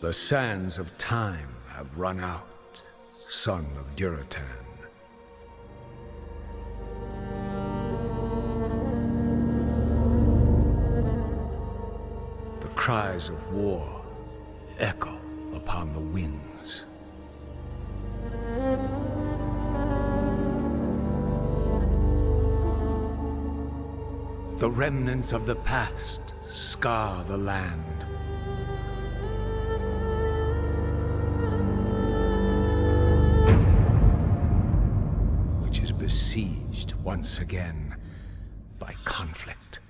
The sands of time have run out, son of Durotan. The cries of war echo upon the winds. The remnants of the past scar the land. Which is besieged once again by conflict.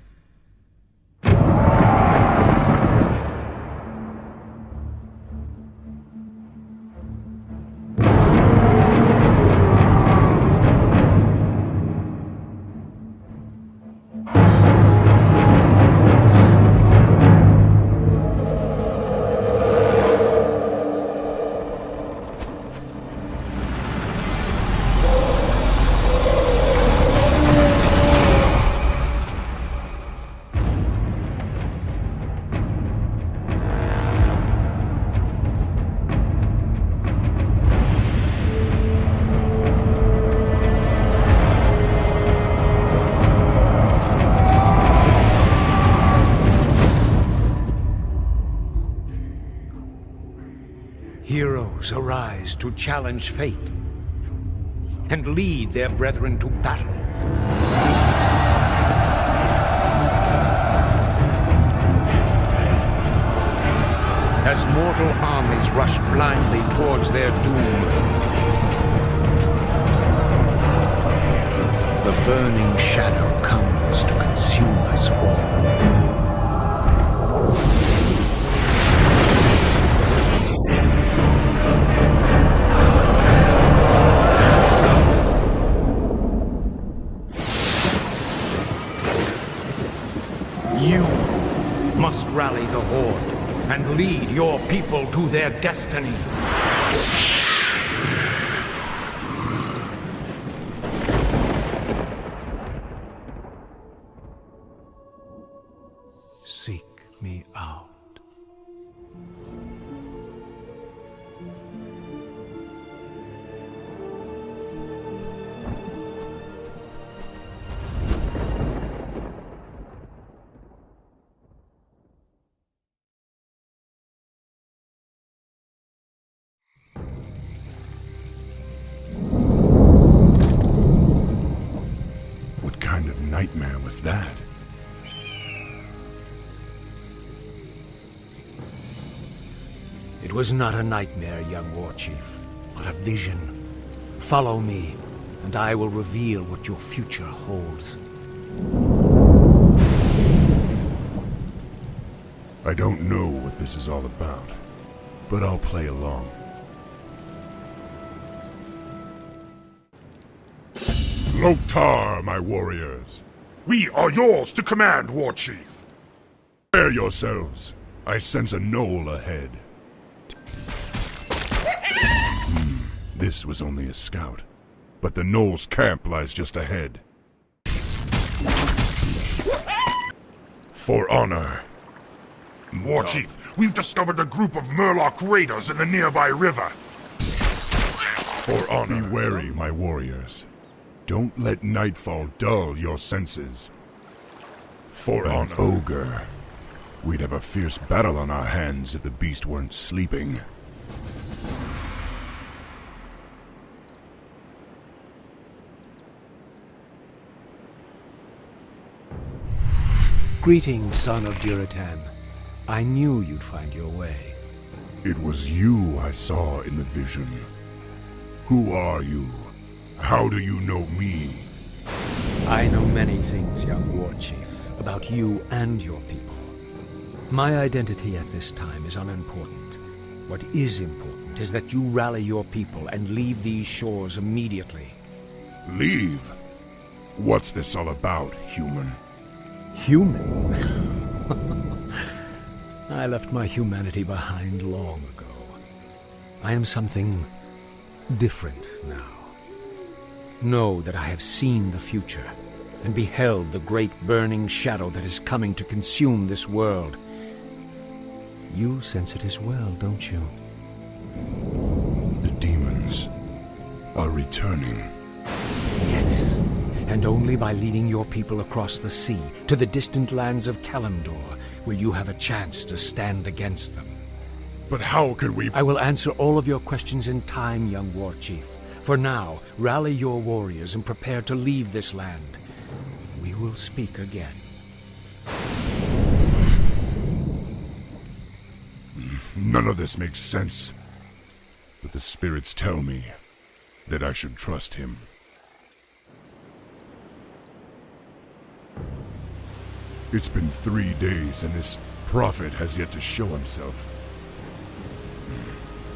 Heroes arise to challenge fate and lead their brethren to battle. As mortal armies rush blindly towards their doom, the burning shadow comes to consume us all. Must rally the Horde and lead your people to their destinies. Seek me out. Nightmare was that? It was not a nightmare, young warchief, but a vision. Follow me, and I will reveal what your future holds. I don't know what this is all about, but I'll play along. Loktar, my warriors! We are yours to command, Warchief! Prepare yourselves. I sense a knoll ahead. This was only a scout, but the knoll's camp lies just ahead. For honor. Warchief, we've discovered a group of Murloc raiders in the nearby river. For honor. Be wary, my warriors. Don't let nightfall dull your senses. For an ogre. We'd have a fierce battle on our hands if the beast weren't sleeping. Greetings, son of Durotan. I knew you'd find your way. It was you I saw in the vision. Who are you? How do you know me? I know many things, young warchief, about you and your people. My identity at this time is unimportant. What is important is that you rally your people and leave these shores immediately. Leave? What's this all about, human? Human? I left my humanity behind long ago. I am something different now. Know that I have seen the future, and beheld the great burning shadow that is coming to consume this world. You sense it as well, don't you? The demons are returning. Yes, and only by leading your people across the sea to the distant lands of Kalimdor will you have a chance to stand against them. But how can we... I will answer all of your questions in time, young war chief. For now, rally your warriors and prepare to leave this land. We will speak again. None of this makes sense. But the spirits tell me that I should trust him. It's been 3 days and this prophet has yet to show himself.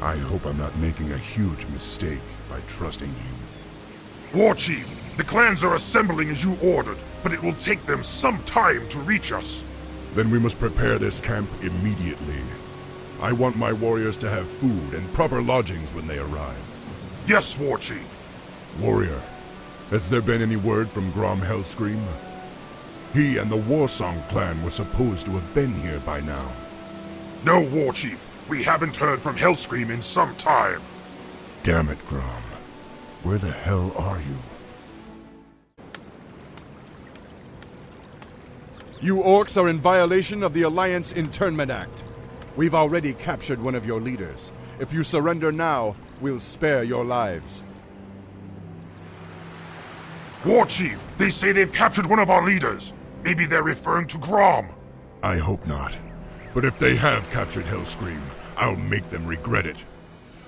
I hope I'm not making a huge mistake by trusting you. War Chief, the clans are assembling as you ordered, but it will take them some time to reach us. Then we must prepare this camp immediately. I want my warriors to have food and proper lodgings when they arrive. Yes, War Chief. Warrior, has there been any word from Grom Hellscream? He and the Warsong clan were supposed to have been here by now. No, War Chief. We haven't heard from Hellscream in some time. Damn it, Grom. Where the hell are you? You orcs are in violation of the Alliance Internment Act. We've already captured one of your leaders. If you surrender now, we'll spare your lives. War Chief, they say they've captured one of our leaders. Maybe they're referring to Grom. I hope not. But if they have captured Hellscream, I'll make them regret it.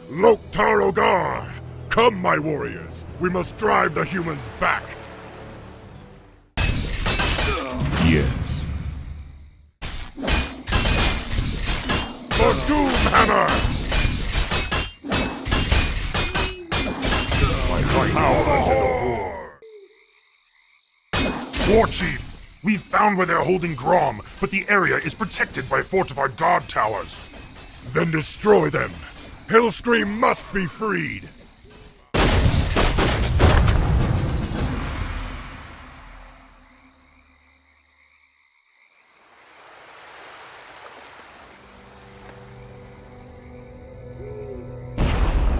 Loktar Ogar! Come, my warriors! We must drive the humans back! Yes. The Doomhammer! War Chief, we've found where they're holding Grom, but the area is protected by fortified guard towers. Then destroy them! Hellscream must be freed!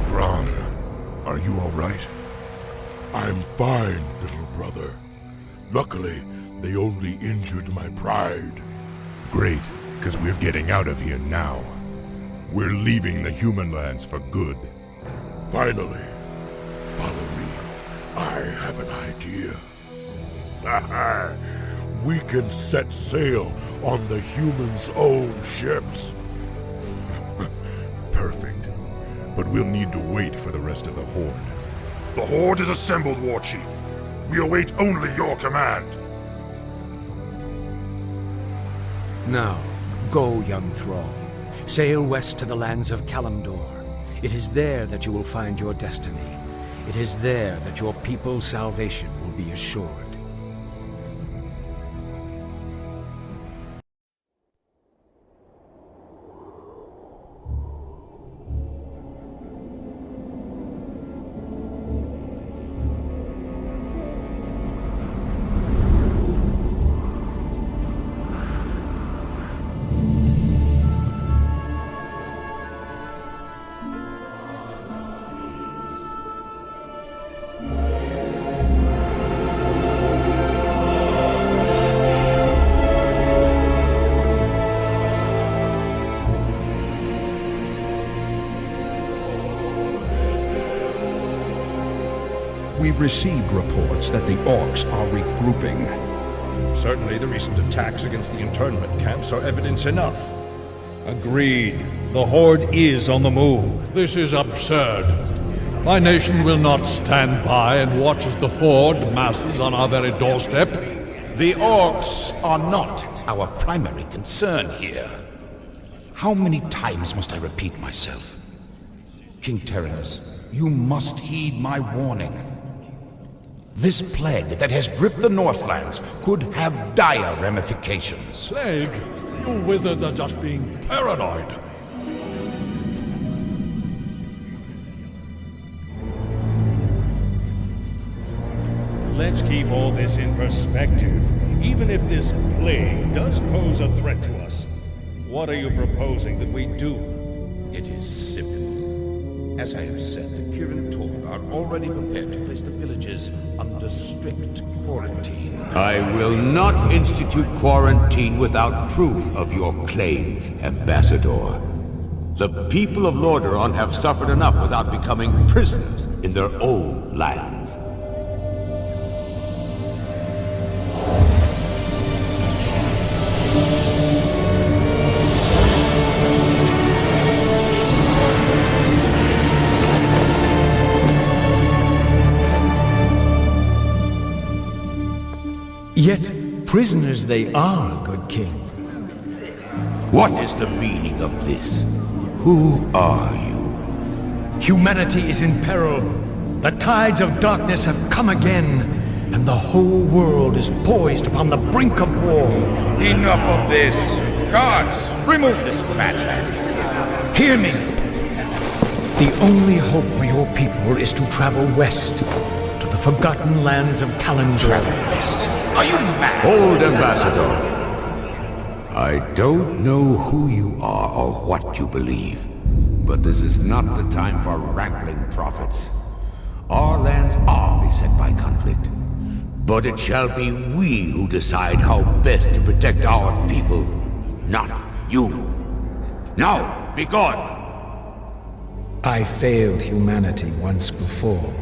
Grom, are you all right? I'm fine, little brother. Luckily, they only injured my pride. Great, because we're getting out of here now. We're leaving the human lands for good. Finally. Follow me. I have an idea. We can set sail on the humans' own ships. Perfect. But we'll need to wait for the rest of the Horde. The Horde is assembled, War Chief. We await only your command. Now, go, young thrall. Sail west to the lands of Kalimdor. It is there that you will find your destiny. It is there that your people's salvation will be assured. We've received reports that the Orcs are regrouping. Certainly the recent attacks against the internment camps are evidence enough. Agreed. The Horde is on the move. This is absurd. My nation will not stand by and watch as the Horde masses on our very doorstep. The Orcs are not our primary concern here. How many times must I repeat myself? King Tyrannus, you must heed my warning. This plague that has gripped the Northlands could have dire ramifications. Plague? You wizards are just being paranoid. Let's keep all this in perspective. Even if this plague does pose a threat to us, What are you proposing that we do? It is simple. As I have said, the Kirin Tor are already prepared to place the villages under strict quarantine. I will not institute quarantine without proof of your claims, Ambassador. The people of Lordaeron have suffered enough without becoming prisoners in their own lands. Yet prisoners they are, good king. What is the meaning of this? Who are you? Humanity is in peril. The tides of darkness have come again, and the whole world is poised upon the brink of war. Enough of this! Guards, remove this madman! Hear me! The only hope for your people is to travel west, to the forgotten lands of Kalimdor. Travel west? Are you mad? Hold, Ambassador. I don't know who you are or what you believe, but this is not the time for wrangling prophets. Our lands are beset by conflict, but it shall be we who decide how best to protect our people, not you. Now, be gone! I failed humanity once before,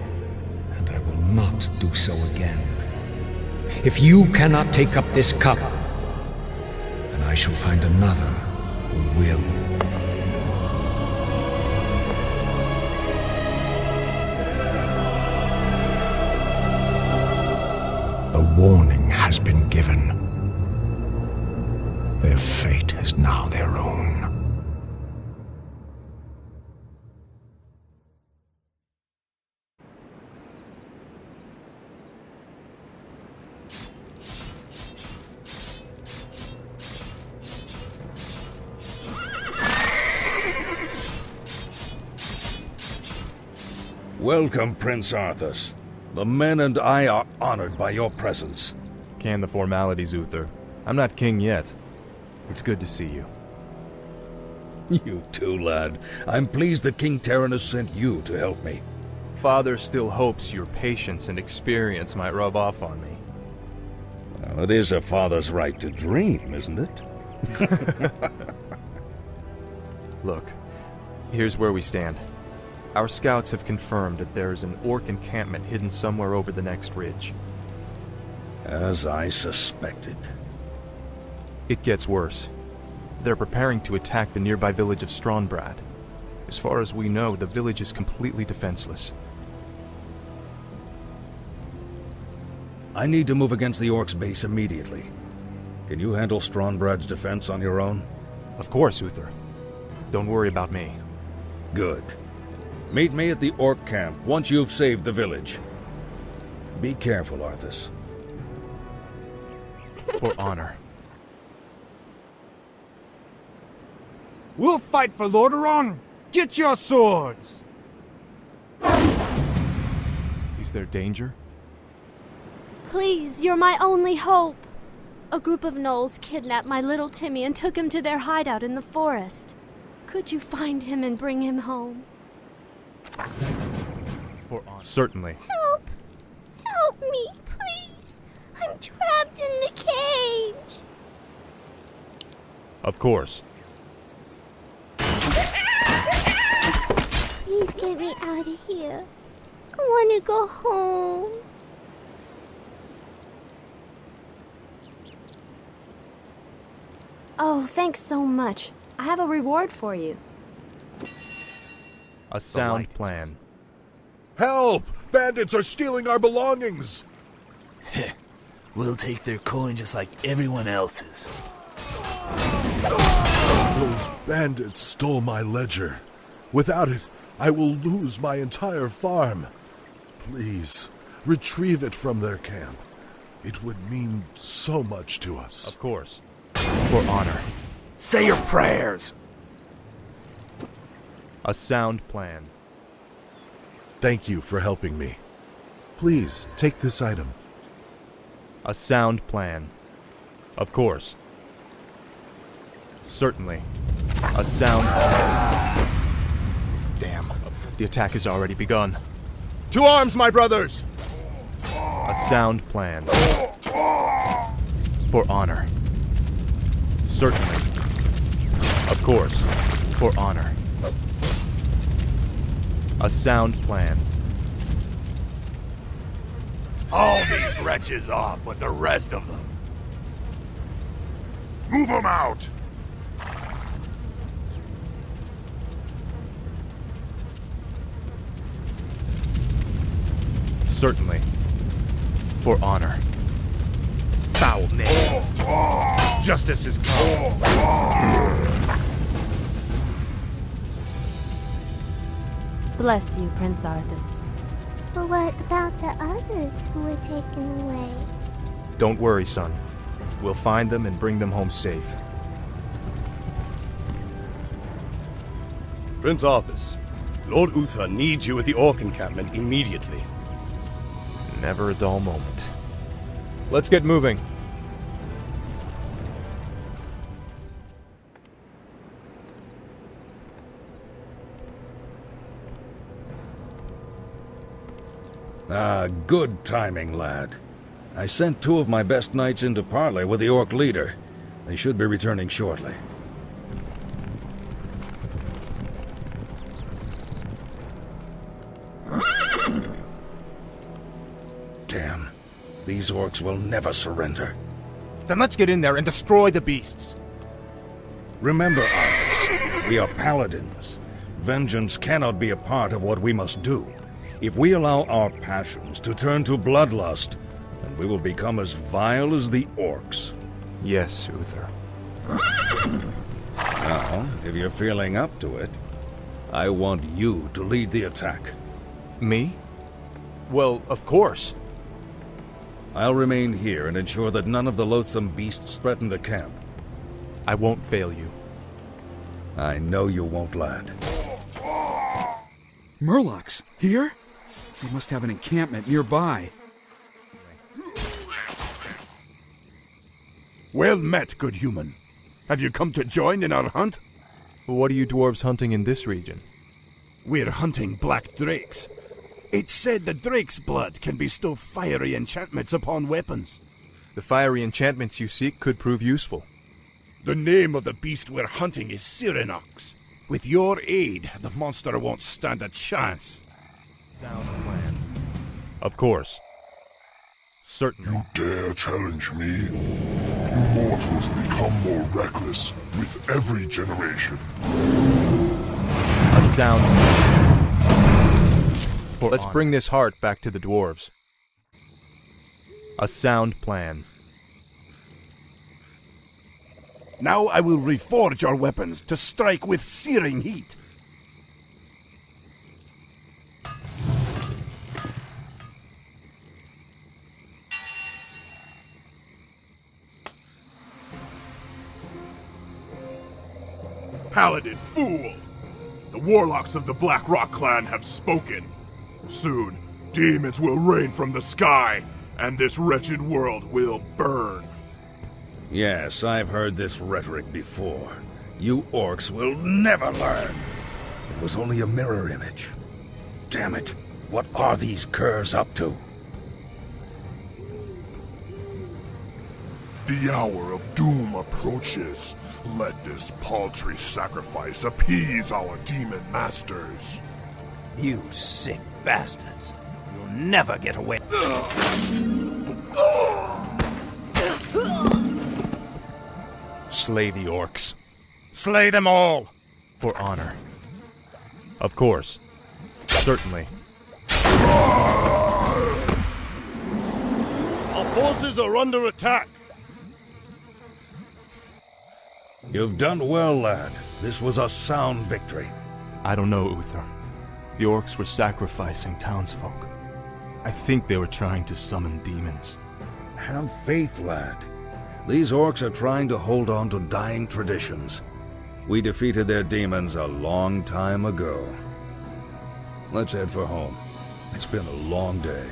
and I will not do so again. If you cannot take up this cup, then I shall find another who will. The warning has been given. Their fate is now their own. Welcome, Prince Arthas. The men and I are honored by your presence. Can the formalities, Uther. I'm not king yet. It's good to see you. You too, lad. I'm pleased that King Terenas sent you to help me. Father still hopes your patience and experience might rub off on me. Well, it is a father's right to dream, isn't it? Look, here's where we stand. Our scouts have confirmed that there is an orc encampment hidden somewhere over the next ridge. As I suspected. It gets worse. They're preparing to attack the nearby village of Stronbrad. As far as we know, the village is completely defenseless. I need to move against the orcs' base immediately. Can you handle Stronbrad's defense on your own? Of course, Uther. Don't worry about me. Good. Meet me at the orc camp once you've saved the village. Be careful, Arthas. For honor. We'll fight for Lordaeron! Get your swords! Is there danger? Please, you're my only hope. A group of gnolls kidnapped my little Timmy and took him to their hideout in the forest. Could you find him and bring him home? For honor. Certainly. Help! Help me, please! I'm trapped in the cage! Of course. Please get me out of here. I want to go home. Oh, thanks so much. I have a reward for you. A sound plan. Help! Bandits are stealing our belongings! We'll take their coin just like everyone else's. Those bandits stole my ledger. Without it, I will lose my entire farm. Please, retrieve it from their camp. It would mean so much to us. Of course. For honor. Say your prayers! A sound plan. Thank you for helping me. Please, take this item. A sound plan. Of course. Certainly. A sound... Damn. The attack has already begun. To arms, my brothers! A sound plan. For honor. Certainly. Of course. For honor. A sound plan. Haul these wretches off with the rest of them. Move them out! Certainly. For honor. Foul name. Justice is come. Bless you, Prince Arthas. But what about the others who were taken away? Don't worry, son. We'll find them and bring them home safe. Prince Arthas, Lord Uther needs you at the Orc encampment immediately. Never a dull moment. Let's get moving. Ah, good timing, lad. I sent 2 of my best knights into parley with the Orc leader. They should be returning shortly. Damn. These Orcs will never surrender. Then let's get in there and destroy the beasts. Remember, Arthas, we are paladins. Vengeance cannot be a part of what we must do. If we allow our passions to turn to bloodlust, then we will become as vile as the Orcs. Yes, Uther. Now, if you're feeling up to it, I want you to lead the attack. Me? Well, of course. I'll remain here and ensure that none of the loathsome beasts threaten the camp. I won't fail you. I know you won't, lad. Murlocs? Here? They must have an encampment nearby. Well met, good human. Have you come to join in our hunt? What are you dwarves hunting in this region? We're hunting black drakes. It's said the drake's blood can bestow fiery enchantments upon weapons. The fiery enchantments you seek could prove useful. The name of the beast we're hunting is Cyranox. With your aid, the monster won't stand a chance. Sound plan. Of course. Certainly. You dare challenge me? You mortals become more reckless with every generation. A sound. Let's bring this heart back to the dwarves. A sound plan. Now I will reforge your weapons to strike with searing heat. Paladin fool! The warlocks of the Blackrock clan have spoken. Soon, demons will rain from the sky, and this wretched world will burn. Yes, I've heard this rhetoric before. You Orcs will never learn. It was only a mirror image. Damn it, what are these curs up to? The hour of doom approaches. Let this paltry sacrifice appease our demon masters. You sick bastards. You'll never get away. Slay the Orcs. Slay them all! For honor. Of course. Certainly. Our forces are under attack. You've done well, lad. This was a sound victory. I don't know, Uther. The Orcs were sacrificing townsfolk. I think they were trying to summon demons. Have faith, lad. These Orcs are trying to hold on to dying traditions. We defeated their demons a long time ago. Let's head for home. It's been a long day.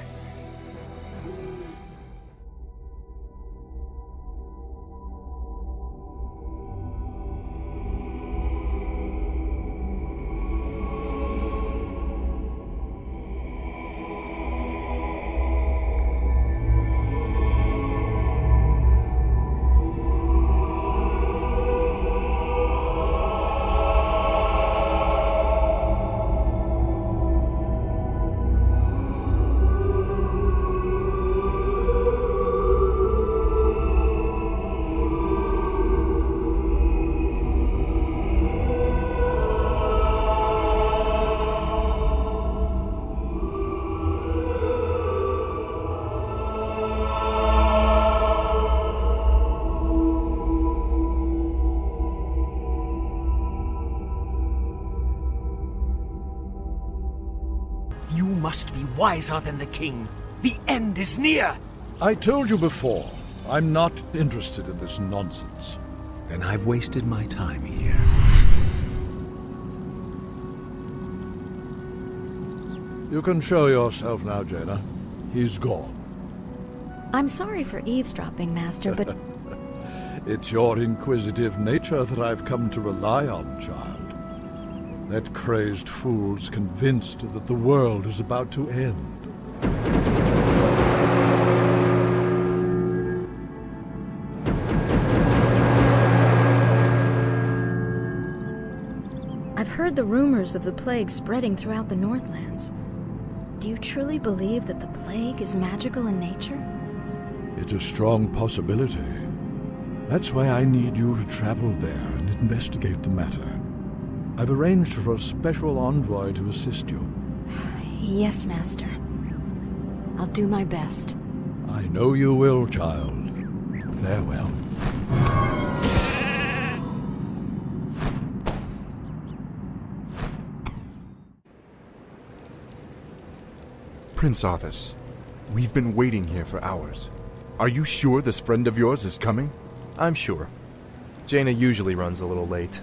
You must be wiser than the king. The end is near. I told you before, I'm not interested in this nonsense. Then I've wasted my time here. You can show yourself now, Jaina. He's gone. I'm sorry for eavesdropping, Master, but... It's your inquisitive nature that I've come to rely on, child. That crazed fool's convinced that the world is about to end. I've heard the rumors of the plague spreading throughout the Northlands. Do you truly believe that the plague is magical in nature? It's a strong possibility. That's why I need you to travel there and investigate the matter. I've arranged for a special envoy to assist you. Yes, Master. I'll do my best. I know you will, child. Farewell. Prince Arthas, we've been waiting here for hours. Are you sure this friend of yours is coming? I'm sure. Jaina usually runs a little late.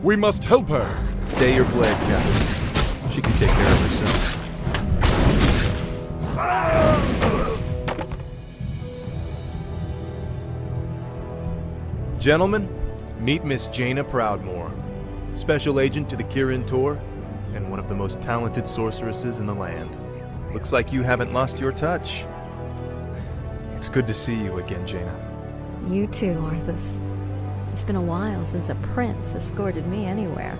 We must help her! Stay your blade, Captain. She can take care of herself. Gentlemen, meet Miss Jaina Proudmoore, Special Agent to the Kirin Tor, and one of the most talented sorceresses in the land. Looks like you haven't lost your touch. It's good to see you again, Jaina. You too, Arthas. It's been a while since a prince escorted me anywhere.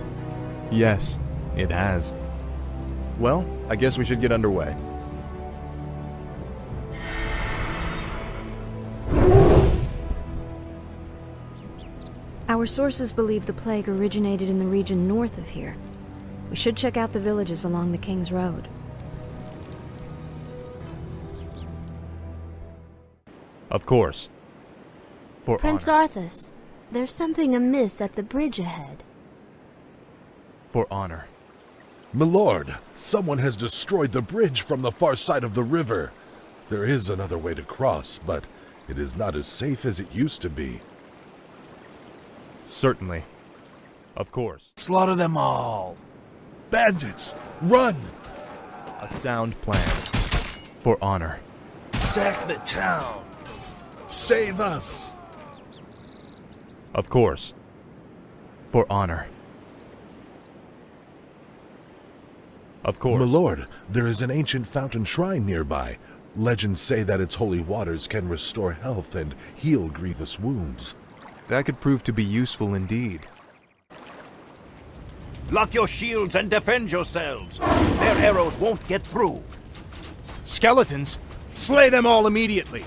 Yes, it has. Well, I guess we should get underway. Our sources believe the plague originated in the region north of here. We should check out the villages along the King's Road. Of course. For Prince honor. Arthas, there's something amiss at the bridge ahead. For honor. Milord, someone has destroyed the bridge from the far side of the river. There is another way to cross, but it is not as safe as it used to be. Certainly. Of course. Slaughter them all. Bandits, run! A sound plan. For honor. Sack the town. Save us! Of course. For honor. Of course. Milord, there is an ancient fountain shrine nearby. Legends say that its holy waters can restore health and heal grievous wounds. That could prove to be useful indeed. Lock your shields and defend yourselves. Their arrows won't get through. Skeletons? Slay them all immediately.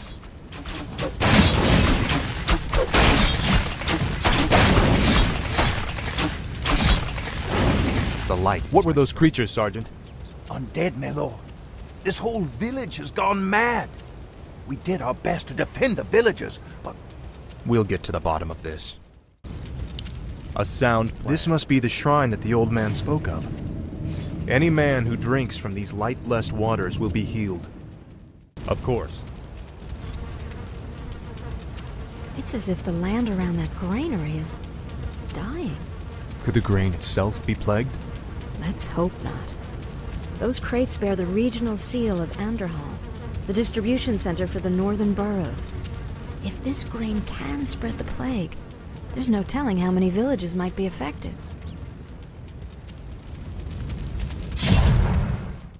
The light. What were those creatures, Sergeant? Undead, my lord. This whole village has gone mad. We did our best to defend the villagers, but... We'll get to the bottom of this. A sound plan. This must be the shrine that the old man spoke of. Any man who drinks from these light-blessed waters will be healed. Of course. It's as if the land around that granary is dying. Could the grain itself be plagued? Let's hope not. Those crates bear the regional seal of Anderhall, the distribution center for the northern boroughs. If this grain can spread the plague, there's no telling how many villages might be affected.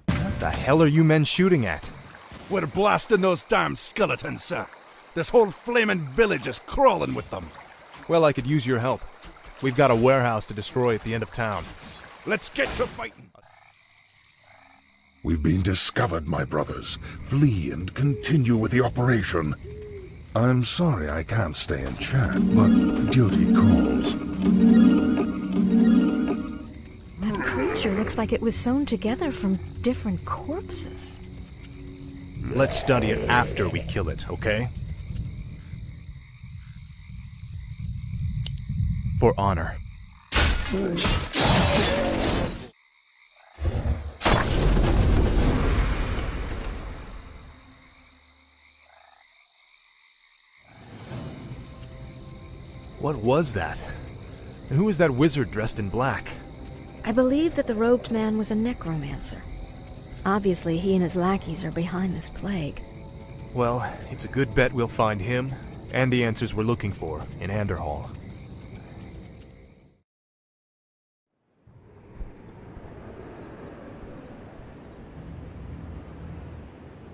What the hell are you men shooting at? We're blasting those damn skeletons, sir. This whole flaming village is crawling with them. Well, I could use your help. We've got a warehouse to destroy at the end of town. Let's get to fighting. We've been discovered, my brothers. Flee and continue with the operation. I'm sorry I can't stay and chat, but duty calls. That creature looks like it was sewn together from different corpses. Let's study it after we kill it, okay? For honor. What was that? And who was that wizard dressed in black? I believe that the robed man was a necromancer. Obviously, he and his lackeys are behind this plague. Well, it's a good bet we'll find him, and the answers we're looking for, in Anderhall.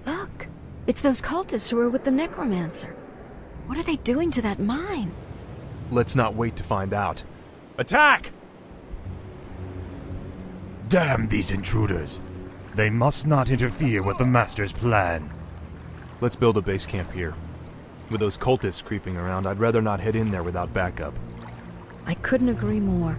Look! It's those cultists who are with the necromancer. What are they doing to that mine? Let's not wait to find out. Attack! Damn these intruders! They must not interfere with the Master's plan. Let's build a base camp here. With those cultists creeping around, I'd rather not head in there without backup. I couldn't agree more.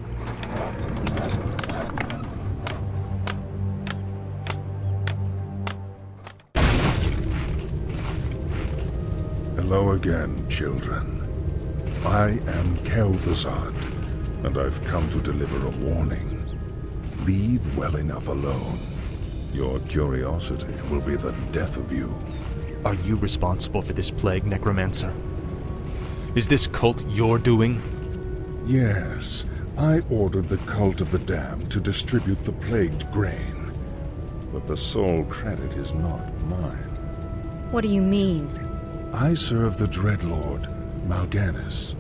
Hello again, children. I am Kel'Thuzad, and I've come to deliver a warning. Leave well enough alone. Your curiosity will be the death of you. Are you responsible for this plague, Necromancer? Is this cult your doing? Yes, I ordered the Cult of the Damned to distribute the plagued grain. But the sole credit is not mine. What do you mean? I serve the Dreadlord, Mal'Ganis.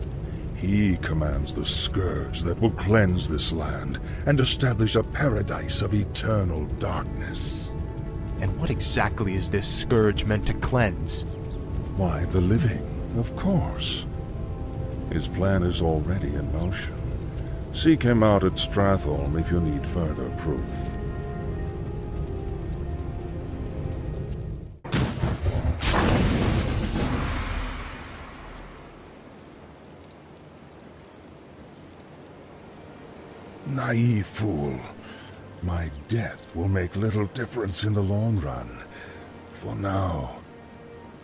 He commands the Scourge that will cleanse this land and establish a paradise of eternal darkness. And what exactly is this Scourge meant to cleanse? Why, the living, of course. His plan is already in motion. Seek him out at Stratholme if you need further proof. Naive fool. My death will make little difference in the long run. For now,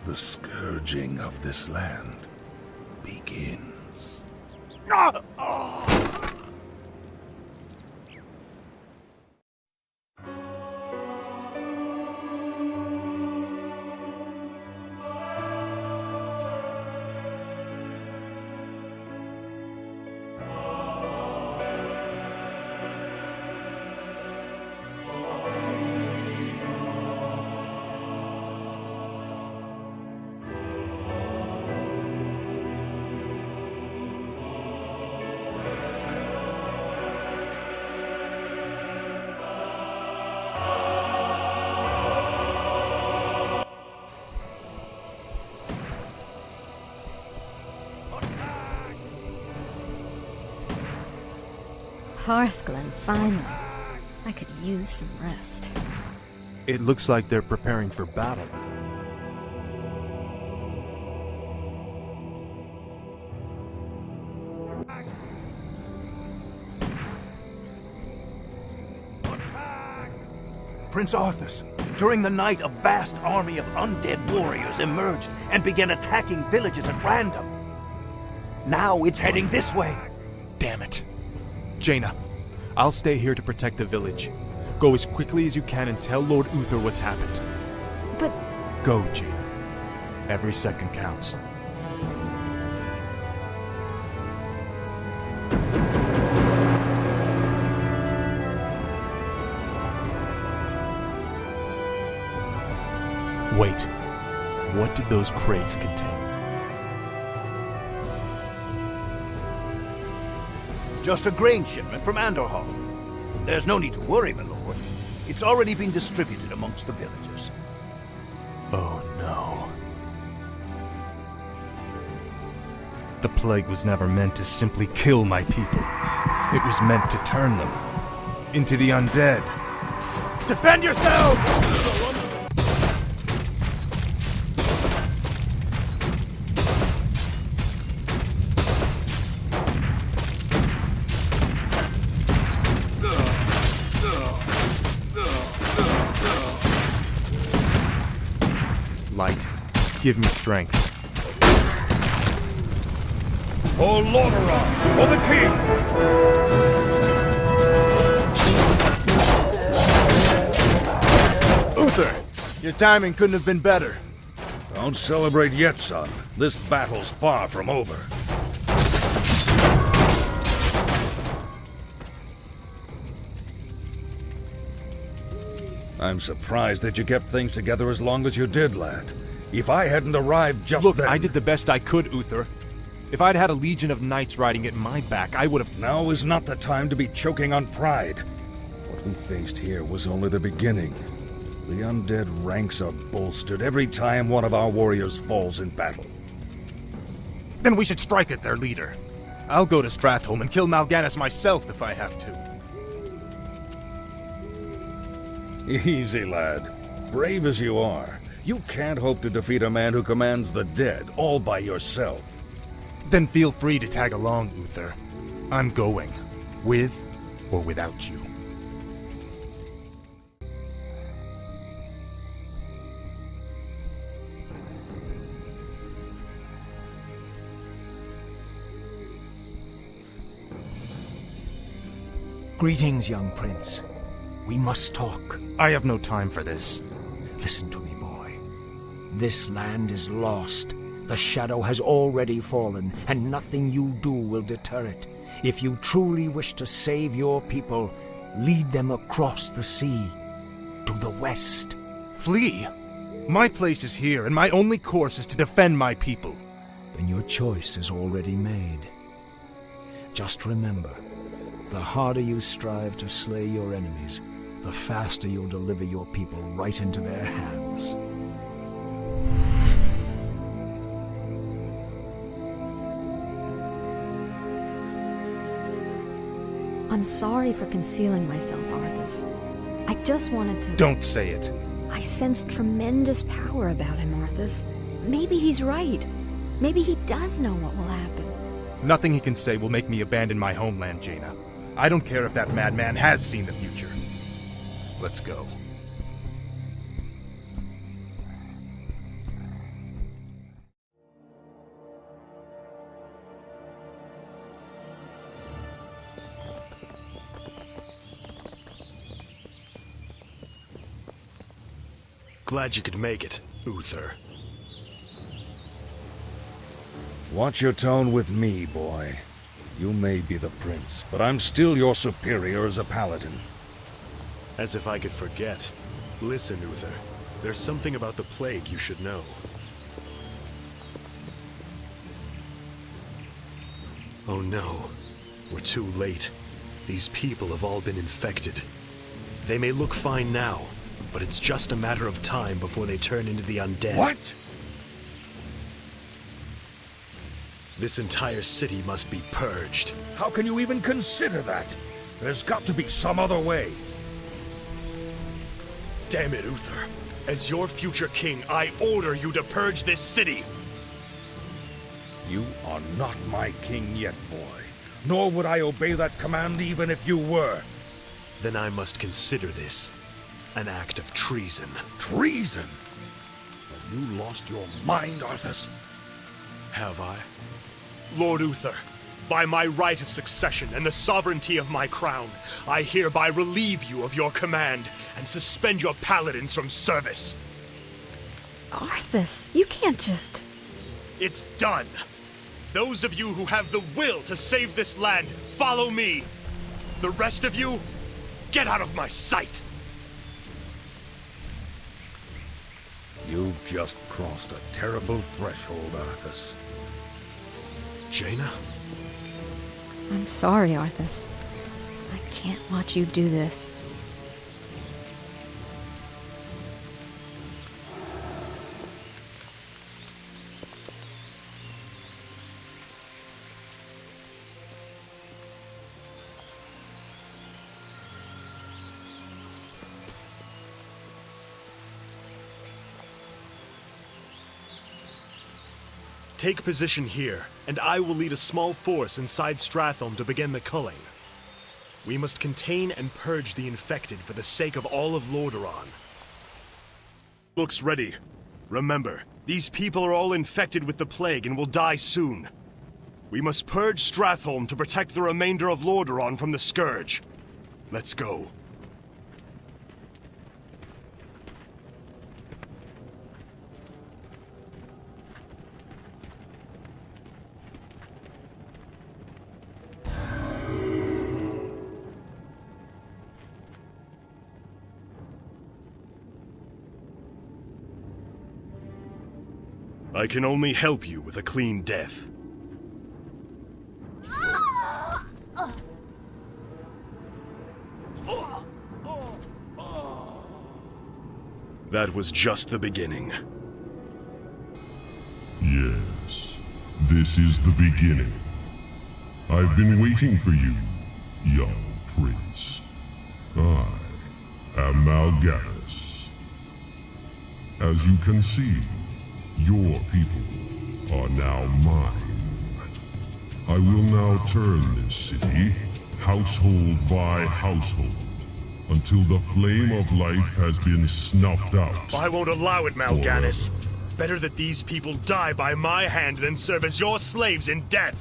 the scourging of this land begins. Hearthglen, finally. I could use some rest. It looks like they're preparing for battle. Prince Arthas, during the night a vast army of undead warriors emerged and began attacking villages at random. Now it's heading this way. Damn it. Jaina, I'll stay here to protect the village. Go as quickly as you can and tell Lord Uther what's happened. But... Go, Jaina. Every second counts. Wait. What did those crates contain? Just a grain shipment from Anderhall. There's no need to worry, my lord. It's already been distributed amongst the villagers. Oh no. The plague was never meant to simply kill my people. It was meant to turn them into the undead. Defend yourself! Light, give me strength. For Lordaeron, for the king! Uther, your timing couldn't have been better. Don't celebrate yet, son. This battle's far from over. I'm surprised that you kept things together as long as you did, lad. If I hadn't arrived just Look, then... I did the best I could, Uther. If I'd had a legion of knights riding at my back, I would have... Now is not the time to be choking on pride. What we faced here was only the beginning. The undead ranks are bolstered every time one of our warriors falls in battle. Then we should strike at their leader. I'll go to Stratholme and kill Mal'Ganis myself if I have to. Easy, lad. Brave as you are, you can't hope to defeat a man who commands the dead all by yourself. Then feel free to tag along, Uther. I'm going, with or without you. Greetings, young prince. We must talk. I have no time for this. Listen to me, boy. This land is lost. The shadow has already fallen, and nothing you do will deter it. If you truly wish to save your people, lead them across the sea, to the west. Flee? My place is here, and my only course is to defend my people. Then your choice is already made. Just remember, the harder you strive to slay your enemies, the faster you'll deliver your people right into their hands. I'm sorry for concealing myself, Arthas. I just wanted to... Don't say it. I sensed tremendous power about him, Arthas. Maybe he's right. Maybe he does know what will happen. Nothing he can say will make me abandon my homeland, Jaina. I don't care if that madman has seen the future. Let's go. Glad you could make it, Uther. Watch your tone with me, boy. You may be the prince, but I'm still your superior as a paladin. As if I could forget. Listen, Uther. There's something about the plague you should know. Oh no. We're too late. These people have all been infected. They may look fine now, but it's just a matter of time before they turn into the undead. What? This entire city must be purged. How can you even consider that? There's got to be some other way. Damn it, Uther. As your future king, I order you to purge this city! You are not my king yet, boy. Nor would I obey that command even if you were. Then I must consider this an act of treason. Treason? Have you lost your mind, Arthas? Have I? Lord Uther, by my right of succession and the sovereignty of my crown, I hereby relieve you of your command and suspend your paladins from service. Arthas, you can't just... It's done. Those of you who have the will to save this land, follow me. The rest of you, get out of my sight. You've just crossed a terrible threshold, Arthas. Jaina? I'm sorry, Arthas. I can't watch you do this. Take position here, and I will lead a small force inside Stratholme to begin the culling. We must contain and purge the infected for the sake of all of Lordaeron. Looks ready. Remember, these people are all infected with the plague and will die soon. We must purge Stratholme to protect the remainder of Lordaeron from the Scourge. Let's go. I can only help you with a clean death. That was just the beginning. Yes, this is the beginning. I've been waiting for you, young prince. I am Mal'Ganis. As you can see, your people are now mine. I will now turn this city, household by household, until the flame of life has been snuffed out. I won't allow it, Mal'Ganis. Better that these people die by my hand than serve as your slaves in death.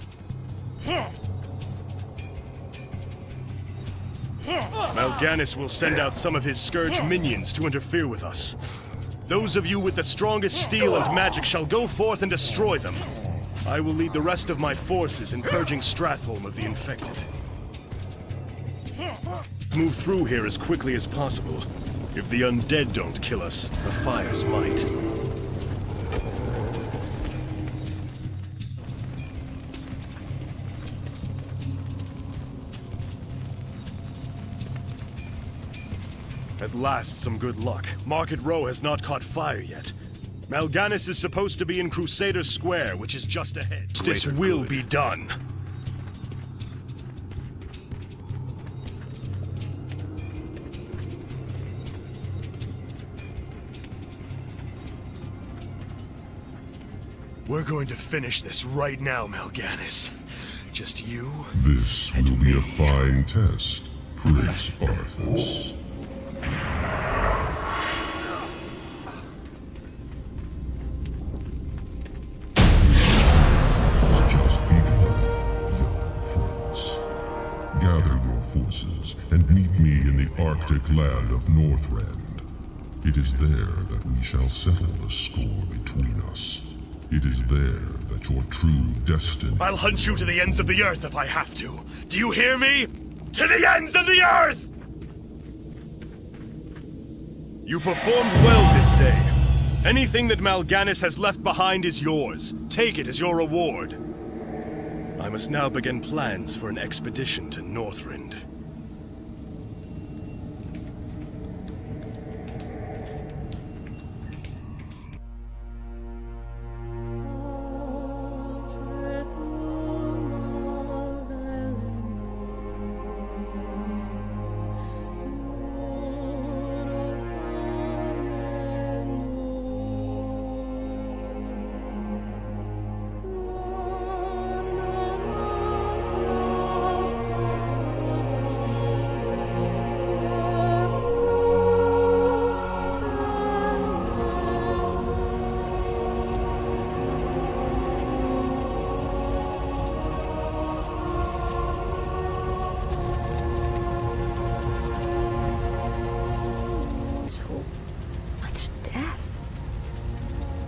Mal'Ganis will send out some of his Scourge minions to interfere with us. Those of you with the strongest steel and magic shall go forth and destroy them. I will lead the rest of my forces in purging Stratholme of the infected. Move through here as quickly as possible. If the undead don't kill us, the fires might. At last, some good luck. Market Row has not caught fire yet. Mal'Ganis is supposed to be in Crusader Square, which is just ahead. This will be done. We're going to finish this right now, Mal'Ganis. Just you This will be a fine test, Prince Arthas. Gather your forces and meet me in the Arctic land of Northrend. It is there that we shall settle the score between us. It is there that your true destiny... I'll hunt you to the ends of the earth if I have to. Do you hear me? To the ends of the earth! You performed well this day. Anything that Mal'Ganis has left behind is yours. Take it as your reward. I must now begin plans for an expedition to Northrend.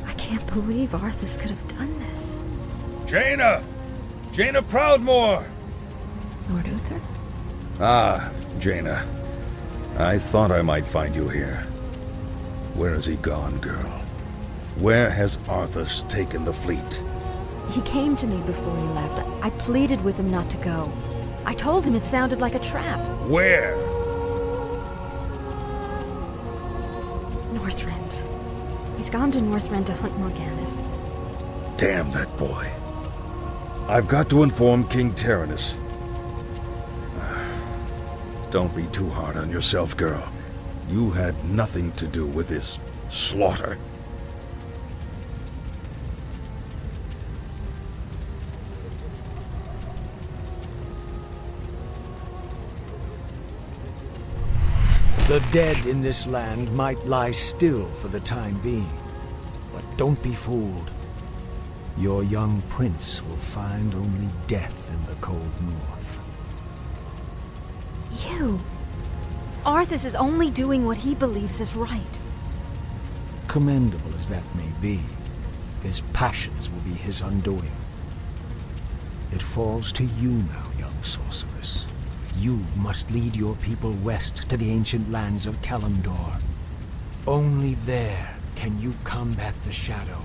I can't believe Arthas could have done this. Jaina! Jaina Proudmoore! Lord Uther? Ah, Jaina. I thought I might find you here. Where has he gone, girl? Where has Arthas taken the fleet? He came to me before he left. I pleaded with him not to go. I told him it sounded like a trap. Where? Northrend. He's gone to Northrend to hunt Mal'Ganis. Damn that boy. I've got to inform King Tyrannus. Don't be too hard on yourself, girl. You had nothing to do with this slaughter. The dead in this land might lie still for the time being, but don't be fooled. Your young prince will find only death in the cold north. You! Arthas is only doing what he believes is right. Commendable as that may be, his passions will be his undoing. It falls to you now, young sorceress. You must lead your people west to the ancient lands of Kalimdor. Only there can you combat the shadow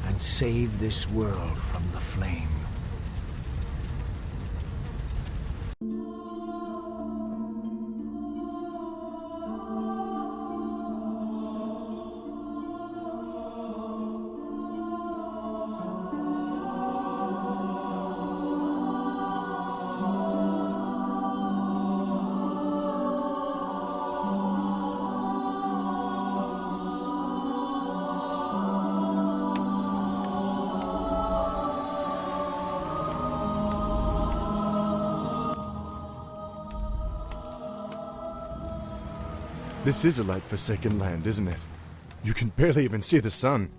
and save this world from the flame. This is a light-forsaken land, isn't it? You can barely even see the sun.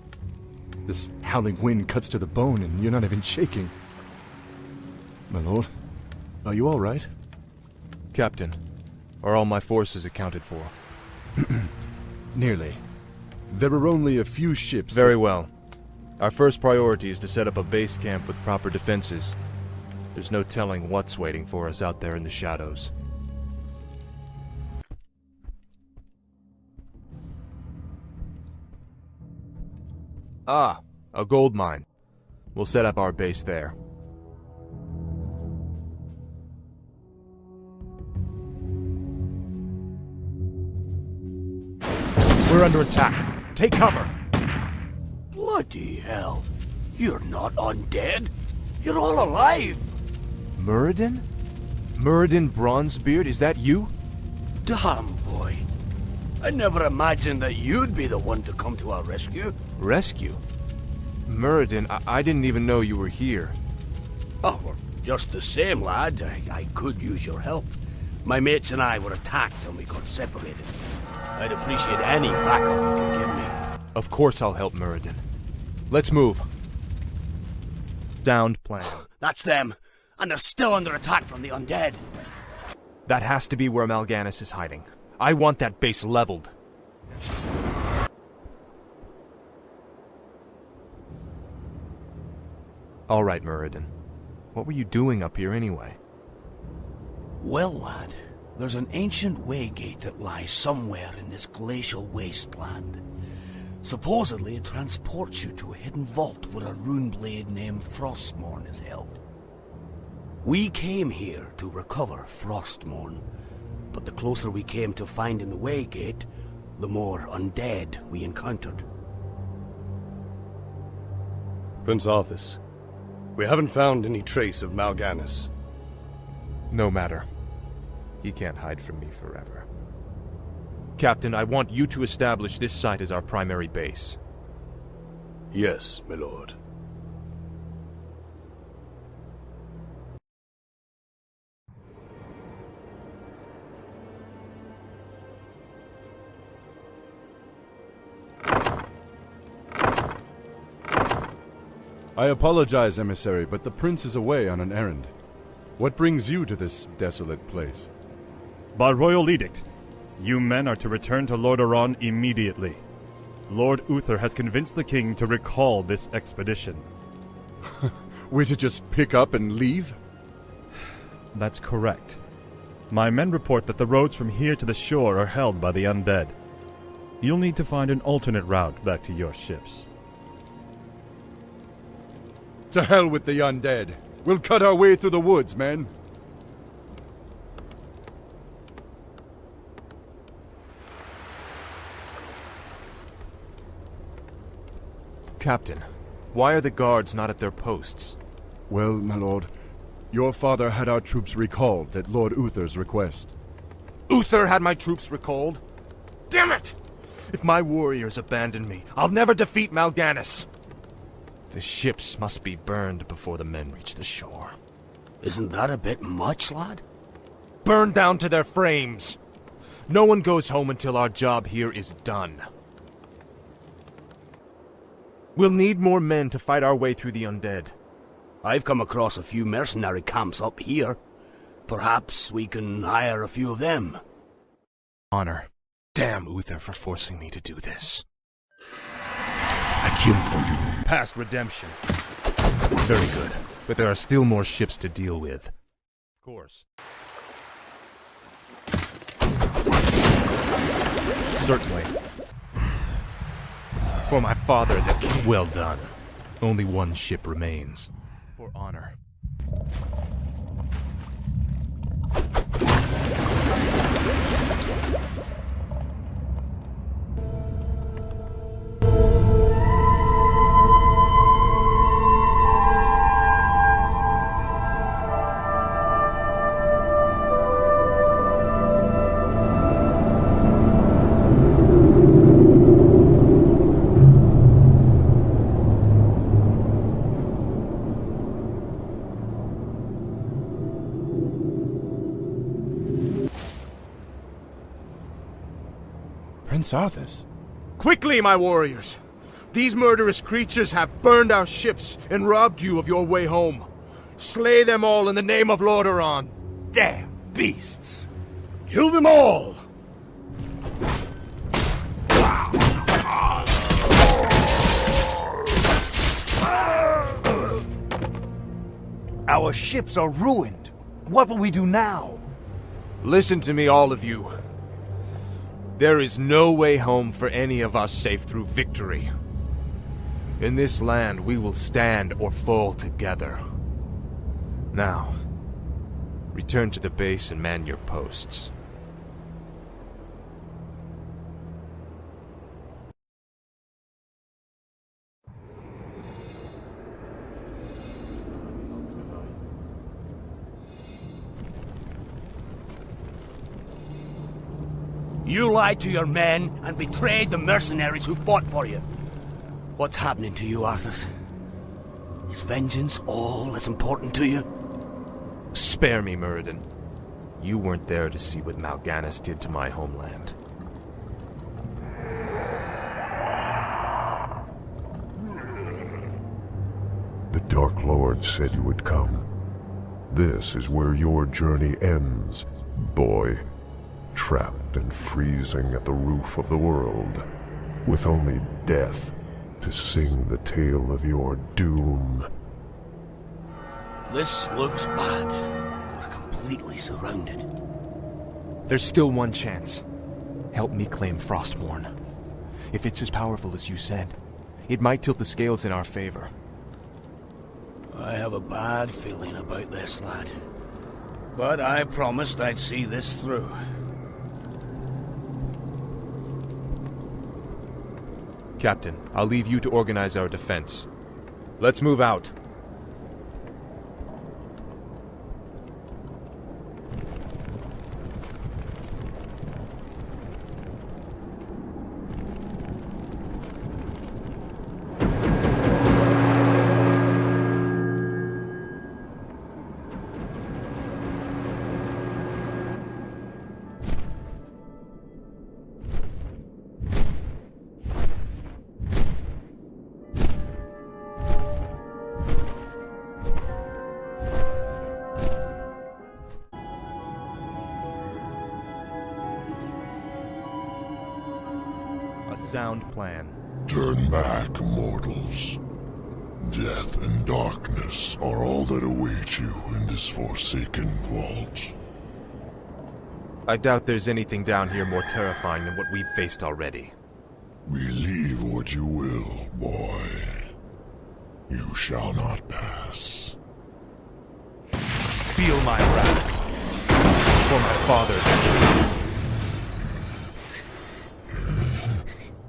This howling wind cuts to the bone, and you're not even shaking. My lord, are you all right? Captain, are all my forces accounted for? Nearly. There are only a few ships. Very well. Our first priority is to set up a base camp with proper defenses. There's no telling what's waiting for us out there in the shadows. Ah, a gold mine. We'll set up our base there. We're under attack. Take cover! Bloody hell. You're not undead. You're all alive. Muradin? Muradin Bronzebeard, is that you? Damn, boy. I never imagined that you'd be the one to come to our rescue. Rescue? Muradin, I didn't even know you were here. Oh, well, just the same, lad. I could use your help. My mates and I were attacked and we got separated. I'd appreciate any backup you could give me. Of course I'll help Muradin. Let's move. Sound plan. That's them. And they're still under attack from the undead. That has to be where Mal'Ganis is hiding. I want that base leveled. All right, Muradin. What were you doing up here anyway? Well, lad, there's an ancient waygate that lies somewhere in this glacial wasteland. Supposedly, it transports you to a hidden vault where a runeblade named Frostmourne is held. We came here to recover Frostmourne, but the closer we came to finding the waygate, the more undead we encountered. Prince Arthas, we haven't found any trace of Mal'Ganis. No matter. He can't hide from me forever. Captain, I want you to establish this site as our primary base. Yes, my lord. I apologize, emissary, but the prince is away on an errand. What brings you to this desolate place? By royal edict, you men are to return to Lordaeron immediately. Lord Uther has convinced the king to recall this expedition. We're to just pick up and leave? That's correct. My men report that the roads from here to the shore are held by the undead. You'll need to find an alternate route back to your ships. To hell with the undead. We'll cut our way through the woods, men. Captain, why are the guards not at their posts? Well, my lord, your father had our troops recalled at Lord Uther's request. Uther had my troops recalled? Damn it! If my warriors abandon me, I'll never defeat Mal'Ganis. The ships must be burned before the men reach the shore. Isn't that a bit much, lad? Burned down to their frames! No one goes home until our job here is done. We'll need more men to fight our way through the undead. I've come across a few mercenary camps up here. Perhaps we can hire a few of them. Honor. Damn Uther for forcing me to do this. I kill for you. Past redemption. Very good. But there are still more ships to deal with. Of course. Certainly. For my father, the king. Well done. Only one ship remains. For honor. Prince Arthas? Quickly, my warriors! These murderous creatures have burned our ships and robbed you of your way home. Slay them all in the name of Lordaeron. Damn beasts! Kill them all! Our ships are ruined. What will we do now? Listen to me, all of you. There is no way home for any of us save through victory. In this land, we will stand or fall together. Now, return to the base and man your posts. You lied to your men and betrayed the mercenaries who fought for you. What's happening to you, Arthas? Is vengeance all that's important to you? Spare me, Muradin. You weren't there to see what Mal'Ganis did to my homeland. The Dark Lord said you would come. This is where your journey ends, boy. Trapped and freezing at the roof of the world, with only death to sing the tale of your doom. This looks bad. We're completely surrounded. There's still one chance. Help me claim Frostmourne. If it's as powerful as you said, it might tilt the scales in our favor. I have a bad feeling about this, lad. But I promised I'd see this through. Captain, I'll leave you to organize our defense. Let's move out. Sound plan. Turn back, mortals. Death and darkness are all that await you in this forsaken vault. I doubt there's anything down here more terrifying than what we've faced already. Believe what you will, boy. You shall not pass. Feel my wrath. For my father.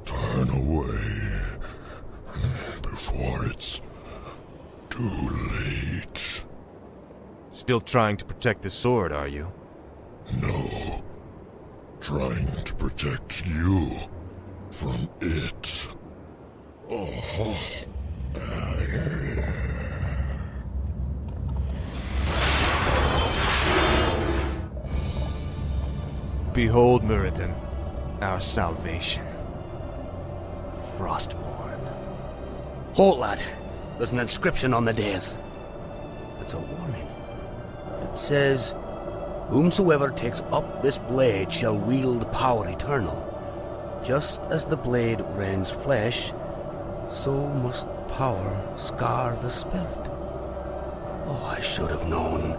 Turn away before it's too late. Still trying to protect the sword, are you? No. Trying to protect you from it. Behold, Muradin, our salvation. Frostmourne. Halt, lad. There's an inscription on the dais. It's a warning. It says, "Whomsoever takes up this blade shall wield power eternal. Just as the blade rends flesh, so must power scar the spirit." Oh, I should have known.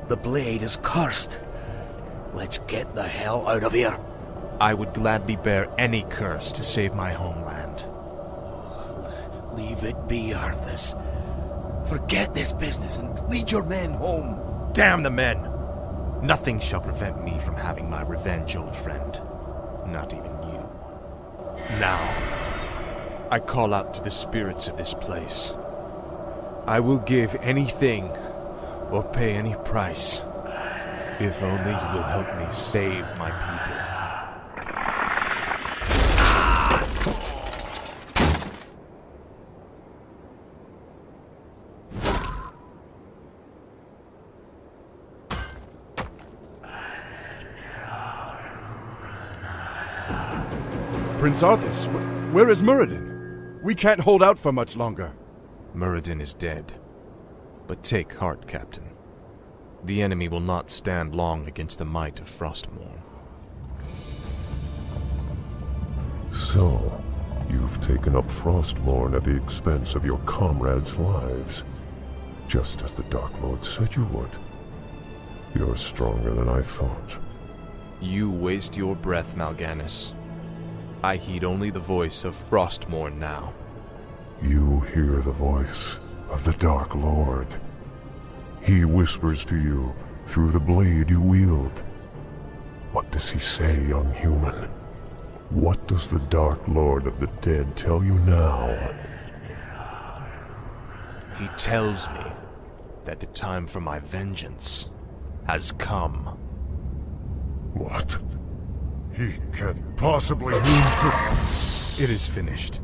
The blade is cursed. Let's get the hell out of here. I would gladly bear any curse to save my homeland. Leave it be, Arthas. Forget this business and lead your men home. Damn the men! Nothing shall prevent me from having my revenge, old friend. Not even you. Now, I call out to the spirits of this place. I will give anything or pay any price if only you will help me save my people. Prince Arthas, where is Muradin? We can't hold out for much longer. Muradin is dead. But take heart, Captain. The enemy will not stand long against the might of Frostmourne. So, you've taken up Frostmourne at the expense of your comrades' lives. Just as the Dark Lord said you would. You're stronger than I thought. You waste your breath, Mal'Ganis. I heed only the voice of Frostmourne now. You hear the voice of the Dark Lord. He whispers to you through the blade you wield. What does he say, young human? What does the Dark Lord of the Dead tell you now? He tells me that the time for my vengeance has come. What? He can't possibly mean to... It is finished.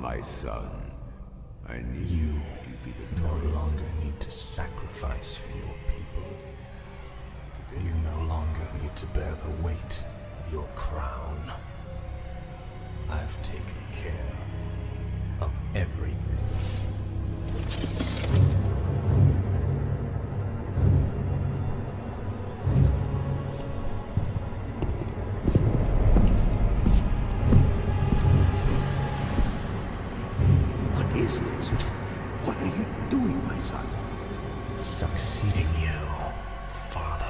My son, I knew you no longer need to sacrifice for your people. You no longer need to bear the weight of your crown. I've taken care of everything. Succeeding you, Father.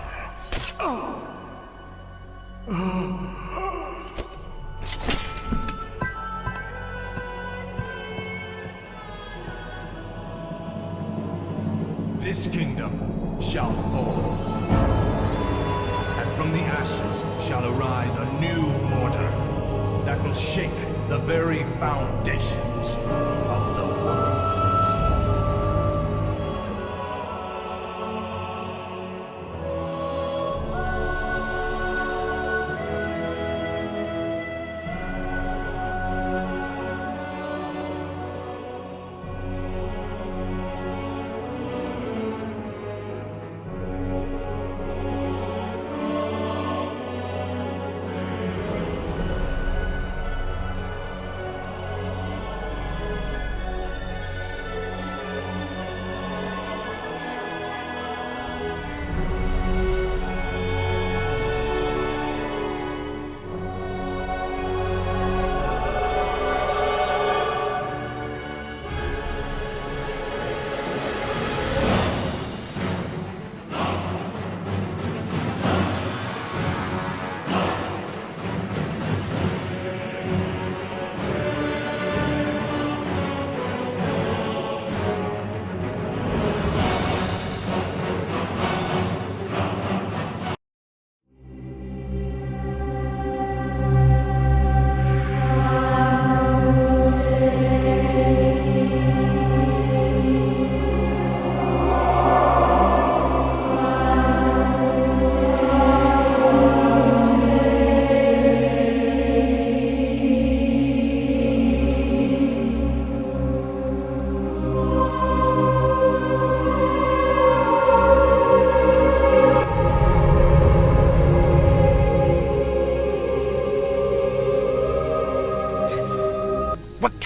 This kingdom shall fall, and from the ashes shall arise a new order that will shake the very foundations of the world.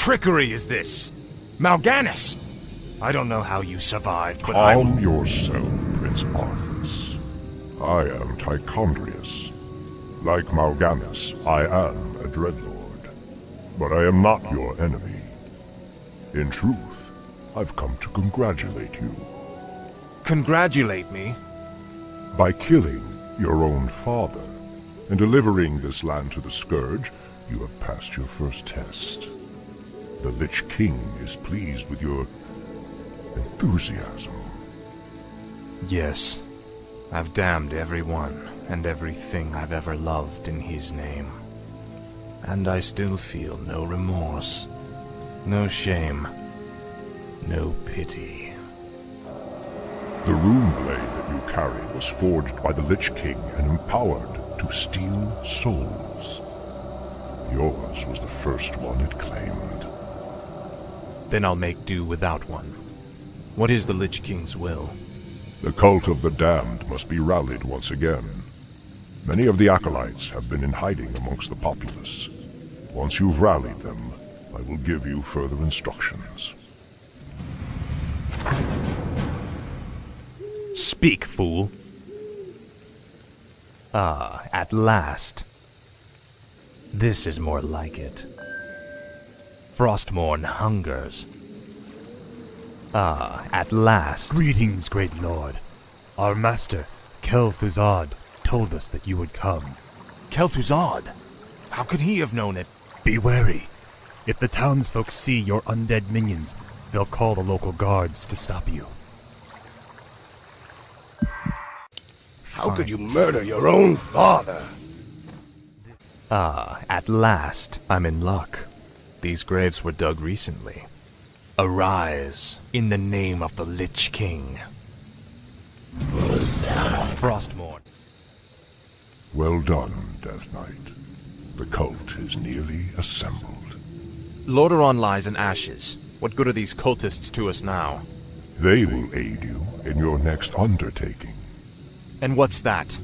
trickery is this? Mal'Ganis! I don't know how you survived, but Calm yourself, Prince Arthas. I am Tichondrius. Like Mal'Ganis, I am a Dreadlord. But I am not your enemy. In truth, I've come to congratulate you. Congratulate me? By killing your own father and delivering this land to the Scourge, you have passed your first test. The Lich King is pleased with your enthusiasm. Yes, I've damned everyone and everything I've ever loved in his name. And I still feel no remorse, no shame, no pity. The rune blade that you carry was forged by the Lich King and empowered to steal souls. Yours was the first one it claimed. Then I'll make do without one. What is the Lich King's will? The cult of the damned must be rallied once again. Many of the acolytes have been in hiding amongst the populace. Once you've rallied them, I will give you further instructions. Speak, fool. Ah, at last. This is more like it. Frostmourne hungers. Ah, at last. Greetings, great lord. Our master, Kel'Thuzad, told us that you would come. Kel'Thuzad? How could he have known it? Be wary. If the townsfolk see your undead minions, they'll call the local guards to stop you. How could you murder your own father? Ah, at last. I'm in luck. These graves were dug recently. Arise, in the name of the Lich King. Frostmourne. Well done, Death Knight. The cult is nearly assembled. Lordaeron lies in ashes. What good are these cultists to us now? They will aid you in your next undertaking. And what's that?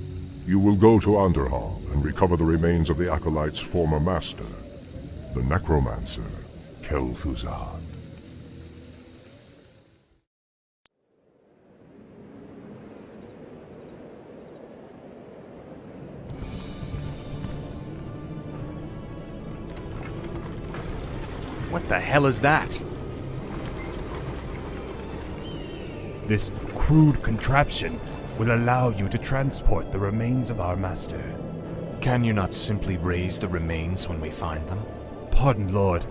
You will go to Underhall and recover the remains of the Acolyte's former master, the necromancer, Kel'Thuzad. What the hell is that? This crude contraption will allow you to transport the remains of our master. Can you not simply raise the remains when we find them? Pardon, Lord,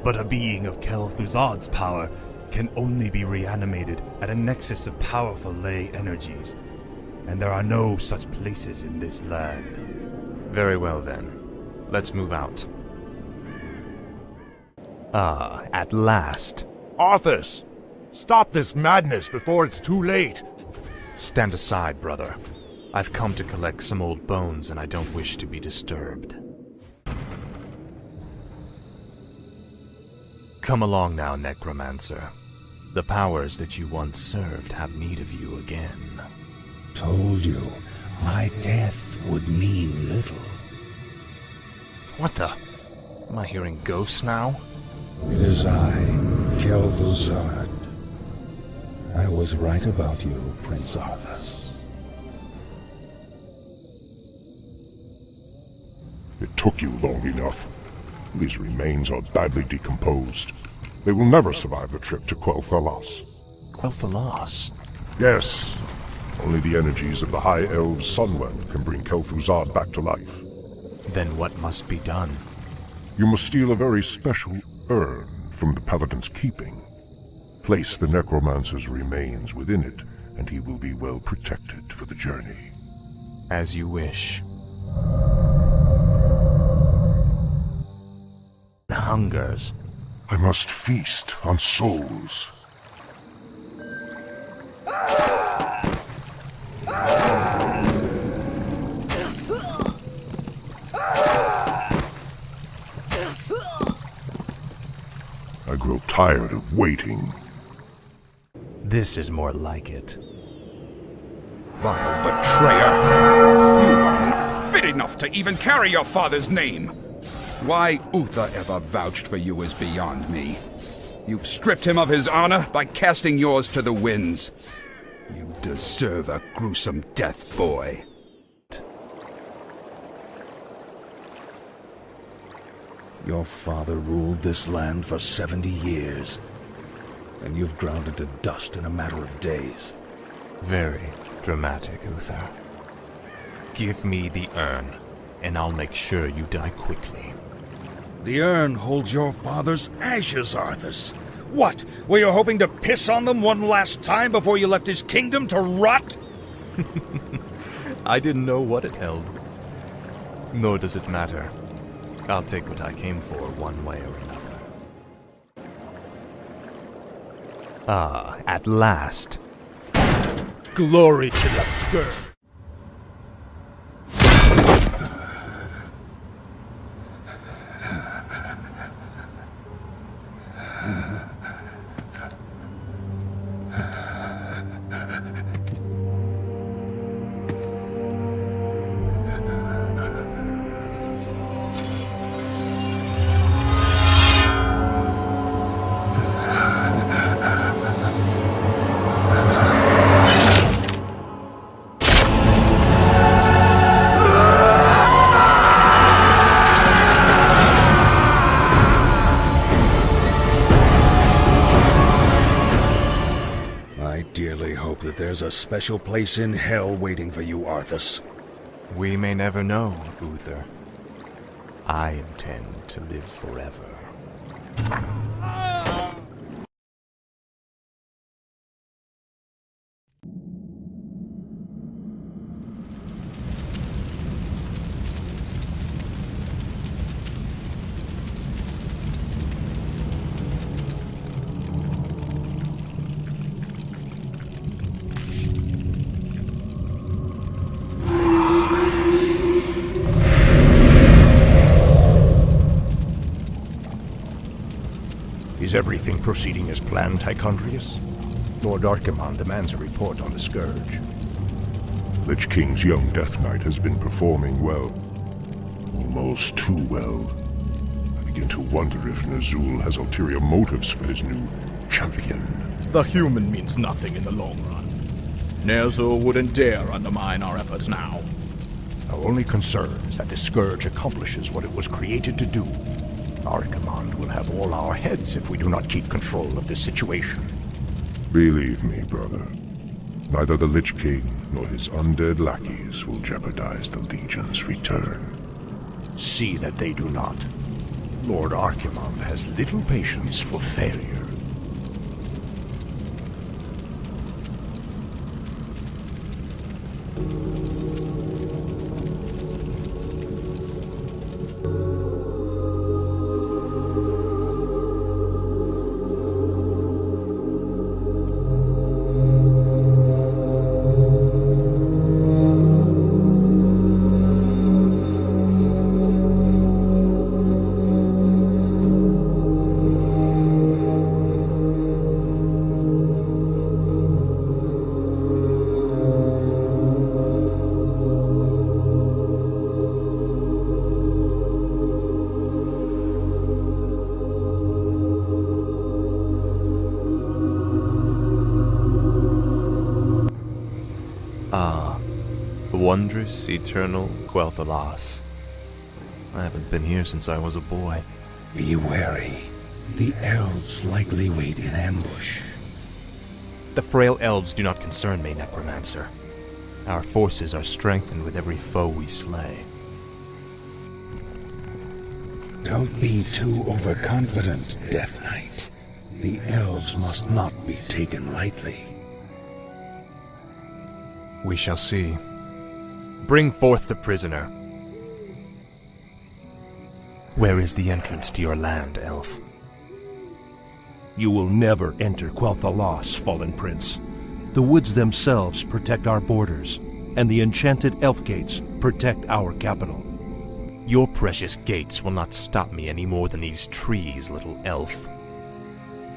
but a being of Kel'Thuzad's power can only be reanimated at a nexus of powerful ley energies, and there are no such places in this land. Very well then. Let's move out. Ah, at last. Arthas! Stop this madness before it's too late! Stand aside, brother. I've come to collect some old bones and I don't wish to be disturbed. Come along now, Necromancer. The powers that you once served have need of you again. Told you, my death would mean little. What the? Am I hearing ghosts now? It is I, Kel'Thuzad. I was right about you, Prince Arthas. It took you long enough. These remains are badly decomposed. They will never survive the trip to Quel'Thalas. Quel'Thalas? Yes. Only the energies of the High Elves' Sunwell can bring Kel'Thuzad back to life. Then what must be done? You must steal a very special urn from the Paladin's keeping. Place the Necromancer's remains within it, and he will be well protected for the journey. As you wish. Hungers. I must feast on souls. I grow tired of waiting. This is more like it. Vile betrayer! You are not fit enough to even carry your father's name! Why Uther ever vouched for you is beyond me. You've stripped him of his honor by casting yours to the winds. You deserve a gruesome death, boy. Your father ruled this land for 70 years, and you've ground it to dust in a matter of days. Very dramatic, Uther. Give me the urn, and I'll make sure you die quickly. The urn holds your father's ashes, Arthas. What? Were you hoping to piss on them one last time before you left his kingdom to rot? I didn't know what it held. Nor does it matter. I'll take what I came for one way or another. Ah, at last. Glory to the Scourge. There's a special place in hell waiting for you, Arthas. We may never know, Uther. I intend to live forever. Is everything proceeding as planned, Tychondrius? Lord Archimonde demands a report on the Scourge. Lich King's young Death Knight has been performing well. Almost too well. I begin to wonder if Ner'zhul has ulterior motives for his new champion. The human means nothing in the long run. Ner'zhul wouldn't dare undermine our efforts now. Our only concern is that the Scourge accomplishes what it was created to do. Archimonde will have all our heads if we do not keep control of this situation. Believe me, brother. Neither the Lich King nor his undead lackeys will jeopardize the Legion's return. See that they do not. Lord Archimonde has little patience for failure. Wondrous, eternal Quel'Thalas. I haven't been here since I was a boy. Be wary. The elves likely wait in ambush. The frail elves do not concern me, Necromancer. Our forces are strengthened with every foe we slay. Don't be too overconfident, Death Knight. The elves must not be taken lightly. We shall see. Bring forth the prisoner. Where is the entrance to your land, elf? You will never enter Quel'Thalas, Fallen Prince. The woods themselves protect our borders, and the enchanted elf gates protect our capital. Your precious gates will not stop me any more than these trees, little elf.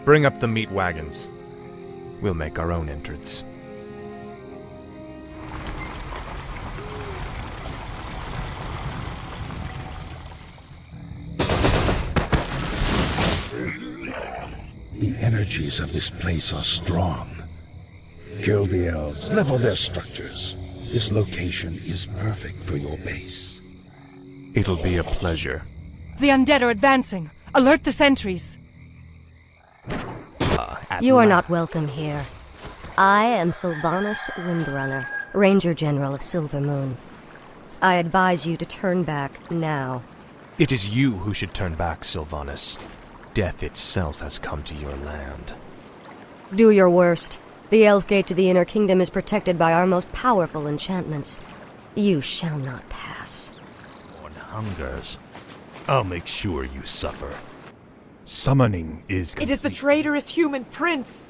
Bring up the meat wagons. We'll make our own entrance. energies of this place are strong. Kill the elves, level their structures. This location is perfect for your base. It'll be a pleasure. The undead are advancing. Alert the sentries. You are not welcome here. I am Sylvanas Windrunner, Ranger General of Silver Moon. I advise you to turn back now. It is you who should turn back, Sylvanas. Death itself has come to your land. Do your worst. The Elf Gate to the Inner Kingdom is protected by our most powerful enchantments. You shall not pass. On hungers. I'll make sure you suffer. Summoning is complete. It is the traitorous human prince!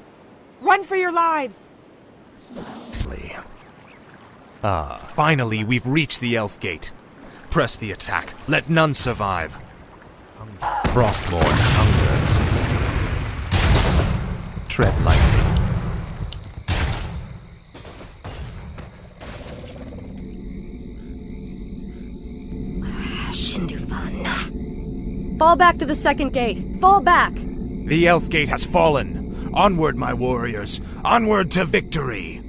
Run for your lives! Finally, we've reached the Elf Gate. Press the attack. Let none survive. Frostmourne hungers. Tread lightly. Fall back to the second gate. Fall back! The Elf Gate has fallen. Onward, my warriors. Onward to victory.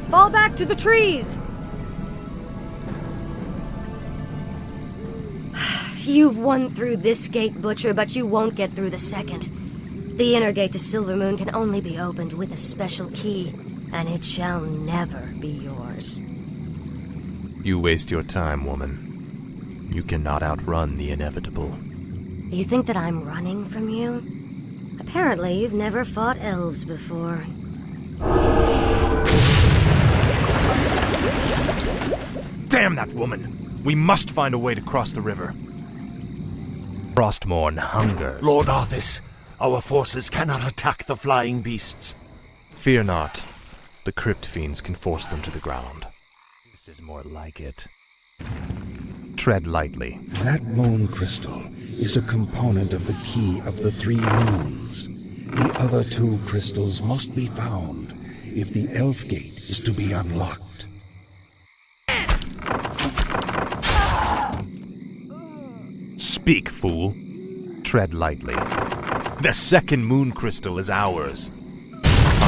Fall back to the trees! You've won through this gate, Butcher, but you won't get through the second. The inner gate to Silvermoon can only be opened with a special key, and it shall never be yours. You waste your time, woman. You cannot outrun the inevitable. You think that I'm running from you? Apparently, you've never fought elves before. Damn that woman! We must find a way to cross the river. Frostmourne hungers. Lord Arthas, our forces cannot attack the flying beasts. Fear not. The crypt fiends can force them to the ground. This is more like it. Tread lightly. That moon crystal is a component of the key of the 3 moons. The other 2 crystals must be found if the Elf Gate is to be unlocked. Speak, fool. Tread lightly. The second moon crystal is ours. At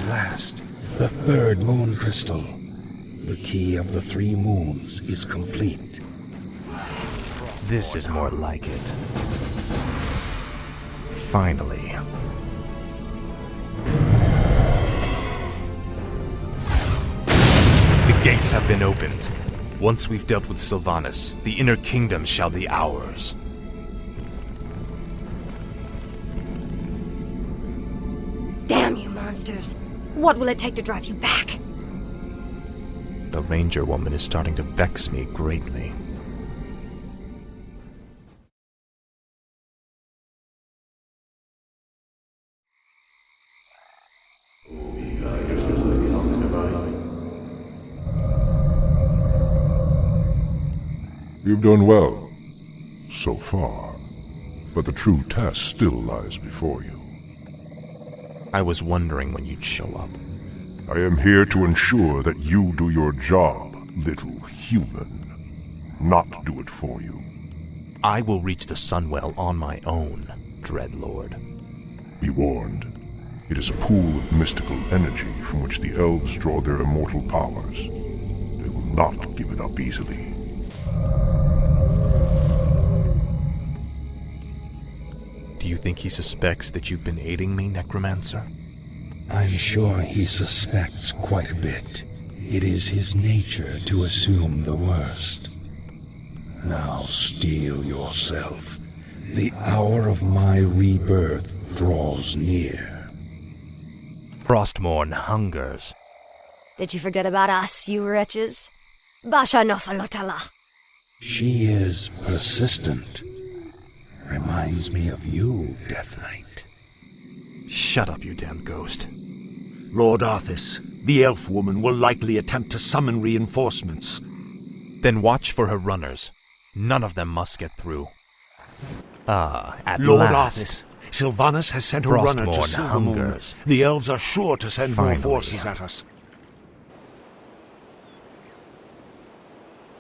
last, the 3rd moon crystal. The key of the 3 moons is complete. This is more like it. Finally. The gates have been opened. Once we've dealt with Sylvanas, the Inner Kingdom shall be ours. Damn you monsters! What will it take to drive you back? The Ranger woman is starting to vex me greatly. You've done well, so far, but the true test still lies before you. I was wondering when you'd show up. I am here to ensure that you do your job, little human. Not do it for you. I will reach the Sunwell on my own, Dreadlord. Be warned. It is a pool of mystical energy from which the elves draw their immortal powers. They will not give it up easily. Do you think he suspects that you've been aiding me, Necromancer? I'm sure he suspects quite a bit. It is his nature to assume the worst. Now steel yourself. The hour of my rebirth draws near. Frostmourne hungers. Did you forget about us, you wretches? Basha Nofalotala. She is persistent. Reminds me of you, Death Knight. Shut up, you damn ghost. Lord Arthas, the elf woman will likely attempt to summon reinforcements. Then watch for her runners. None of them must get through. At Lord last. Arthas, Sylvanas has sent a runner to Frostmourne Silvermoon. hungers. The elves are sure to send more Finally. forces at us.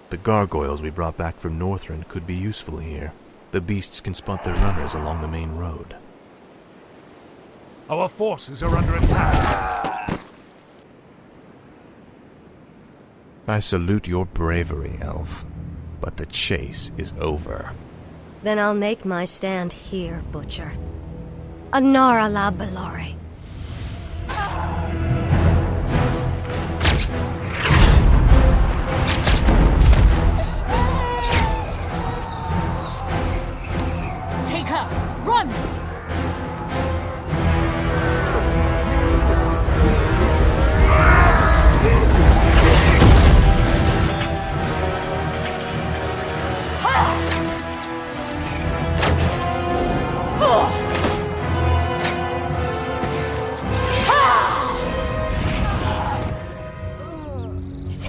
The gargoyles we brought back from Northrend could be useful here. The beasts can spot their runners along the main road. Our forces are under attack. I salute your bravery, Elf, but the chase is over. Then I'll make my stand here, Butcher. Anara la Belore. Take her! Run!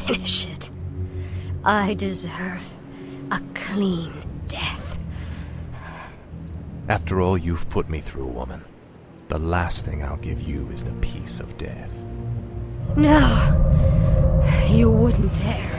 Finish it. I deserve a clean death. After all you've put me through, woman, the last thing I'll give you is the peace of death. No, you wouldn't dare.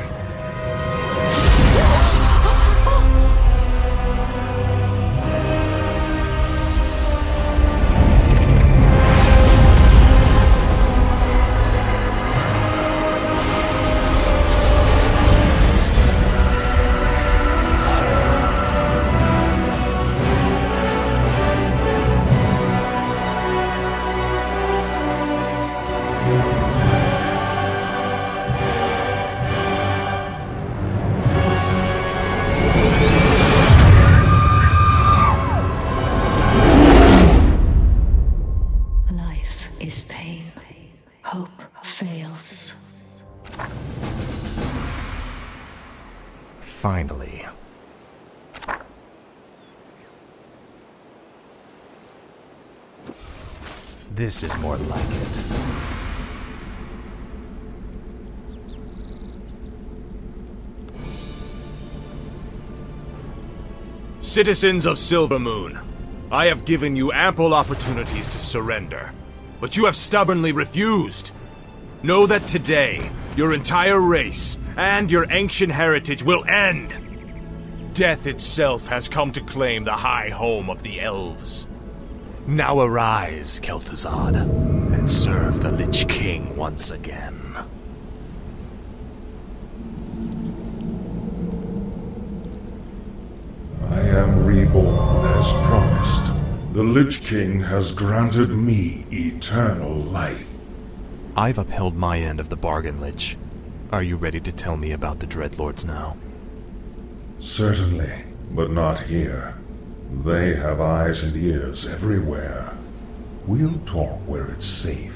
Life is pain. Hope fails. Finally. This is more like it. Citizens of Silvermoon, I have given you ample opportunities to surrender, but you have stubbornly refused. Know that today, your entire race and your ancient heritage will end. Death itself has come to claim the high home of the Elves. Now arise, Kel'Thuzad, and serve the Lich King once again. I am reborn as promised. The Lich King has granted me eternal life. I've upheld my end of the bargain, Lich. Are you ready to tell me about the Dreadlords now? Certainly, but not here. They have eyes and ears everywhere. We'll talk where it's safe.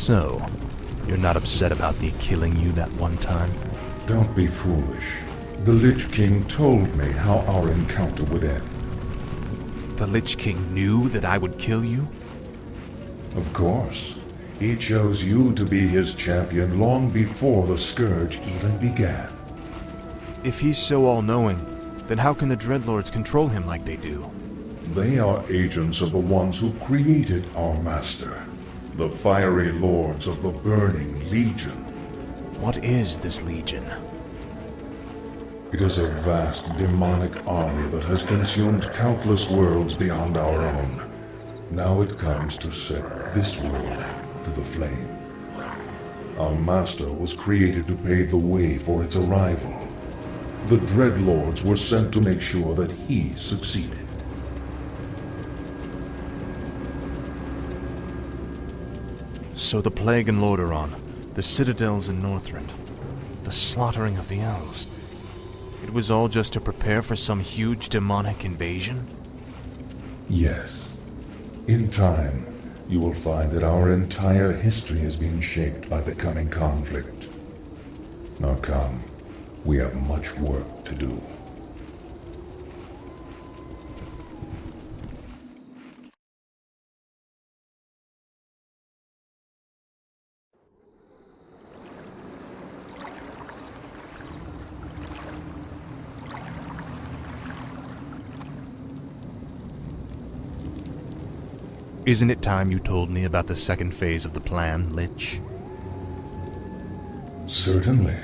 So, you're not upset about me killing you that one time? Don't be foolish. The Lich King told me how our encounter would end. The Lich King knew that I would kill you? Of course. He chose you to be his champion long before the Scourge even began. If he's so all-knowing, then how can the Dreadlords control him like they do? They are agents of the ones who created our master, the fiery lords of the Burning Legion. What is this Legion? It is a vast demonic army that has consumed countless worlds beyond our own. Now it comes to set this world to the flame. Our master was created to pave the way for its arrival. The Dreadlords were sent to make sure that he succeeded. So the Plague in Lordaeron, the citadels in Northrend, the slaughtering of the Elves, it was all just to prepare for some huge demonic invasion? Yes. In time, you will find that our entire history has been shaped by the coming conflict. Now come, we have much work to do. Isn't it time you told me about the second phase of the plan, Lich? Certainly.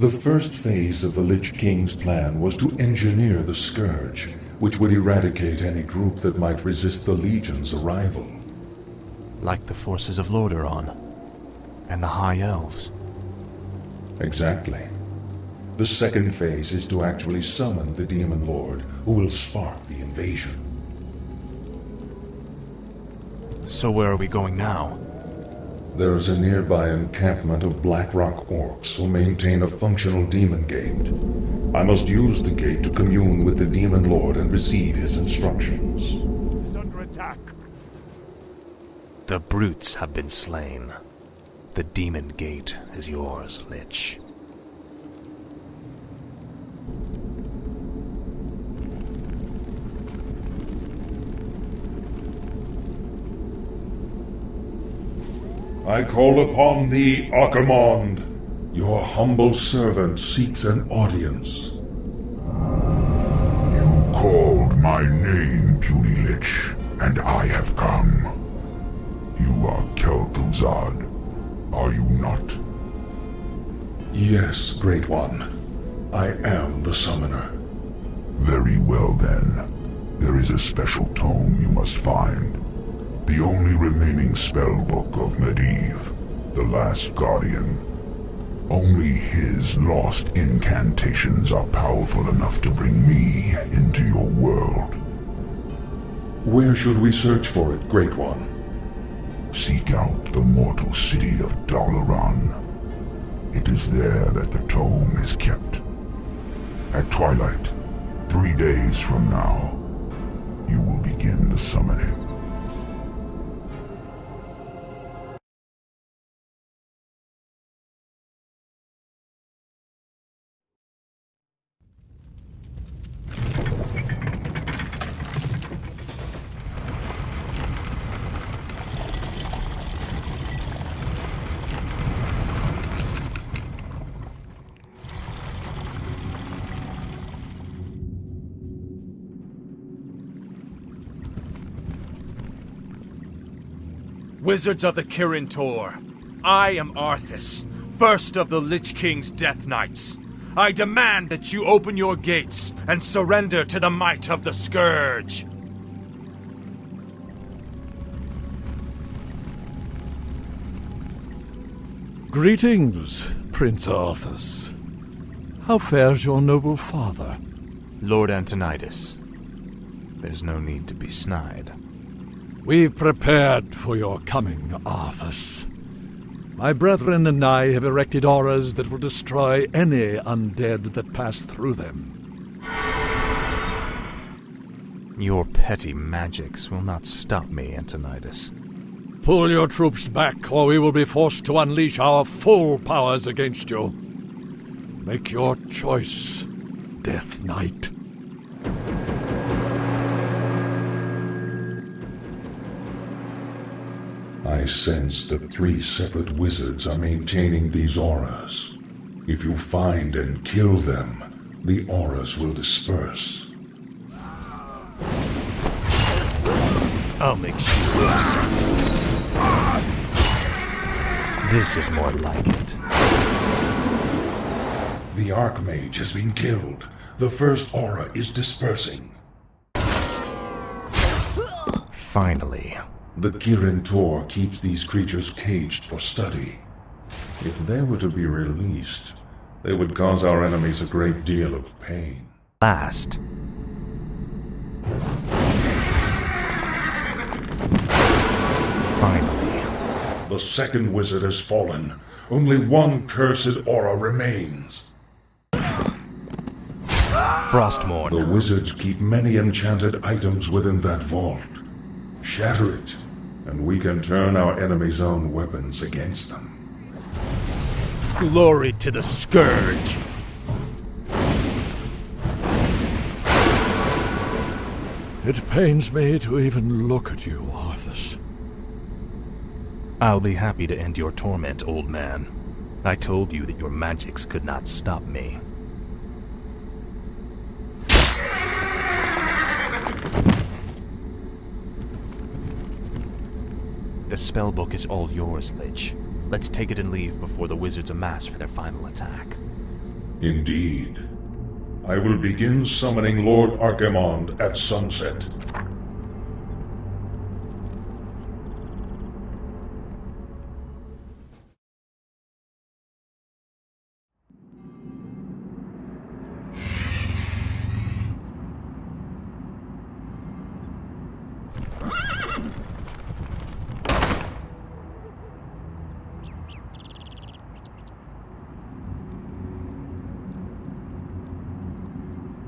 The first phase of the Lich King's plan was to engineer the Scourge, which would eradicate any group that might resist the Legion's arrival. Like the forces of Lordaeron and the High Elves. Exactly. The second phase is to actually summon the Demon Lord, who will spark the invasion. So where are we going now? There is a nearby encampment of Blackrock Orcs who maintain a functional demon gate. I must use the gate to commune with the Demon Lord and receive his instructions. Is under attack. The brutes have been slain. The demon gate is yours, Lich. I call upon thee, Archimonde. Your humble servant seeks an audience. You called my name, puny Lich, and I have come. You are Kel'Thuzad, are you not? Yes, Great One. I am the Summoner. Very well then. There is a special tome you must find. The only remaining spellbook of Medivh, the Last Guardian. Only his lost incantations are powerful enough to bring me into your world. Where should we search for it, Great One? Seek out the mortal city of Dalaran. It is there that the tome is kept. At twilight, 3 days from now, you will begin the summoning. Wizards of the Kirin Tor, I am Arthas, first of the Lich King's Death Knights. I demand that you open your gates and surrender to the might of the Scourge. Greetings, Prince Arthas. How fares your noble father? Lord Antonidas. There's no need to be snide. We've prepared for your coming, Arthas. My brethren and I have erected auras that will destroy any undead that pass through them. Your petty magics will not stop me, Antonidas. Pull your troops back, or we will be forced to unleash our full powers against you. Make your choice, Death Knight. I sense that 3 separate wizards are maintaining these auras. If you find and kill them, the auras will disperse. I'll make sure you suffer. This is more like it. The Archmage has been killed. The first aura is dispersing. Finally. The Kirin Tor keeps these creatures caged for study. If they were to be released, they would cause our enemies a great deal of pain. Last. Finally. The second wizard has fallen. Only one cursed aura remains. Frostmourne. The wizards keep many enchanted items within that vault. Shatter it, and we can turn our enemy's own weapons against them. Glory to the Scourge! It pains me to even look at you, Arthas. I'll be happy to end your torment, old man. I told you that your magics could not stop me. The spellbook is all yours, Lich. Let's take it and leave before the wizards amass for their final attack. Indeed. I will begin summoning Lord Archimonde at sunset.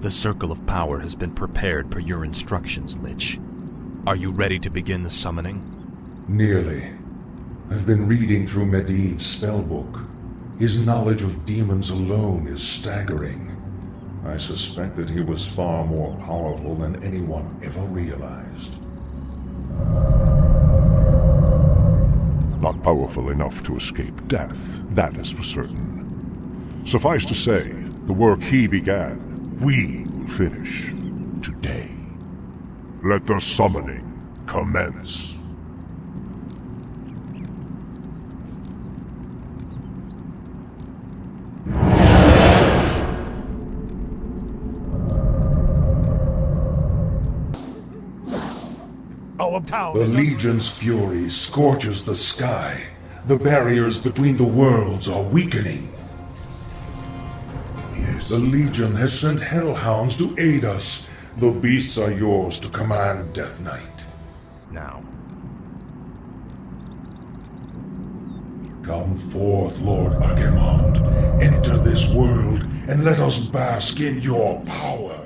The Circle of Power has been prepared per your instructions, Lich. Are you ready to begin the summoning? Nearly. I've been reading through Medivh's spellbook. His knowledge of demons alone is staggering. I suspect that he was far more powerful than anyone ever realized. Not powerful enough to escape death, that is for certain. Suffice to say, the work he began, we will finish today. Let the summoning commence. The Legion's fury scorches the sky. The barriers between the worlds are weakening. The Legion has sent hellhounds to aid us. The beasts are yours to command, Death Knight. Now. Come forth, Lord Archimonde. Enter this world, and let us bask in your power.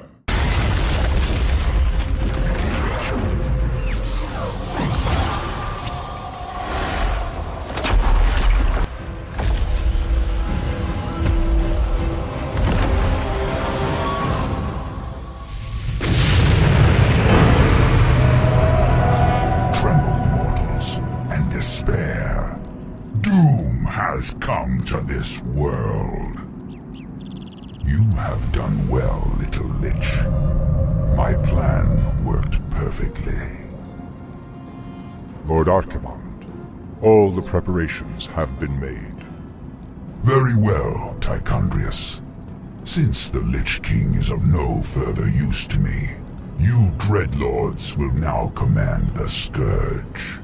Come to this world. You have done well, little Lich. My plan worked perfectly. Lord Archimonde, all the preparations have been made. Very well, Tichondrius. Since the Lich King is of no further use to me, you Dreadlords will now command the Scourge.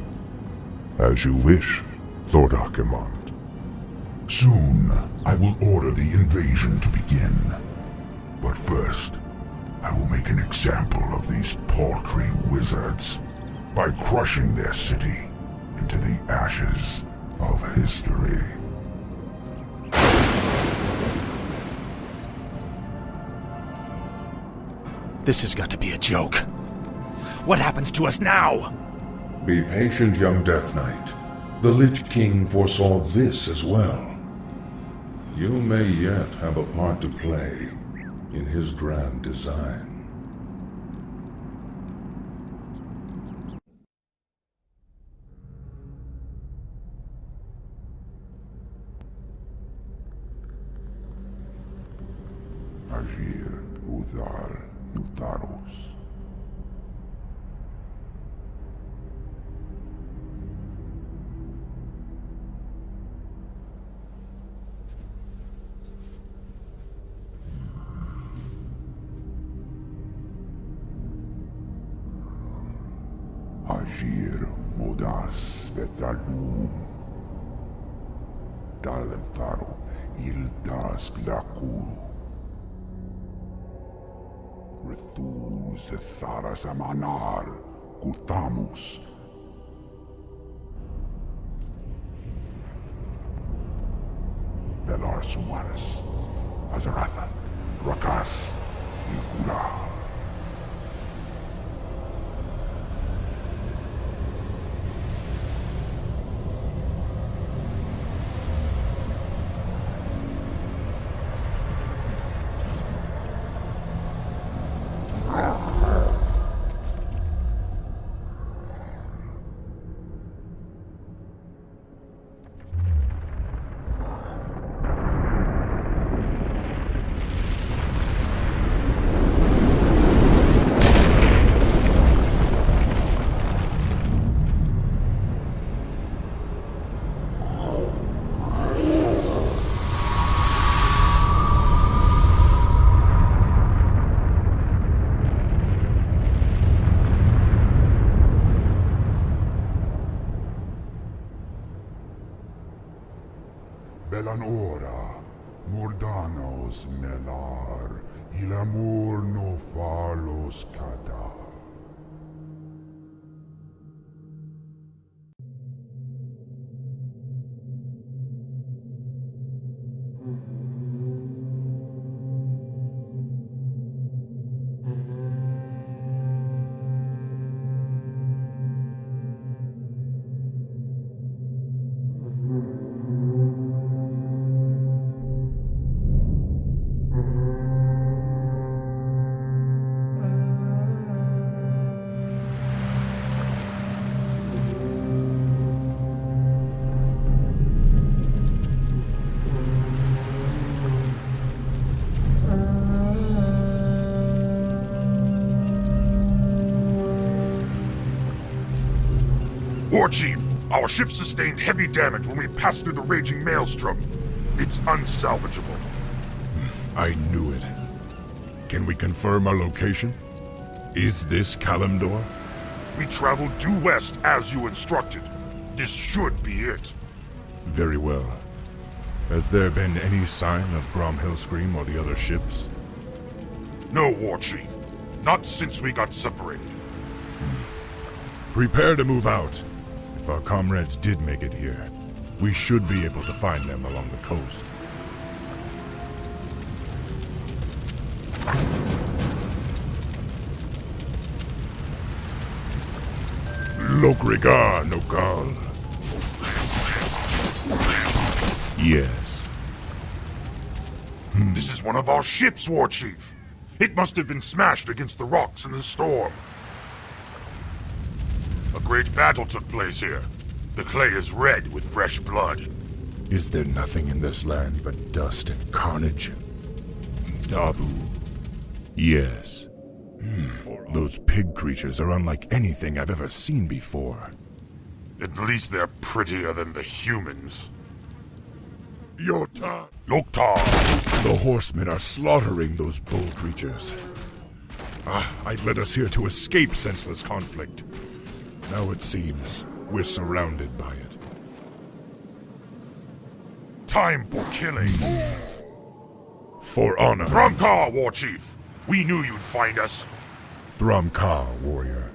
As you wish, Lord Archimonde. Soon, I will order the invasion to begin. But first, I will make an example of these paltry wizards by crushing their city into the ashes of history. This has got to be a joke. What happens to us now? Be patient, young Death Knight. The Lich King foresaw this as well. You may yet have a part to play in his grand design. Agir, Udal, Nutaros. Agir, Modas, Vetalum. Dalentaro, Ildas, Glakul. Retul Zetharas Amanar, Kutamus. Belar Sumaris, Azaratha, Rakas, Ilkura. Belanora, Mordanos Melar, Ilamur no falos Kadar. War Chief, our ship sustained heavy damage when we passed through the raging maelstrom. It's unsalvageable. I knew it. Can we confirm our location? Is this Kalimdor? We traveled due west as you instructed. This should be it. Very well. Has there been any sign of Grom Hillscream or the other ships? No, War Chief. Not since we got separated. Prepare to move out. If our comrades did make it here, we should be able to find them along the coast. Lokrigar Nokal. Yes. This is one of our ships, War Chief. It must have been smashed against the rocks in the storm. A great battle took place here. The clay is red with fresh blood. Is there nothing in this land but dust and carnage? Dabu. Yes. Those pig creatures are unlike anything I've ever seen before. At least they're prettier than the humans. Yota! Loktar! The horsemen are slaughtering those bull creatures. I'd led us here to escape senseless conflict. Now it seems we're surrounded by it. Time for killing. For honor. Thromkar, War Chief! We knew you'd find us. Thromkar, warrior.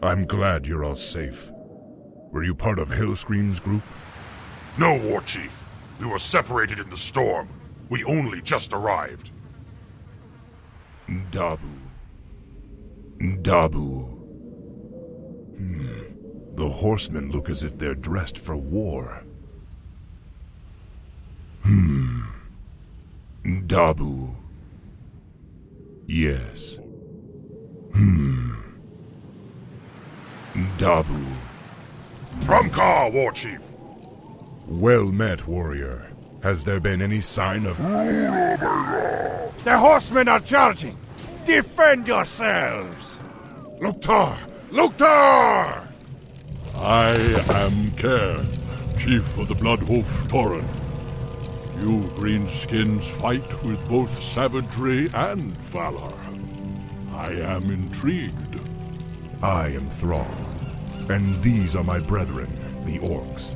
I'm glad you're all safe. Were you part of Hillscream's group? No, War Chief. We were separated in the storm. We only just arrived. Dabu. The horsemen look as if they're dressed for war. Dabu. Yes. Dabu. Drumcar, War Chief. Well met, warrior. Has there been any sign of... The horsemen are charging! Defend yourselves! Loktar! Loktar! I am Cairn, Chief of the Bloodhoof Tauren. You greenskins fight with both savagery and valor. I am intrigued. I am Thrall, and these are my brethren, the Orcs.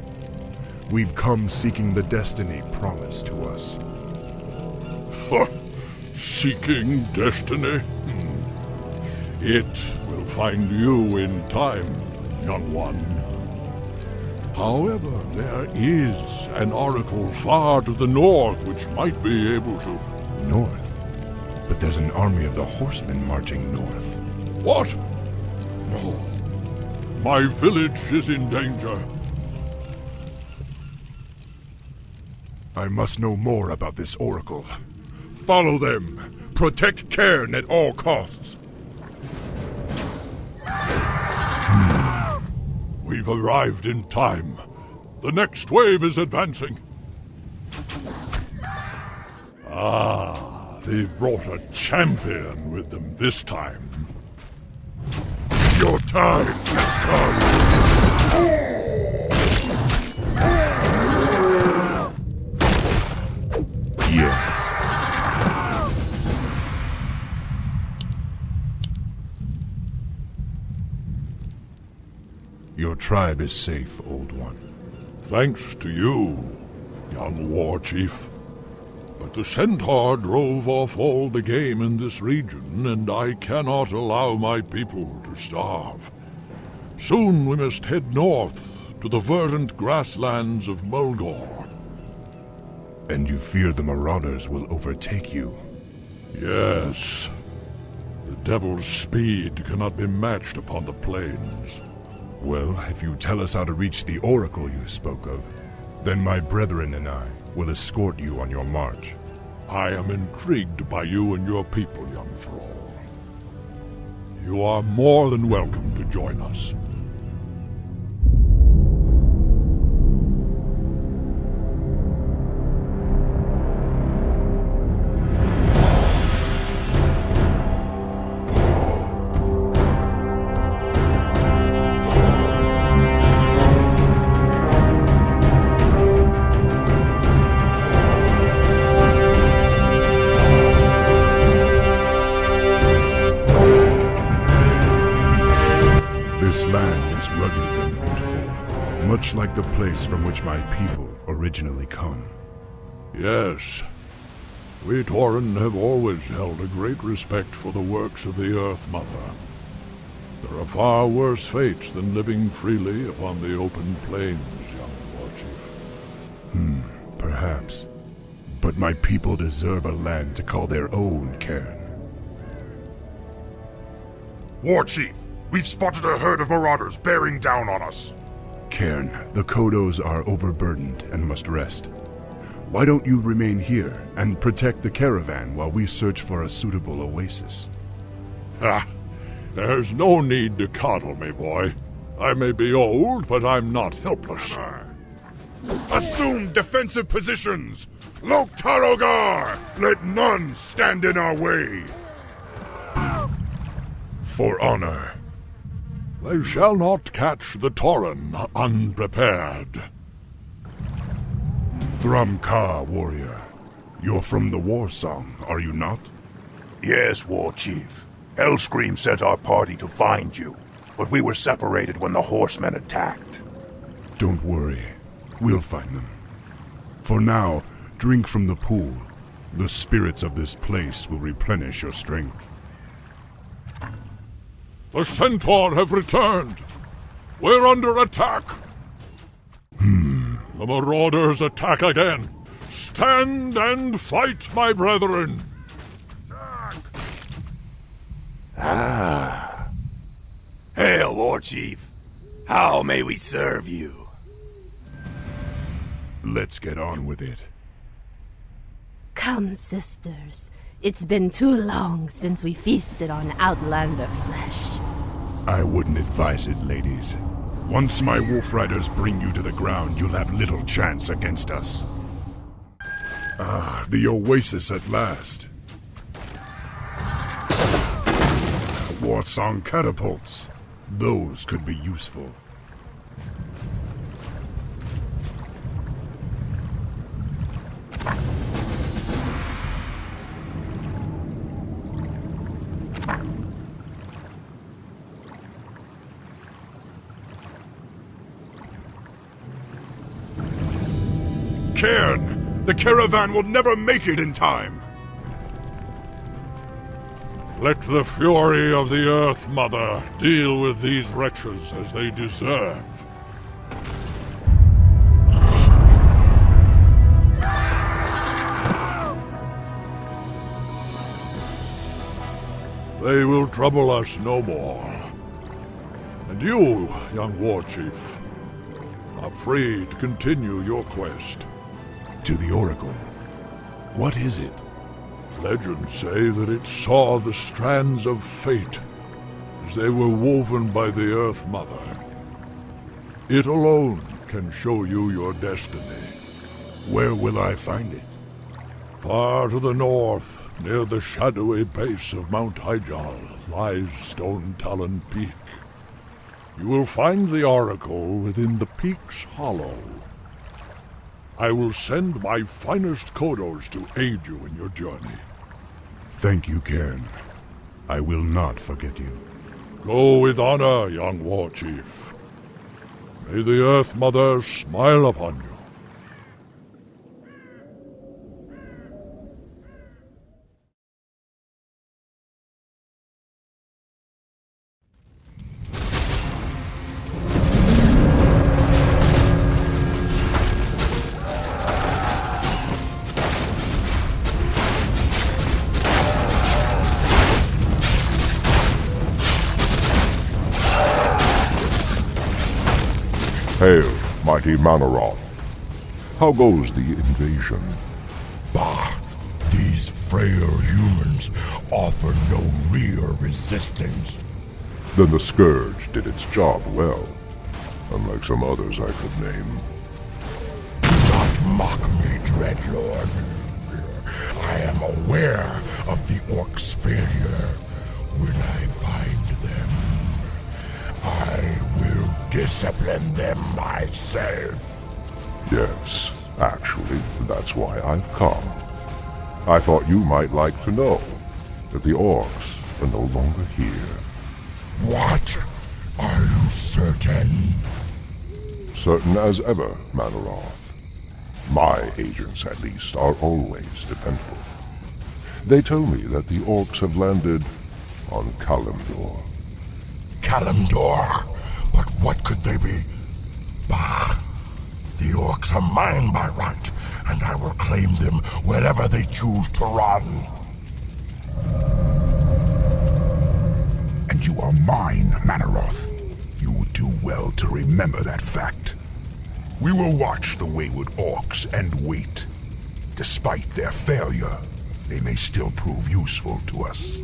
We've come seeking the destiny promised to us. Seeking destiny? It will find you in time, young one. However, there is an oracle far to the north which might be able to... North? But there's an army of the horsemen marching north. What? No. My village is in danger. I must know more about this oracle. Follow them. Protect Cairn at all costs. We've arrived in time. The next wave is advancing. They've brought a champion with them this time. Your time has come. Yes. Your tribe is safe, Old One. Thanks to you, young war chief. But the centaur drove off all the game in this region, and I cannot allow my people to starve. Soon we must head north to the verdant grasslands of Mulgore. And you fear the marauders will overtake you? Yes. The devil's speed cannot be matched upon the plains. Well, if you tell us how to reach the oracle you spoke of, then my brethren and I will escort you on your march. I am intrigued by you and your people, young thrall. You are more than welcome to join us. This land is rugged and beautiful, much like the place from which my people originally come. Yes. We Tauren have always held a great respect for the works of the Earth Mother. There are far worse fates than living freely upon the open plains, young war chief. Perhaps. But my people deserve a land to call their own, Cairn. War Chief, we've spotted a herd of marauders bearing down on us. Cairn, the Kodos are overburdened and must rest. Why don't you remain here and protect the caravan while we search for a suitable oasis? There's no need to coddle me, boy. I may be old, but I'm not helpless. Assume defensive positions! Loktar! Let none stand in our way! For honor. They shall not catch the Tauren unprepared. Thrumka, warrior. You're from the War Song, are you not? Yes, War Chief. Hellscream sent our party to find you, but we were separated when the horsemen attacked. Don't worry. We'll find them. For now, drink from the pool. The spirits of this place will replenish your strength. The Centaur have returned. We're under attack. The marauders attack again. Stand and fight, my brethren. Hail, War Chief. How may we serve you? Let's get on with it. Come, sisters. It's been too long since we feasted on Outlander flesh. I wouldn't advise it, ladies. Once my wolf riders bring you to the ground, you'll have little chance against us. Ah, the oasis at last. Wartsong catapults. Those could be useful. Cairn! The caravan will never make it in time! Let the fury of the Earth Mother deal with these wretches as they deserve. They will trouble us no more. And you, young war chief, are free to continue your quest. To the Oracle. What is it? Legends say that it saw the strands of fate as they were woven by the Earth Mother. It alone can show you your destiny. Where will I find it? Far to the north, near the shadowy base of Mount Hyjal, lies Stone Talon Peak. You will find the Oracle within the peak's hollow. I will send my finest Kodos to aid you in your journey. Thank you, Cairn. I will not forget you. Go with honor, young war chief. May the Earth Mother smile upon you. Hail, mighty Manaroth. How goes the invasion? Bah! These frail humans offer no real resistance. Then the Scourge did its job well, unlike some others I could name. Do not mock me, Dreadlord. I am aware of the Orcs' failure. When I find them, I will discipline them myself. Yes, actually, that's why I've come. I thought you might like to know that the Orcs are no longer here. What? Are you certain? Certain as ever, Manaroth. My agents, at least, are always dependable. They tell me that the Orcs have landed on Kalimdor. Kalimdor? But what could they be? Bah! The Orcs are mine by right, and I will claim them wherever they choose to run. And you are mine, Manaroth. You would do well to remember that fact. We will watch the wayward Orcs and wait. Despite their failure, they may still prove useful to us.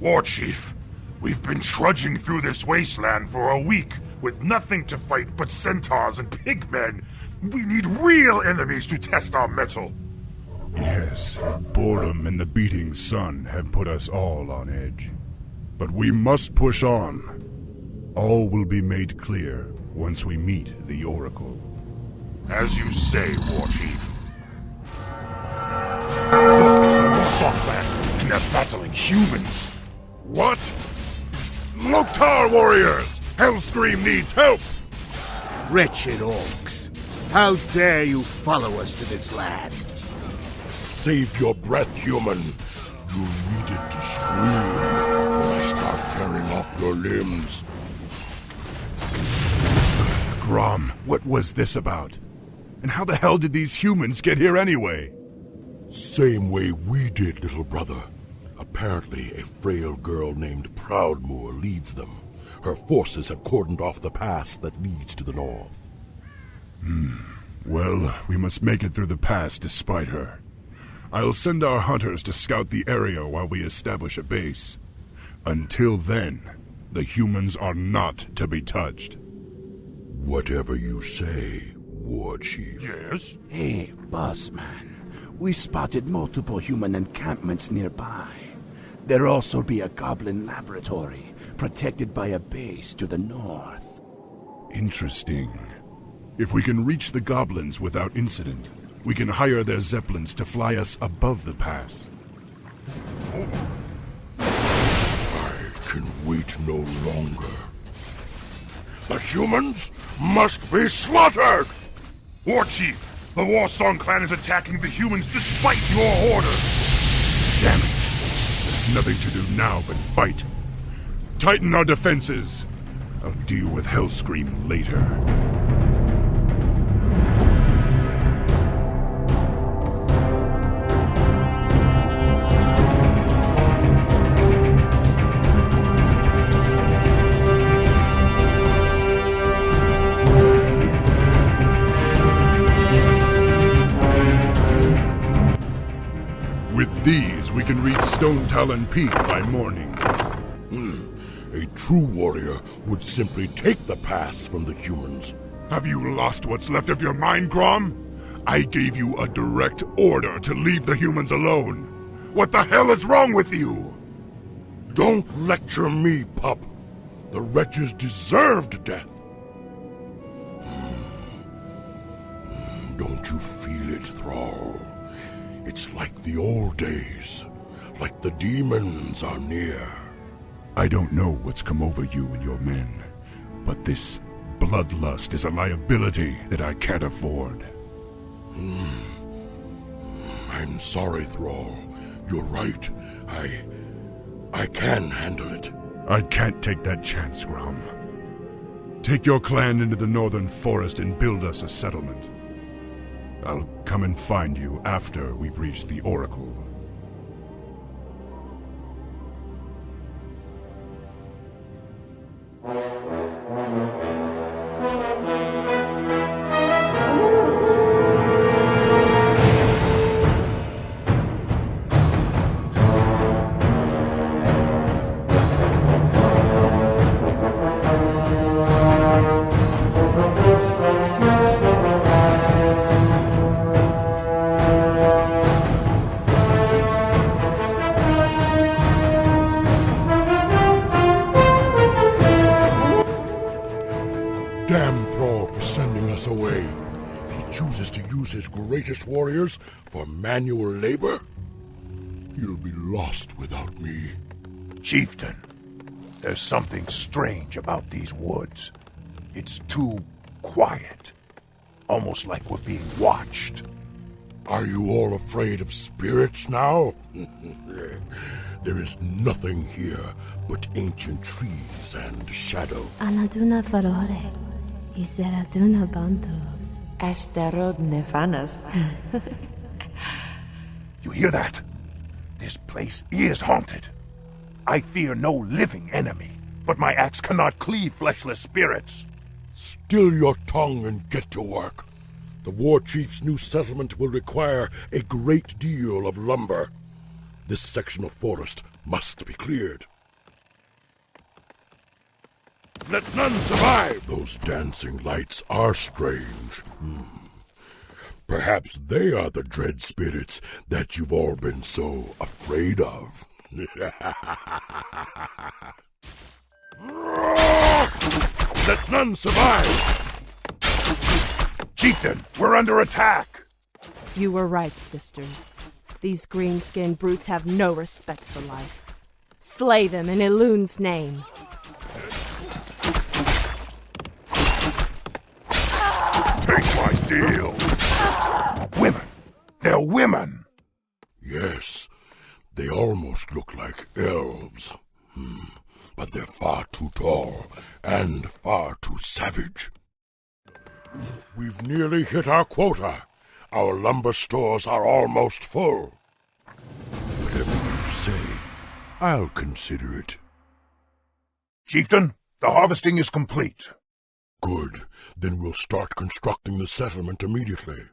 War Chief, we've been trudging through this wasteland for a week with nothing to fight but centaurs and pigmen. We need real enemies to test our mettle. Yes, boredom and the beating sun have put us all on edge. But we must push on. All will be made clear once we meet the Oracle. As you say, War Chief. Look, it's the Nightsong clan, and they're battling humans. What? Loktar warriors! Hellscream needs help! Wretched Orcs, how dare you follow us to this land? Save your breath, human. You need it to scream when I start tearing off your limbs. Grom, what was this about? And how the hell did these humans get here anyway? Same way we did, little brother. Apparently, a frail girl named Proudmoore leads them. Her forces have cordoned off the pass that leads to the north. Well, we must make it through the pass despite her. I'll send our hunters to scout the area while we establish a base. Until then, the humans are not to be touched. Whatever you say, War Chief. Yes? Hey, boss man. We spotted multiple human encampments nearby. There'll also be a goblin laboratory, protected by a base to the north. Interesting. If we can reach the goblins without incident, we can hire their zeppelins to fly us above the pass. I can wait no longer. The humans must be slaughtered! War Chief, the Warsong clan is attacking the humans despite your order! Damn it! There's nothing to do now but fight. Tighten our defenses. I'll deal with Hellscream later. With these, we can reach Stone Talon Peak by morning. A true warrior would simply take the pass from the humans. Have you lost what's left of your mind, Grom? I gave you a direct order to leave the humans alone. What the hell is wrong with you? Don't lecture me, pup. The wretches deserved death. Don't you feel it, Thrall? It's like the old days, like the demons are near. I don't know what's come over you and your men, but this bloodlust is a liability that I can't afford. I'm sorry, Thrall. You're right. I can handle it. I can't take that chance, Grom. Take your clan into the northern forest and build us a settlement. I'll come and find you after we've reached the Oracle. Damn Thrall for sending us away. He chooses to use his greatest warriors for manual labor. He'll be lost without me. Chieftain, there's something strange about these woods. It's too quiet. Almost like we're being watched. Are you all afraid of spirits now? There is nothing here but ancient trees and shadow. Anaduna farore, iseraduna bantalos. Ashterod nefanas. You hear that? This place is haunted. I fear no living enemy, but my axe cannot cleave fleshless spirits. Still your tongue and get to work. The War Chief's new settlement will require a great deal of lumber. This section of forest must be cleared. Let none survive! Those dancing lights are strange. Perhaps they are the dread spirits that you've all been so afraid of. Let none survive! Chieftain, we're under attack! You were right, sisters. These green-skinned brutes have no respect for life. Slay them in Elun's name. Taste my steel! Women! They're women! Yes, they almost look like elves. But they're far too tall and far too savage. We've nearly hit our quota. Our lumber stores are almost full. Whatever you say, I'll consider it. Chieftain, the harvesting is complete. Good. Then we'll start constructing the settlement immediately.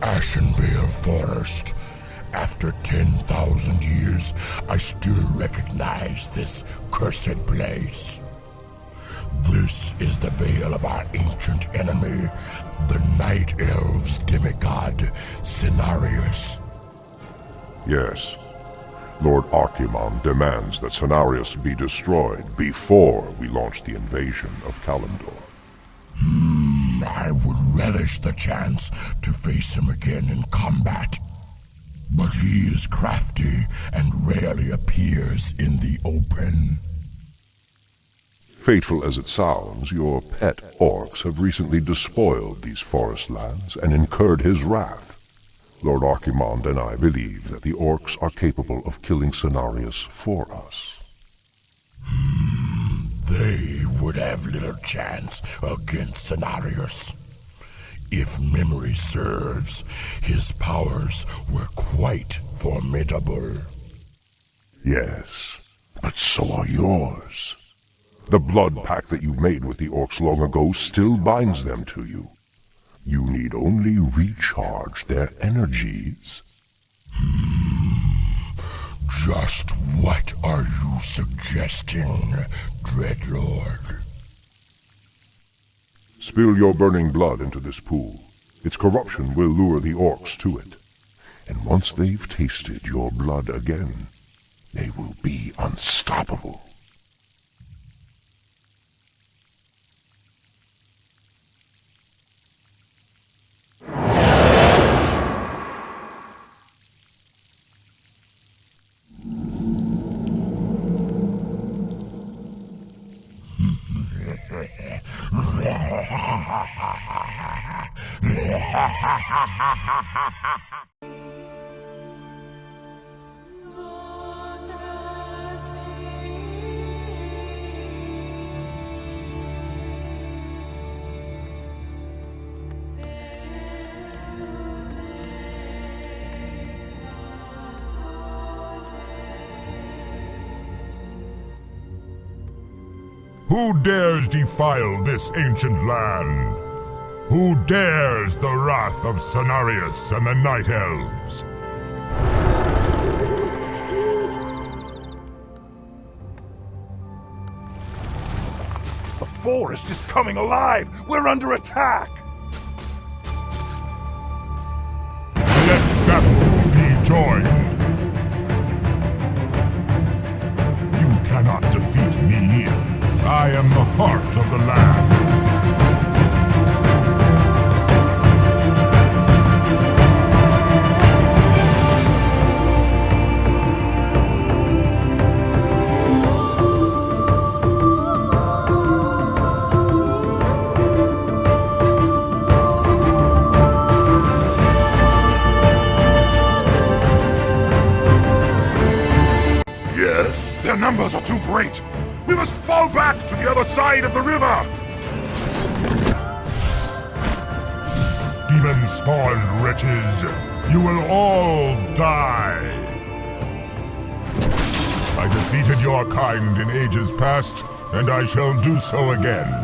Ashenvale Forest. After 10,000 years, I still recognize this cursed place. This is the veil of our ancient enemy, the Night Elves demigod, Cenarius. Yes. Lord Archimonde demands that Cenarius be destroyed before we launch the invasion of Kalimdor. I would relish the chance to face him again in combat. But he is crafty and rarely appears in the open. Fateful as it sounds, your pet orcs have recently despoiled these forest lands and incurred his wrath. Lord Archimonde and I believe that the orcs are capable of killing Cenarius for us. They would have little chance against Cenarius. If memory serves, his powers were quite formidable. Yes, but so are yours. The blood pact that you made with the orcs long ago still binds them to you. You need only recharge their energies. Just what are you suggesting, Dreadlord? Spill your burning blood into this pool. Its corruption will lure the orcs to it. And once they've tasted your blood again, they will be unstoppable. Who dares defile this ancient land? Who dares the wrath of Cenarius and the Night Elves? The forest is coming alive! We're under attack! Let battle be joined! You cannot defeat me! I am the heart of the land! Yes? Their numbers are too great! We must fall back to the other side of the river! Demon-spawned wretches, you will all die! I defeated your kind in ages past, and I shall do so again.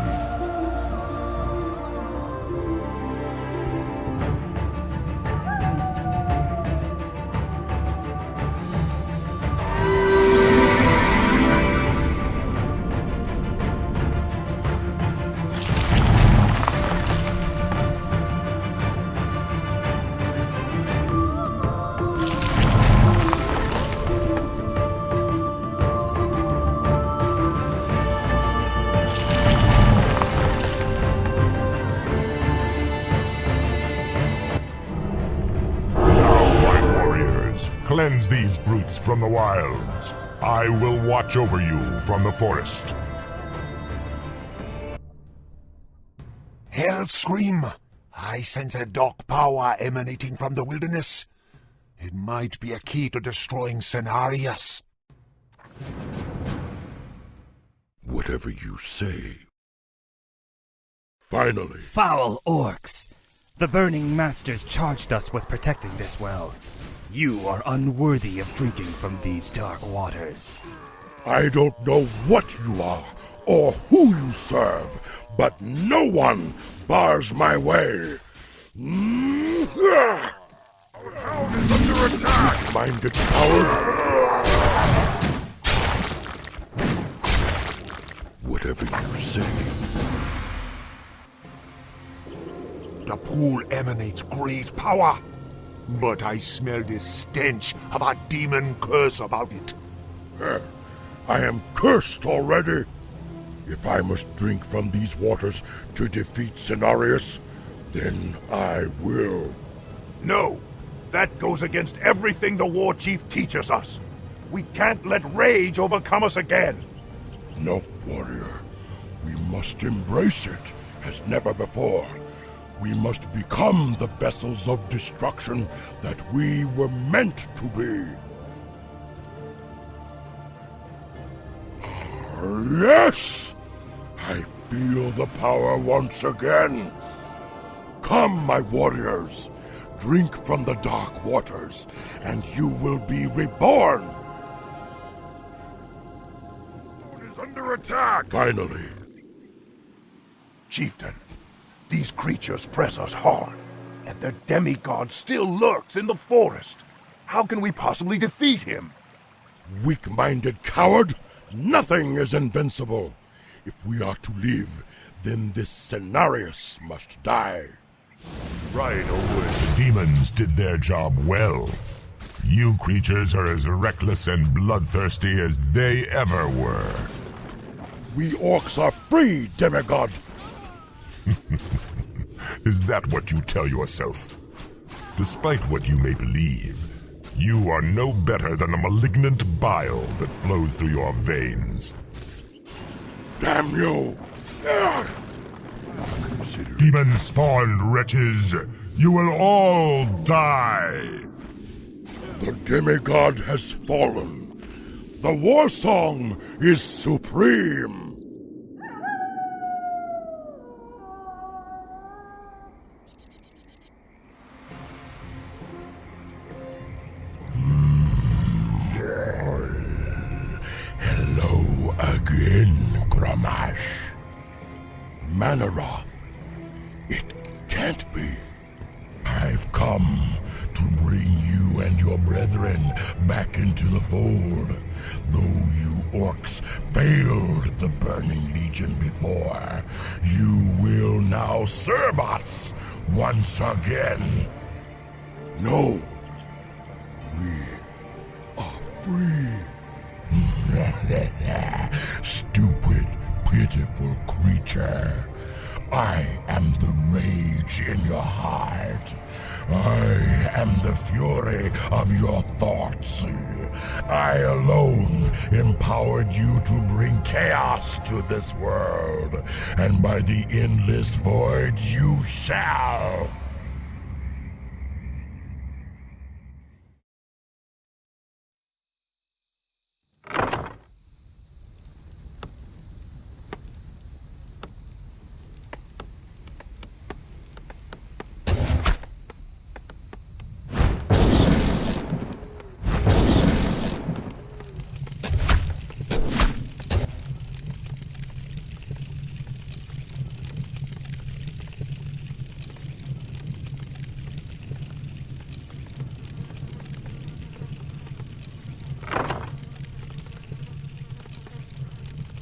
Cleanse these brutes from the wilds. I will watch over you from the forest. Hellscream! I sense a dark power emanating from the wilderness. It might be a key to destroying Cenarius. Whatever you say. Finally. Foul orcs! The Burning Masters charged us with protecting this well. You are unworthy of drinking from these dark waters. I don't know what you are or who you serve, but no one bars my way. Our town is under attack! Minded coward. Whatever you say. The pool emanates great power, but I smell this stench of a demon curse about it. I am cursed already. If I must drink from these waters to defeat Cenarius, then I will. No, that goes against everything the War Chief teaches us. We can't let rage overcome us again. No, warrior. We must embrace it as never before. We must become the vessels of destruction that we were meant to be. Yes! I feel the power once again. Come, my warriors. Drink from the dark waters, and you will be reborn. It is under attack. Finally. Chieftain, these creatures press us hard, and the demigod still lurks in the forest. How can we possibly defeat him? Weak-minded coward! Nothing is invincible. If we are to live, then this Cenarius must die. Right away. The demons did their job well. You creatures are as reckless and bloodthirsty as they ever were. We orcs are free, demigod! Is that what you tell yourself? Despite what you may believe, you are no better than the malignant bile that flows through your veins. Damn you! Demon-spawned wretches, you will all die! The demigod has fallen. The war song is supreme. Hello again, Grommash. Manaroth. It can't be. I've come to bring you and your brethren back into the fold. Though you orcs failed the Burning Legion before, you will now serve us once again. No. We are free. Stupid, pitiful creature. I am the rage in your heart. I am the fury of your thoughts. I alone empowered you to bring chaos to this world, and by the endless void you shall.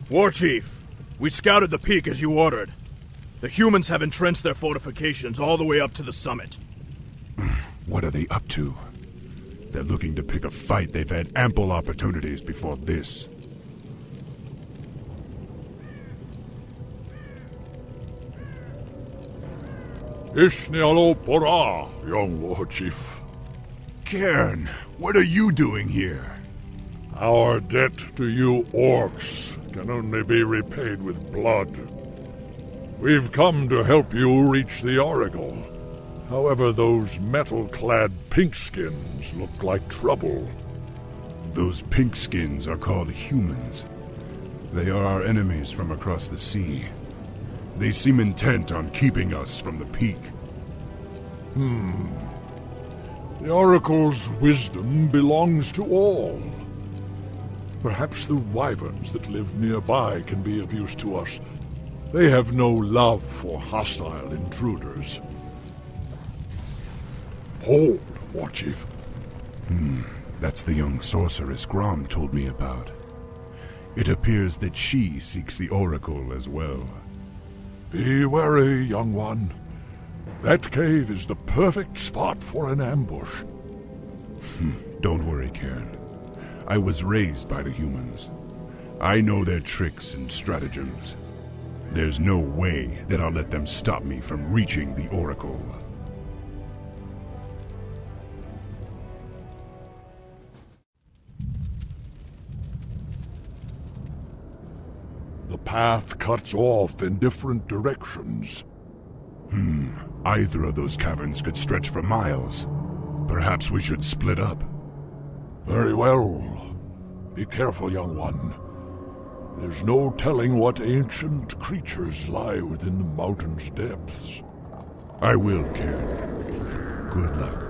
War Chief, we scouted the peak as you ordered. The humans have entrenched their fortifications all the way up to the summit. What are they up to? If they're looking to pick a fight, they've had ample opportunities before this. Ishnialo Pora, young War Chief. Cairn, what are you doing here? Our debt to you orcs can only be repaid with blood. We've come to help you reach the Oracle. However, those metal-clad pinkskins look like trouble. Those pinkskins are called humans. They are our enemies from across the sea. They seem intent on keeping us from the peak. The Oracle's wisdom belongs to all. Perhaps the wyverns that live nearby can be of use to us. They have no love for hostile intruders. Hold, Warchief. That's the young sorceress Grom told me about. It appears that she seeks the Oracle as well. Be wary, young one. That cave is the perfect spot for an ambush. Don't worry, Cairn. I was raised by the humans. I know their tricks and stratagems. There's no way that I'll let them stop me from reaching the Oracle. The path cuts off in different directions. Either of those caverns could stretch for miles. Perhaps we should split up. Very well. Be careful, young one. There's no telling what ancient creatures lie within the mountain's depths. I will, Cairn. Good luck.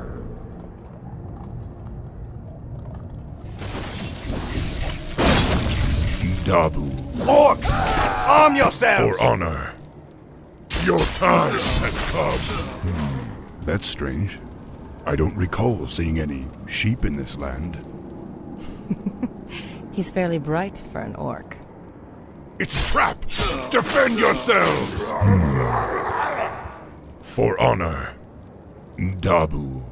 Dabu. Orcs! Arm yourselves! For honor. Your time has come. That's strange. I don't recall seeing any sheep in this land. He's fairly bright for an orc. It's a trap! Defend yourselves! For honor. Dabu.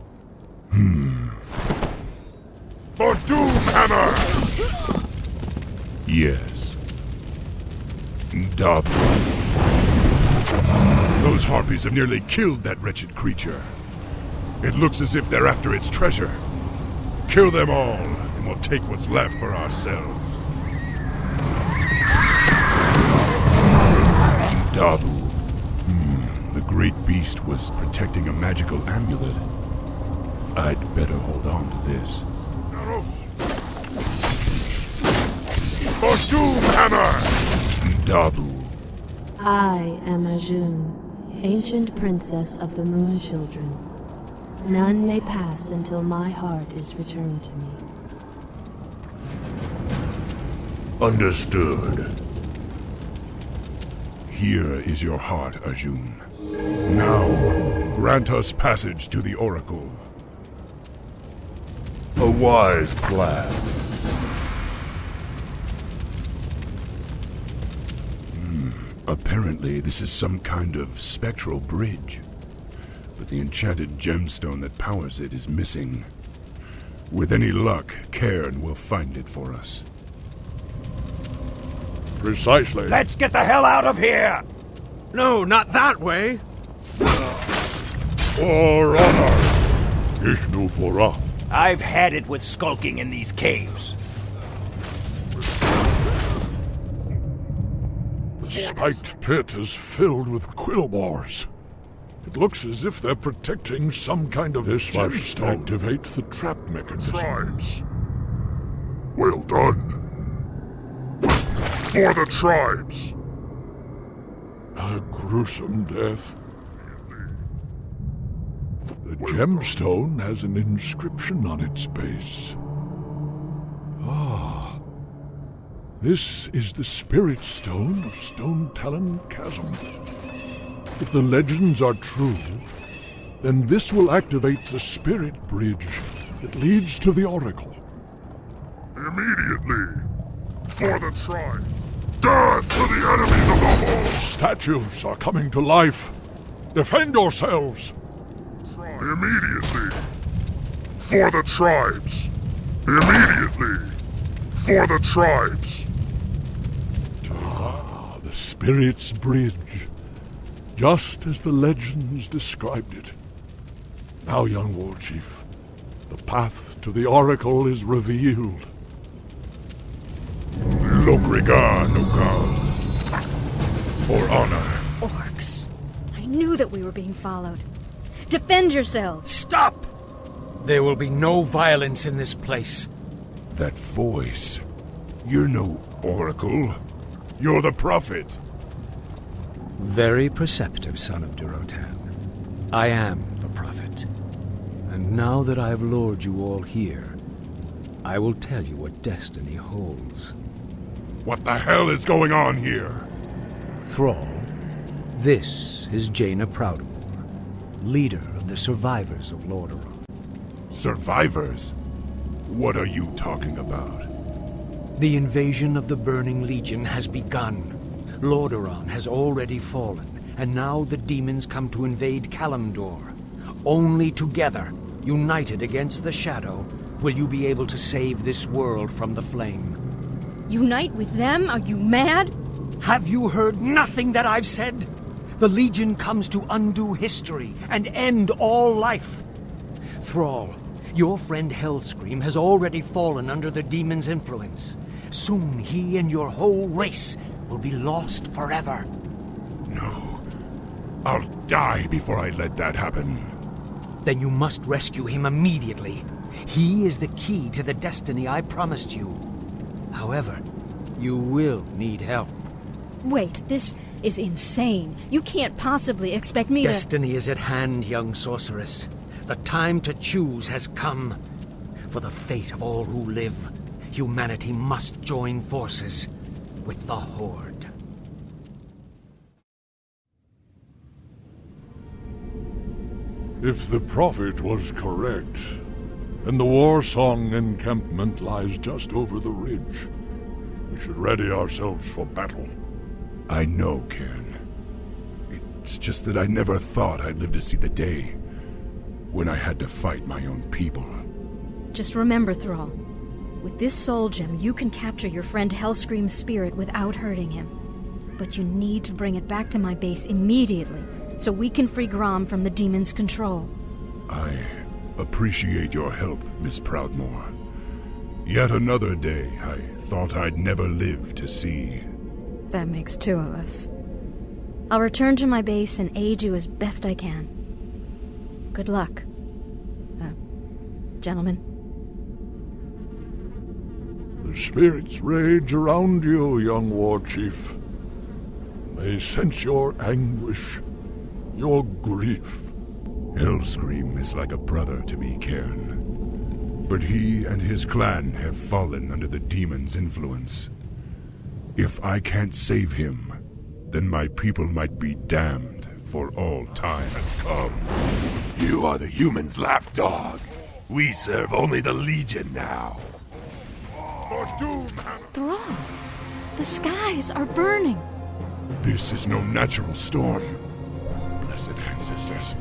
For Doomhammer! Yes. Dabu. Those harpies have nearly killed that wretched creature. It looks as if they're after its treasure. Kill them all, and we'll take what's left for ourselves. Dabu. The great beast was protecting a magical amulet. I'd better hold on to this. For Doomhammer! Dabu. I am Ajun, ancient princess of the Moon Children. None may pass until my heart is returned to me. Understood. Here is your heart, Ajun. Now, grant us passage to the Oracle. A wise plan. Apparently, this is some kind of spectral bridge. But the enchanted gemstone that powers it is missing. With any luck, Cairn will find it for us. Precisely. Let's get the hell out of here! No, not that way! For honor! Ishnu Pora. I've had it with skulking in these caves. The spiked pit is filled with quillbores. It looks as if they're protecting some kind of this must activate the trap mechanism. Tribes. Well done. For the tribes. A gruesome death. The gemstone has an inscription on its base. Ah. This is the spirit stone of Stone Talon Chasm. If the legends are true, then this will activate the spirit bridge that leads to the Oracle. Immediately. For the tribes. Death to the enemies of the Horde! Statues are coming to life. Defend yourselves! Immediately. For the tribes. Immediately. For the tribes. Ah, the spirit's bridge. Just as the legends described it. Now, young Warchief, The path to the Oracle is revealed. Lokrigan, Okan. For honor. Orcs. I knew that we were being followed. Defend yourselves! Stop! There will be no violence in this place. That voice. You're no oracle. You're the prophet. Very perceptive, son of Durotan. I am the prophet. And now that I have lured you all here, I will tell you what destiny holds. What the hell is going on here? Thrall, this is Jaina Proudmoore, leader of the survivors of Lordaeron. Survivors? What are you talking about? The invasion of the Burning Legion has begun. Lordaeron has already fallen, and now the demons come to invade Kalimdor. Only together, united against the Shadow, will you be able to save this world from the flame. Unite with them? Are you mad? Have you heard nothing that I've said? The Legion comes to undo history and end all life. Thrall, your friend Hellscream has already fallen under the demon's influence. Soon he and your whole race will be lost forever. No. I'll die before I let that happen. Then you must rescue him immediately. He is the key to the destiny I promised you. However, you will need help. Wait, this is insane. You can't possibly expect me to... Destiny is at hand, young sorceress. The time to choose has come. For the fate of all who live, humanity must join forces with the Horde. If the prophet was correct, then the Warsong encampment lies just over the ridge. We should ready ourselves for battle. I know, Cairn. It's just that I never thought I'd live to see the day when I had to fight my own people. Just remember, Thrall. With this soul gem, you can capture your friend Hellscream's spirit without hurting him. But you need to bring it back to my base immediately, so we can free Grom from the demon's control. I appreciate your help, Miss Proudmoore. Yet another day I thought I'd never live to see. That makes two of us. I'll return to my base and aid you as best I can. Good luck. Gentlemen. The spirits rage around you, young war chief. They sense your anguish, your grief. Hellscream is like a brother to me, Cairn. But he and his clan have fallen under the demon's influence. If I can't save him, then my people might be damned for all time has come. You are the humans' lapdog. We serve only the Legion now. For doom! Thrall, the skies are burning. This is no natural storm. Blessed ancestors.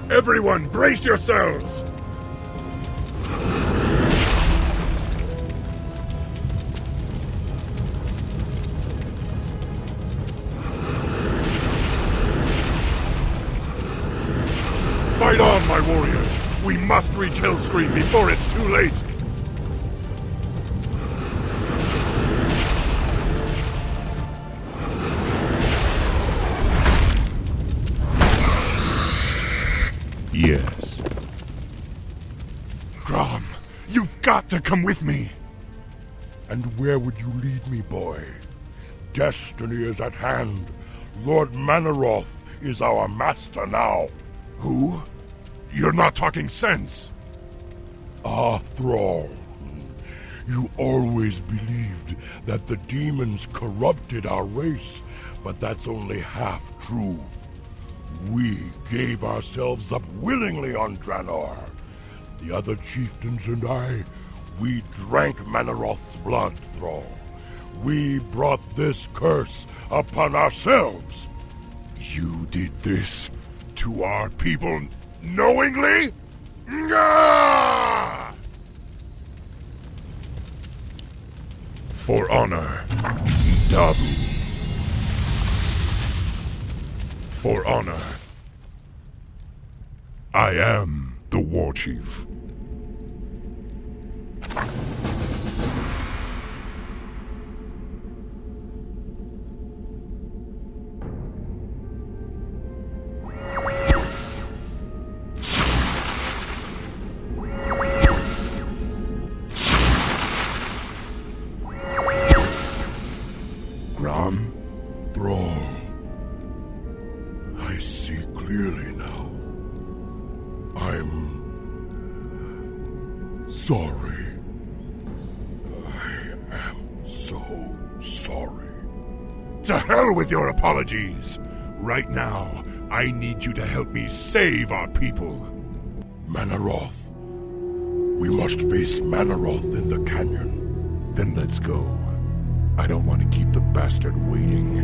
Everyone, brace yourselves! Fight on, my warriors! We must reach Hellscream before it's too late! Yes. Grom, you've got to come with me! And where would you lead me, boy? Destiny is at hand. Lord Manaroth is our master now. Who? You're not talking sense. Ah, Thrall. You always believed that the demons corrupted our race, but that's only half true. We gave ourselves up willingly on Draenor. The other chieftains and I, we drank Manaroth's blood, Thrall. We brought this curse upon ourselves. You did this to our people knowingly? Ngah! For honor, Dabu. For honor, I am the war chief. Grom? Thrall. I see clearly now. I'm sorry. I am so sorry. To hell with your apologies! Right now, I need you to help me save our people. Manaroth. We must face Manaroth in the canyon. Then let's go. I don't want to keep the bastard waiting.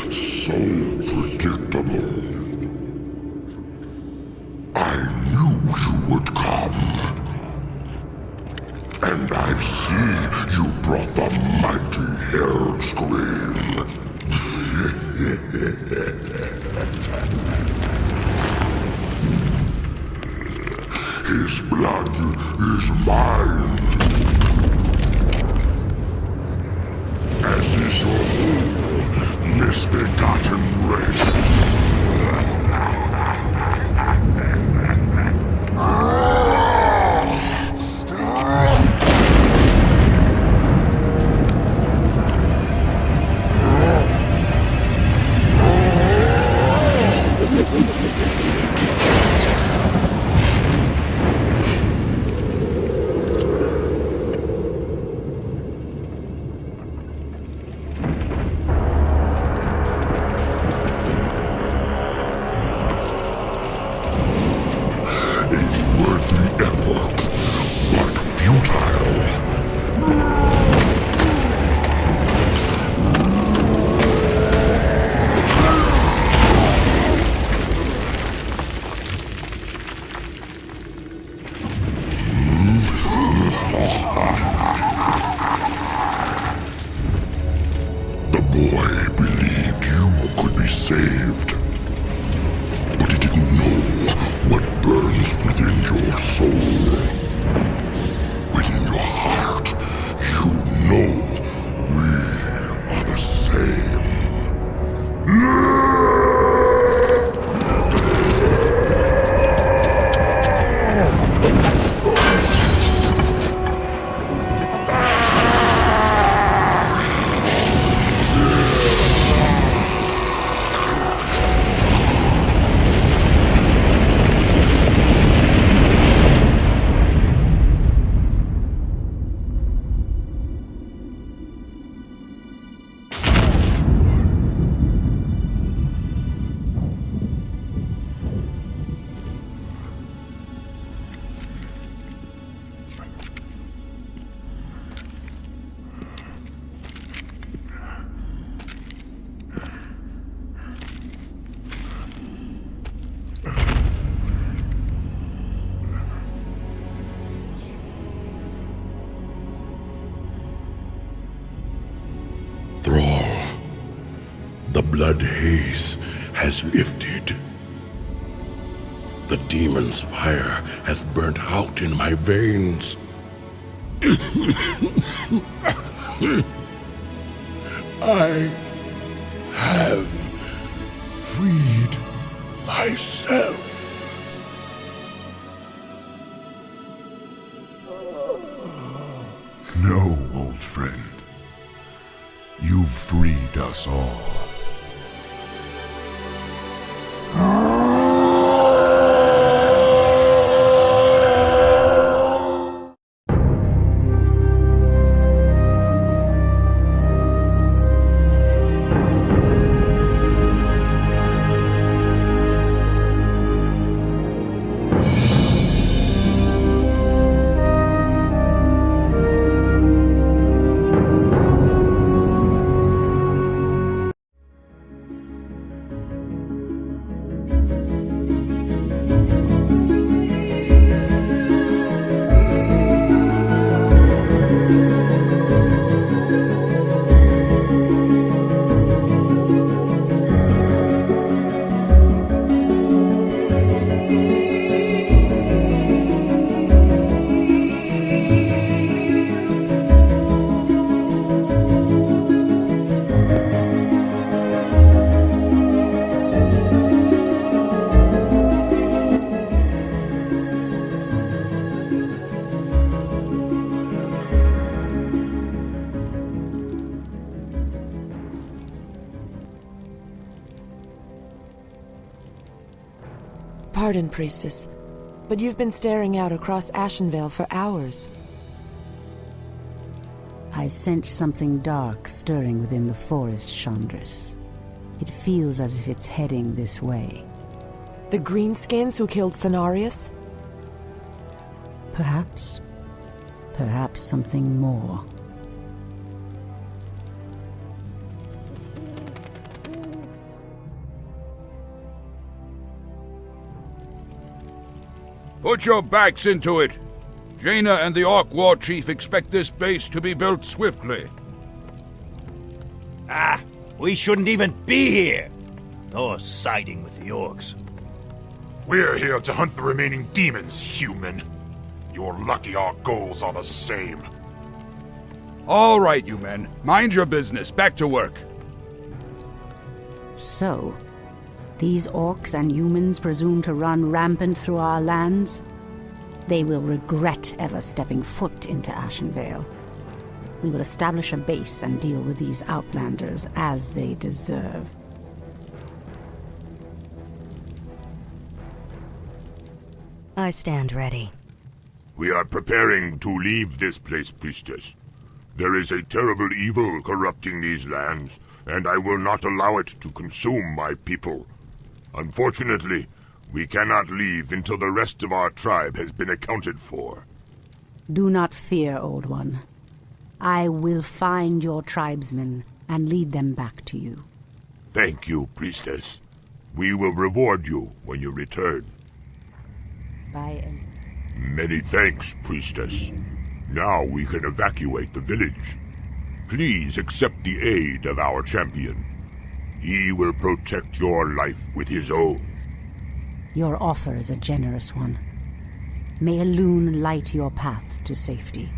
So predictable. I knew you would come. And I see you brought the mighty Hearthglen. His blood is mine. As is your whole misbegotten race. The blood haze has lifted. The demon's fire has burnt out in my veins. I have freed myself. No, old friend. You've freed us all. pardon, Priestess, but you've been staring out across Ashenvale for hours. I sense something dark stirring within the forest, Chandris. It feels as if it's heading this way. The greenskins who killed Cenarius? Perhaps. Perhaps something more. Put your backs into it! Jaina and the Orc War Chief expect this base to be built swiftly. Ah, we shouldn't even be here! Or siding with the Orcs. We're here to hunt the remaining demons, human. You're lucky our goals are the same. All right, you men. Mind your business. Back to work. So, these orcs and humans presume to run rampant through our lands? They will regret ever stepping foot into Ashenvale. We will establish a base and deal with these outlanders as they deserve. I stand ready. We are preparing to leave this place, Priestess. There is a terrible evil corrupting these lands, and I will not allow it to consume my people. Unfortunately, we cannot leave until the rest of our tribe has been accounted for. Do not fear, Old One. I will find your tribesmen and lead them back to you. Thank you, Priestess. We will reward you when you return. Many thanks, Priestess. Now we can evacuate the village. Please accept the aid of our champion. He will protect your life with his own. Your offer is a generous one. May Elune light your path to safety.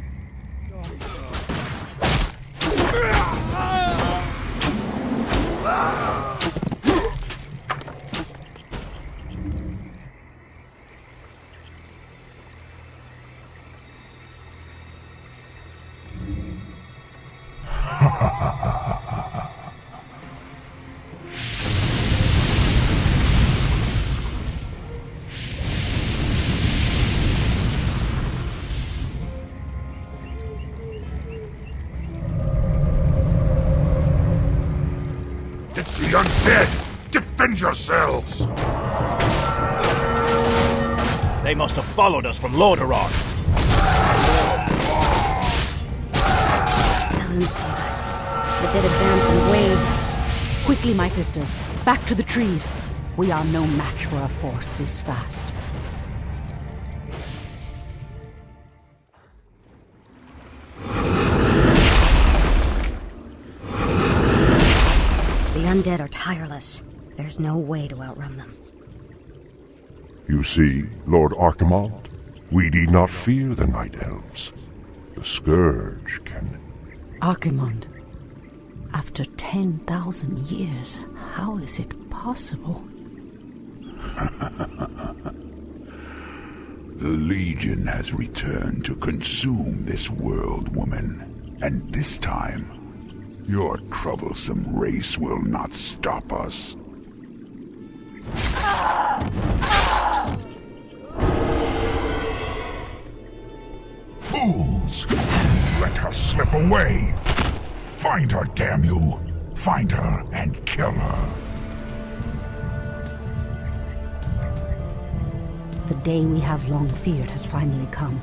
It's the undead! Defend yourselves! They must have followed us from Lordaeron. Heaven save us. The dead advance in waves. Quickly, my sisters. Back to the trees. We are no match for a force this fast. The undead are tireless. There's no way to outrun them. You see, Lord Archimonde, we need not fear the Night Elves. The Scourge can... Archimonde, after 10,000 years, how is it possible? The Legion has returned to consume this world, woman. And this time, your troublesome race will not stop us. Fools! Let her slip away! Find her, damn you! Find her and kill her! The day we have long feared has finally come.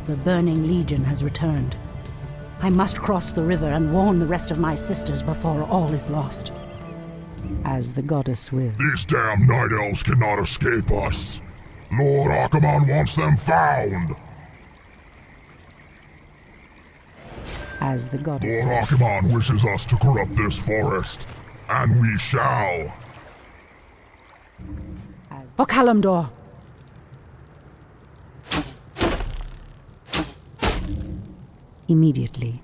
The Burning Legion has returned. I must cross the river and warn the rest of my sisters before all is lost. As the goddess will. These damn Night Elves cannot escape us. Lord Archimonde wants them found. As the goddess Lord Archimonde wishes us to corrupt this forest. And we shall. For Kalimdor! Immediately.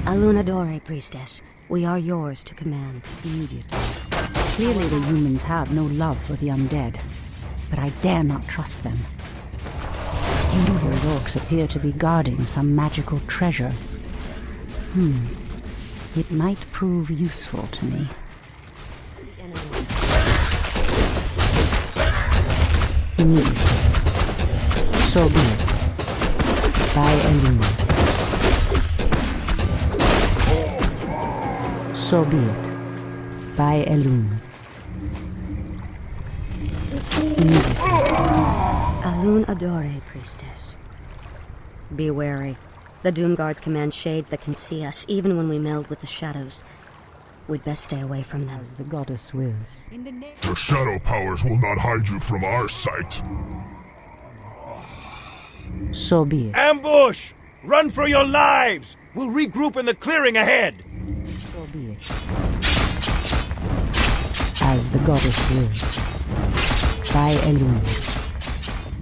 Alunadore, Priestess. We are yours to command. Immediately. Clearly the humans have no love for the undead, but I dare not trust them. Those orcs appear to be guarding some magical treasure. It might prove useful to me. The enemy. Immediately. So be it. By Elune. So be it. By Elune. Immediately. Alun Adore, priestess. Be wary. The Doomguards command shades that can see us, even when we meld with the shadows. We'd best stay away from them. As the goddess wills. The shadow powers will not hide you from our sight. So be it. Ambush! Run for your lives! We'll regroup in the clearing ahead! So be it. As the goddess wills. By Elune.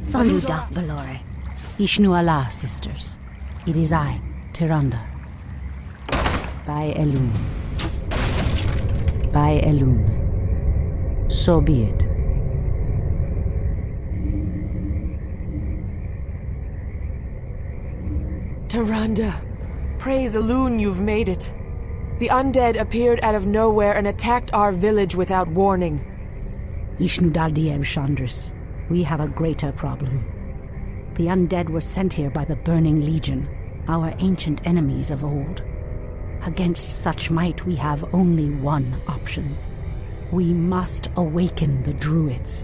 Fandu Dath Balore. Ishnu Allah, sisters. It is I, Tyrande. By Elune. By Elune. So be it. Tyrande, praise Elune, you've made it. The undead appeared out of nowhere and attacked our village without warning. Ishnu Daldieb Chandris, we have a greater problem. The undead were sent here by the Burning Legion, our ancient enemies of old. Against such might, we have only one option. We must awaken the Druids.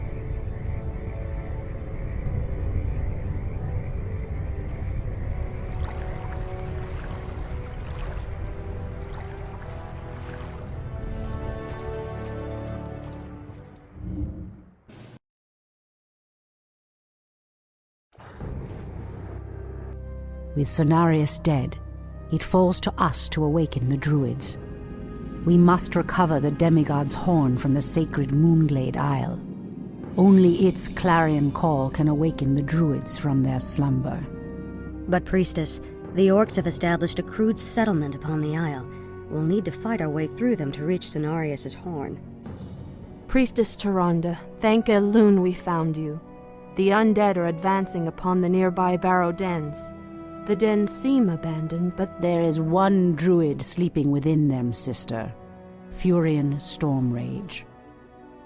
With Cenarius dead, it falls to us to awaken the Druids. We must recover the demigod's horn from the sacred Moonglade Isle. Only its clarion call can awaken the Druids from their slumber. But, priestess, the Orcs have established a crude settlement upon the Isle. We'll need to fight our way through them to reach Cenarius' horn. Priestess Tyrande, thank Elune we found you. The undead are advancing upon the nearby barrow dens. The dens seem abandoned, but there is one druid sleeping within them, sister. Illidan Stormrage.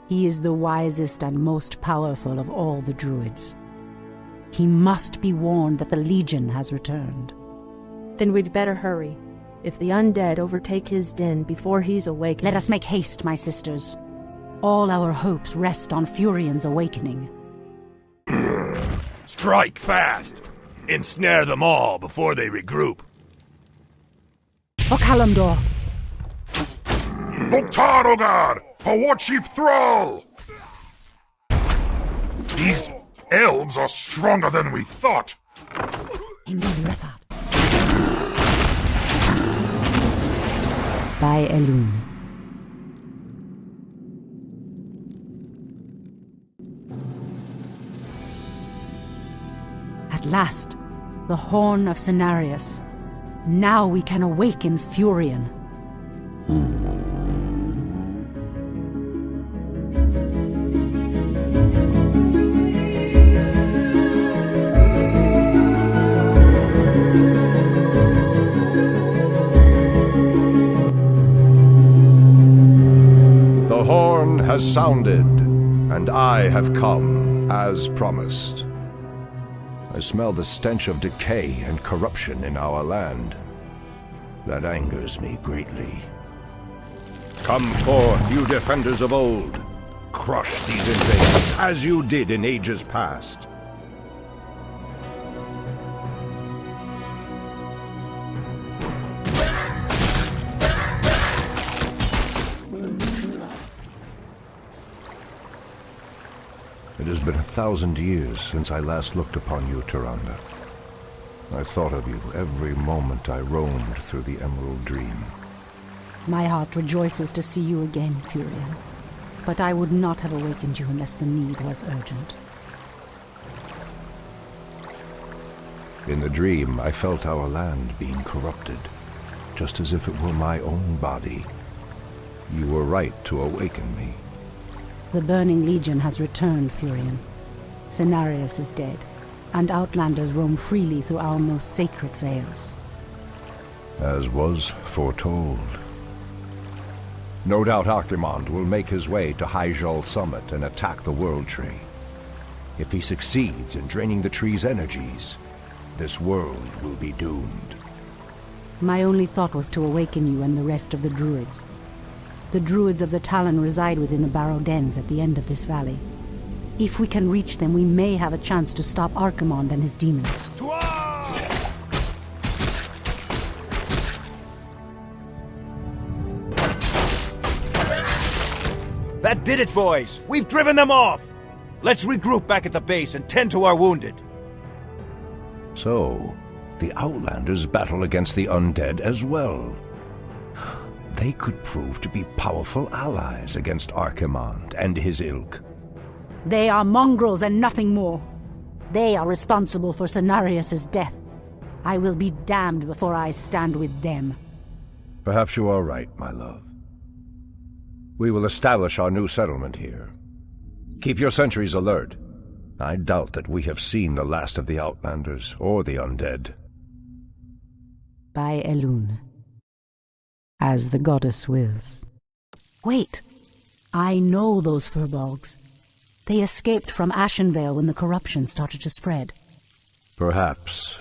He is the wisest and most powerful of all the druids. He must be warned that the Legion has returned. Then we'd better hurry. If the undead overtake his den before he's awakened... Let us make haste, my sisters. All our hopes rest on Illidan's awakening. Strike fast! Ensnare them all before they regroup. For Kalimdor! Loktarogar! For War Chief Thrall! These elves are stronger than we thought. By Elune. At last, the horn of Cenarius. Now we can awaken Illidan. The horn has sounded, and I have come, as promised. I smell the stench of decay and corruption in our land. That angers me greatly. Come forth, you defenders of old. Crush these invaders, as you did in ages past. It has been 1,000 years since I last looked upon you, Tyrande. I thought of you every moment I roamed through the Emerald Dream. My heart rejoices to see you again, Illidan. But I would not have awakened you unless the need was urgent. In the dream, I felt our land being corrupted, just as if it were my own body. You were right to awaken me. The Burning Legion has returned, Illidan. Cenarius is dead, and outlanders roam freely through our most sacred vales. As was foretold. No doubt Archimonde will make his way to Hyjal Summit and attack the World Tree. If he succeeds in draining the tree's energies, this world will be doomed. My only thought was to awaken you and the rest of the Druids. The Druids of the Talon reside within the Barrow Dens at the end of this valley. If we can reach them, we may have a chance to stop Archimonde and his demons. That did it, boys! We've driven them off! Let's regroup back at the base and tend to our wounded. So, the Outlanders battle against the undead as well. They could prove to be powerful allies against Archimonde and his ilk. They are mongrels and nothing more. They are responsible for Cenarius' death. I will be damned before I stand with them. Perhaps you are right, my love. We will establish our new settlement here. Keep your sentries alert. I doubt that we have seen the last of the Outlanders or the undead. By Elune. As the goddess wills. Wait! I know those furbolgs. They escaped from Ashenvale when the corruption started to spread. Perhaps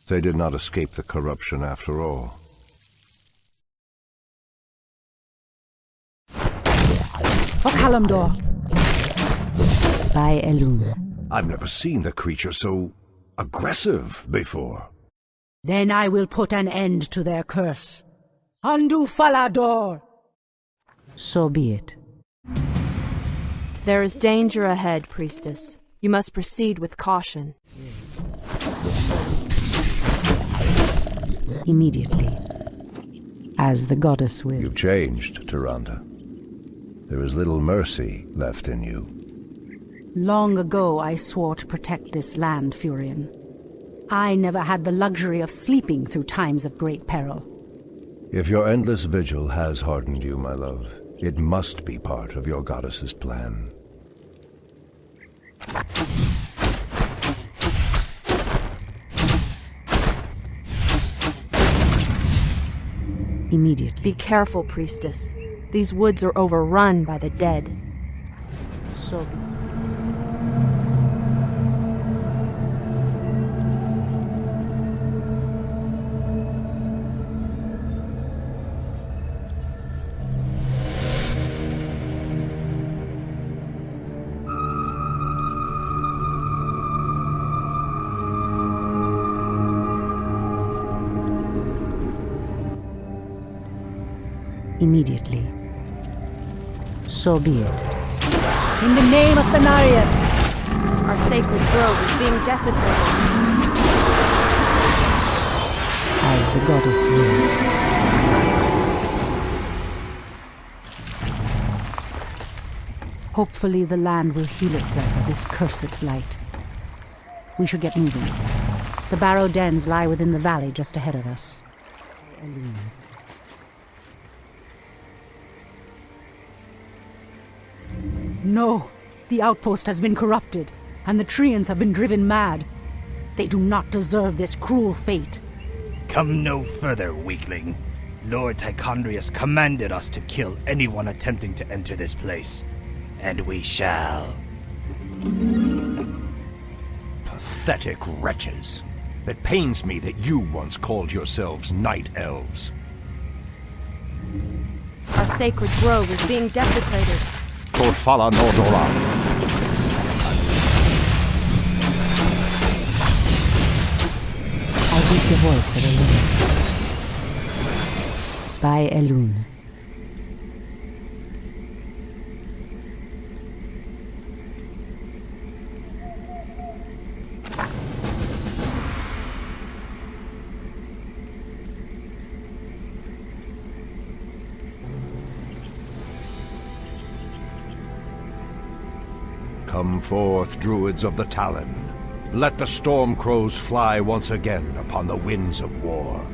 they did not escape the corruption after all. For Kalimdor! By Elune. I've never seen the creature so aggressive before. Then I will put an end to their curse. Undo Falador! So be it. There is danger ahead, Priestess. You must proceed with caution. Immediately. As the goddess wills. You've changed, Tyrande. There is little mercy left in you. Long ago I swore to protect this land, Furion. I never had the luxury of sleeping through times of great peril. If your endless vigil has hardened you, my love, it must be part of your goddess's plan. Immediately. Be careful, Priestess. These woods are overrun by the dead. So be. Immediately. So be it. In the name of Cenarius! Our sacred grove is being desecrated. As the goddess wills. Hopefully the land will heal itself of this cursed blight. We should get moving. The Barrow Dens lie within the valley just ahead of us. No! The outpost has been corrupted, and the Treants have been driven mad. They do not deserve this cruel fate. Come no further, weakling. Lord Tichondrius commanded us to kill anyone attempting to enter this place. And we shall. Pathetic wretches. It pains me that you once called yourselves Night Elves. Our sacred grove is being desecrated. Torfala Nordoran. I hear the voice of Elune. By Elune. Come forth, Druids of the Talon. Let the storm crows fly once again upon the winds of war.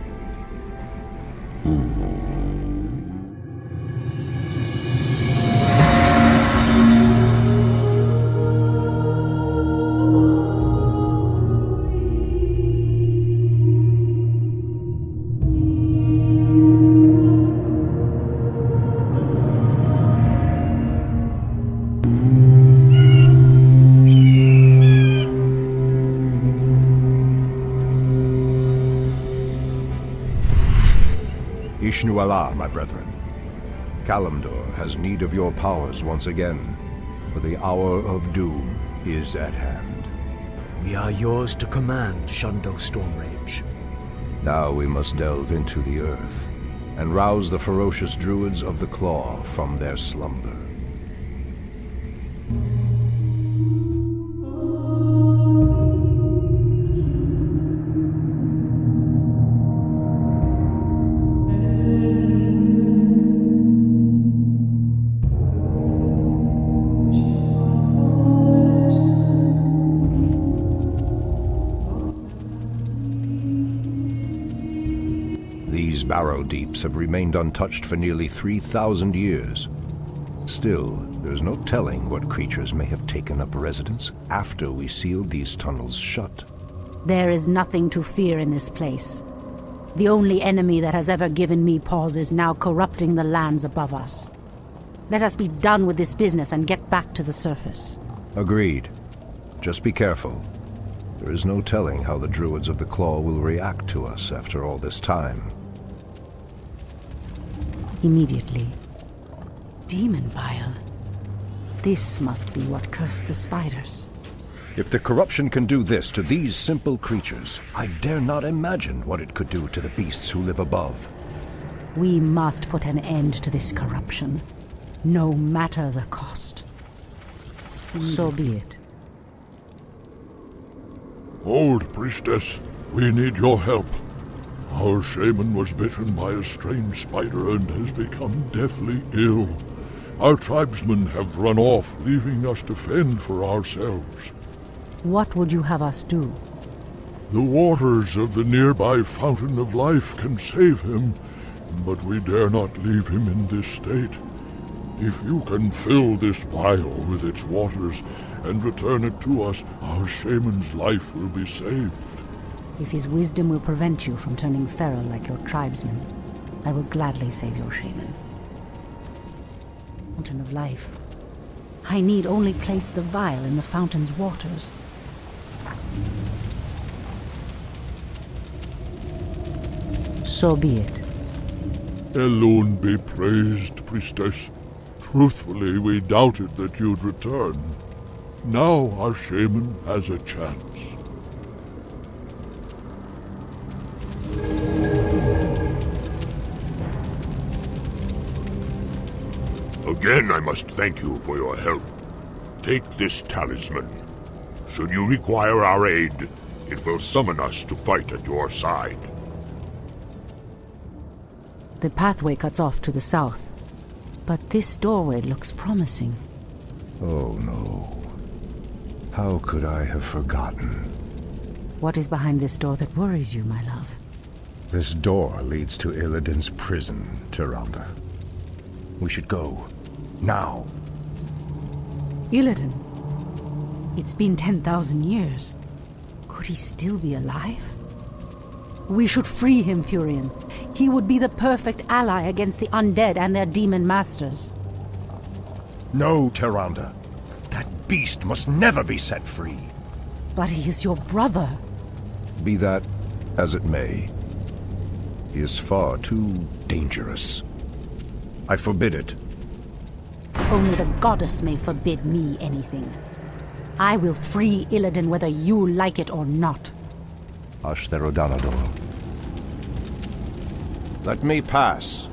Shnuala, my brethren. Kalimdor has need of your powers once again, for the hour of doom is at hand. We are yours to command, Illidan Stormrage. Now we must delve into the earth, and rouse the ferocious druids of the Claw from their slumber. These barrow deeps have remained untouched for nearly 3,000 years. Still, there's no telling what creatures may have taken up residence after we sealed these tunnels shut. There is nothing to fear in this place. The only enemy that has ever given me pause is now corrupting the lands above us. Let us be done with this business and get back to the surface. Agreed. Just be careful. There is no telling how the Druids of the Claw will react to us after all this time. Immediately. Demon bile. This must be what cursed the spiders. If the corruption can do this to these simple creatures, I dare not imagine what it could do to the beasts who live above. We must put an end to this corruption, no matter the cost. So be it. Old priestess, we need your help. Our shaman was bitten by a strange spider and has become deathly ill. Our tribesmen have run off, leaving us to fend for ourselves. What would you have us do? The waters of the nearby Fountain of Life can save him, but we dare not leave him in this state. If you can fill this vial with its waters and return it to us, our shaman's life will be saved. If his wisdom will prevent you from turning feral like your tribesmen, I will gladly save your shaman. Fountain of Life. I need only place the vial in the fountain's waters. So be it. Elune be praised, priestess. Truthfully, we doubted that you'd return. Now our shaman has a chance. Again, I must thank you for your help. Take this talisman. Should you require our aid, it will summon us to fight at your side. The pathway cuts off to the south, but this doorway looks promising. Oh no. How could I have forgotten? What is behind this door that worries you, my love? This door leads to Illidan's prison, Tyrande. We should go. Now. Illidan? It's been 10,000 years. Could he still be alive? We should free him, Furion. He would be the perfect ally against the undead and their demon masters. No, Tyrande. That beast must never be set free. But he is your brother. Be that as it may. He is far too dangerous. I forbid it. Only the goddess may forbid me anything. I will free Illidan whether you like it or not. Ashtherodanador. Let me pass.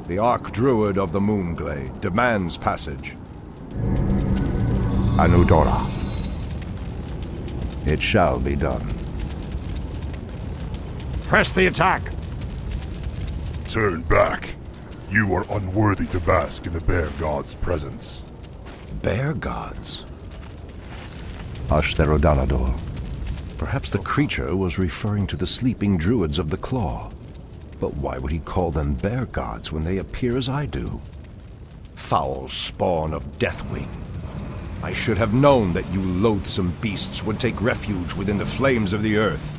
The Archdruid of the Moonglade demands passage. Anudora. It shall be done. Press the attack! Turn back. You are unworthy to bask in the Bear God's presence. Bear Gods? Ashtherodanador. Perhaps the creature was referring to the sleeping druids of the Claw. But why would he call them Bear Gods when they appear as I do? Foul spawn of Deathwing. I should have known that you loathsome beasts would take refuge within the flames of the earth.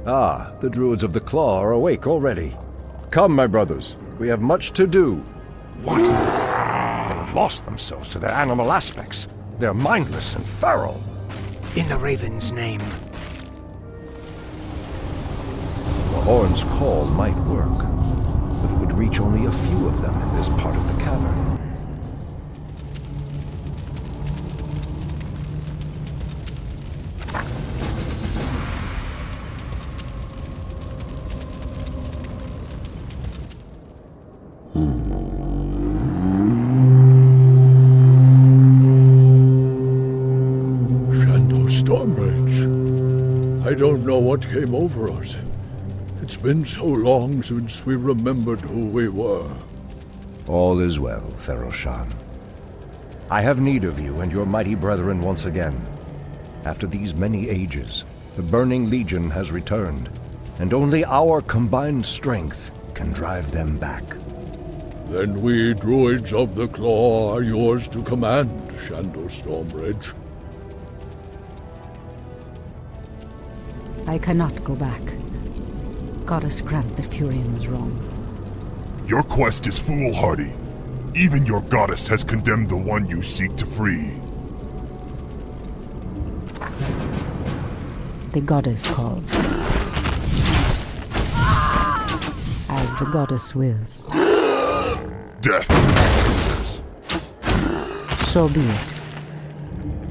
Ah, the Druids of the Claw are awake already. Come, my brothers, we have much to do. What? They have lost themselves to their animal aspects. They're mindless and feral. In the Raven's name, Ornn's call might work, but it would reach only a few of them in this part of the cavern. Stormrage. I don't know what came over us. It's been so long since we remembered who we were. All is well, Theroshan. I have need of you and your mighty brethren once again. After these many ages, the Burning Legion has returned, and only our combined strength can drive them back. Then we Druids of the Claw are yours to command, Shandor Stormrage. I cannot go back. Goddess grant that Furion was wrong. Your quest is foolhardy. Even your goddess has condemned the one you seek to free. The goddess calls. As the goddess wills. Death. So be it.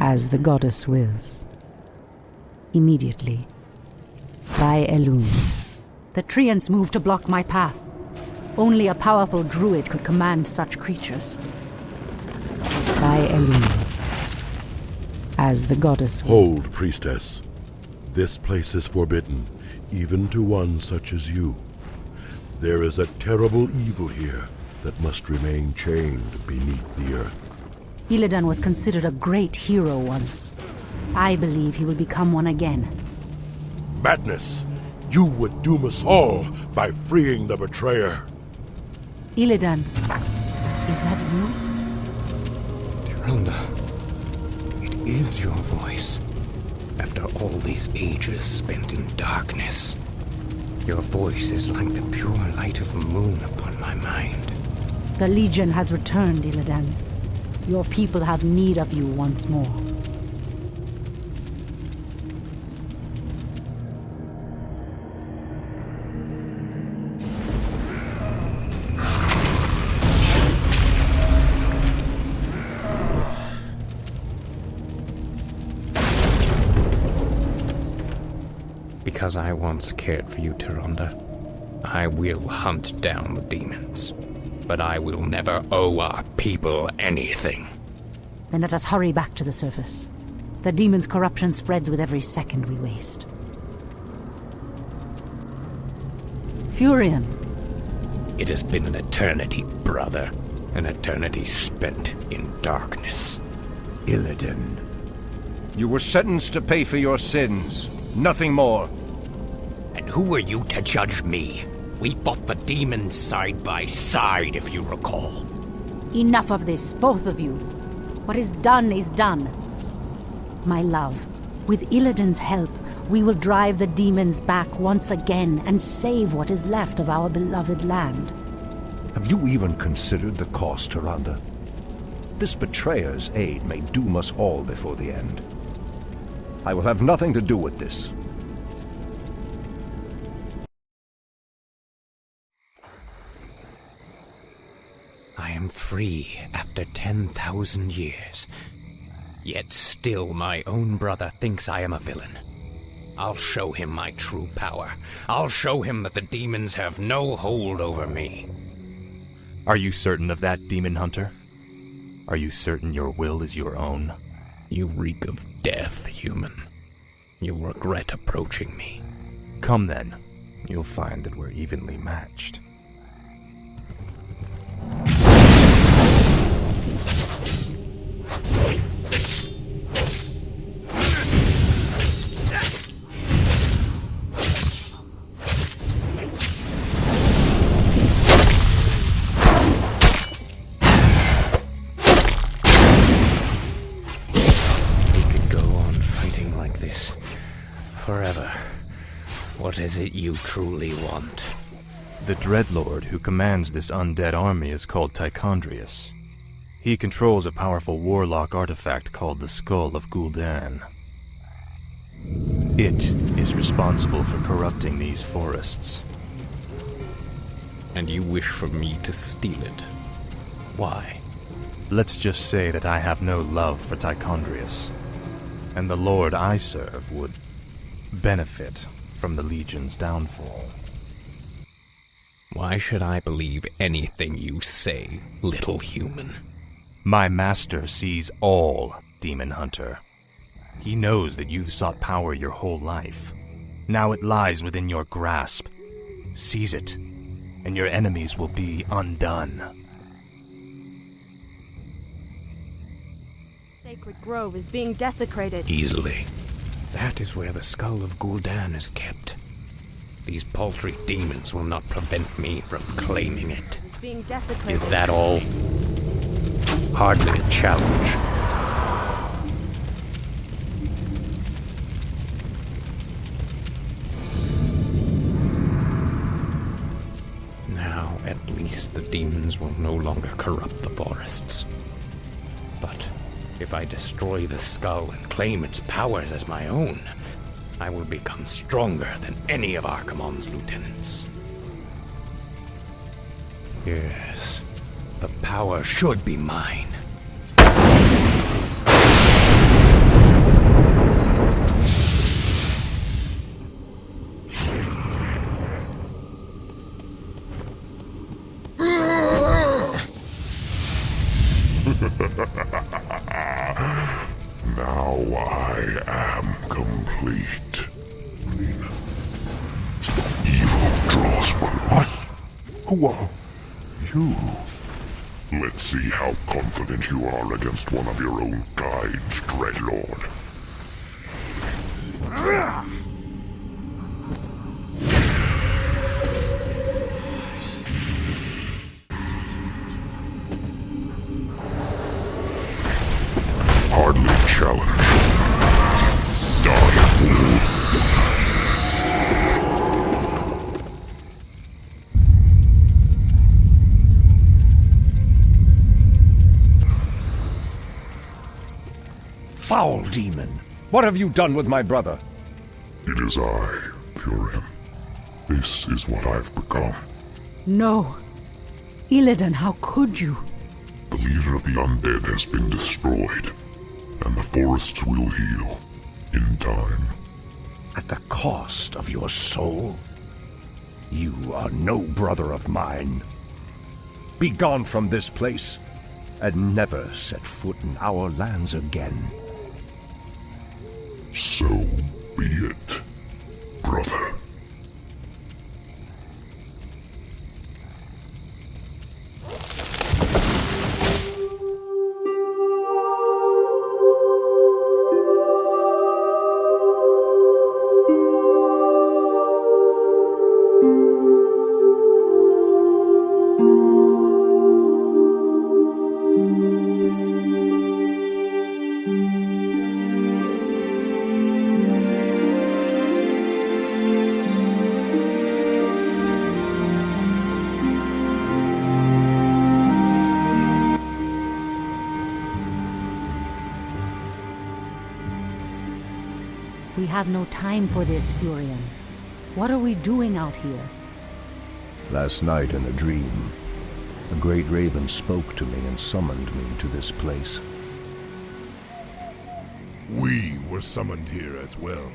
As the goddess wills. Immediately. By Elune. The treants moved to block my path. Only a powerful druid could command such creatures. By Elune. As the goddess wills. Hold, priestess. This place is forbidden, even to one such as you. There is a terrible evil here that must remain chained beneath the earth. Illidan was considered a great hero once. I believe he will become one again. Madness! You would doom us all by freeing the betrayer. Illidan, is that you? Tyrande, it is your voice. After all these ages spent in darkness, your voice is like the pure light of the moon upon my mind. The Legion has returned, Illidan. Your people have need of you once more. Because I once cared for you, Tyrande, I will hunt down the demons. But I will never owe our people anything. Then let us hurry back to the surface. The demon's corruption spreads with every second we waste. Furion. It has been an eternity, brother. An eternity spent in darkness. Illidan. You were sentenced to pay for your sins. Nothing more. And who are you to judge me? We fought the demons side by side, if you recall. Enough of this, both of you. What is done. My love, with Illidan's help, we will drive the demons back once again and save what is left of our beloved land. Have you even considered the cost, Tyrande? This betrayer's aid may doom us all before the end. I will have nothing to do with this. I am free after 10,000 years. Yet still my own brother thinks I am a villain. I'll show him my true power. I'll show him that the demons have no hold over me. Are you certain of that, Demon Hunter? Are you certain your will is your own? You reek of death, human. You'll regret approaching me. Come then. You'll find that we're evenly matched. Forever. What is it you truly want? The Dreadlord who commands this undead army is called Tichondrius. He controls a powerful warlock artifact called the Skull of Gul'dan. It is responsible for corrupting these forests. And you wish for me to steal it? Why? Let's just say that I have no love for Tichondrius, and the Lord I serve would benefit from the Legion's downfall. Why should I believe anything you say, little human? My master sees all, Demon Hunter. He knows that you've sought power your whole life. Now it lies within your grasp. Seize it, and your enemies will be undone. Sacred Grove is being desecrated. Easily. That is where the skull of Gul'dan is kept. These paltry demons will not prevent me from claiming it. It's being desecrated. Is that all? Hardly a challenge. Now, at least the demons will no longer corrupt the forests. But if I destroy the skull and claim its powers as my own, I will become stronger than any of Archimonde's lieutenants. Yes, the power should be mine. Now I am complete. Evil draws what? Who are you? Let's see how confident you are against one of your own guides, Dreadlord. Hardly challenge. Die, fool. Foul demon! What have you done with my brother? It is I, Furin. This is what I've become. No. Illidan, how could you? The leader of the undead has been destroyed, and the forests will heal in time. At the cost of your soul? You are no brother of mine. Be gone from this place, and never set foot in our lands again. So be it, brother. We have no time for this, Furion. What are we doing out here? Last night in a dream, a great raven spoke to me and summoned me to this place. We were summoned here as well.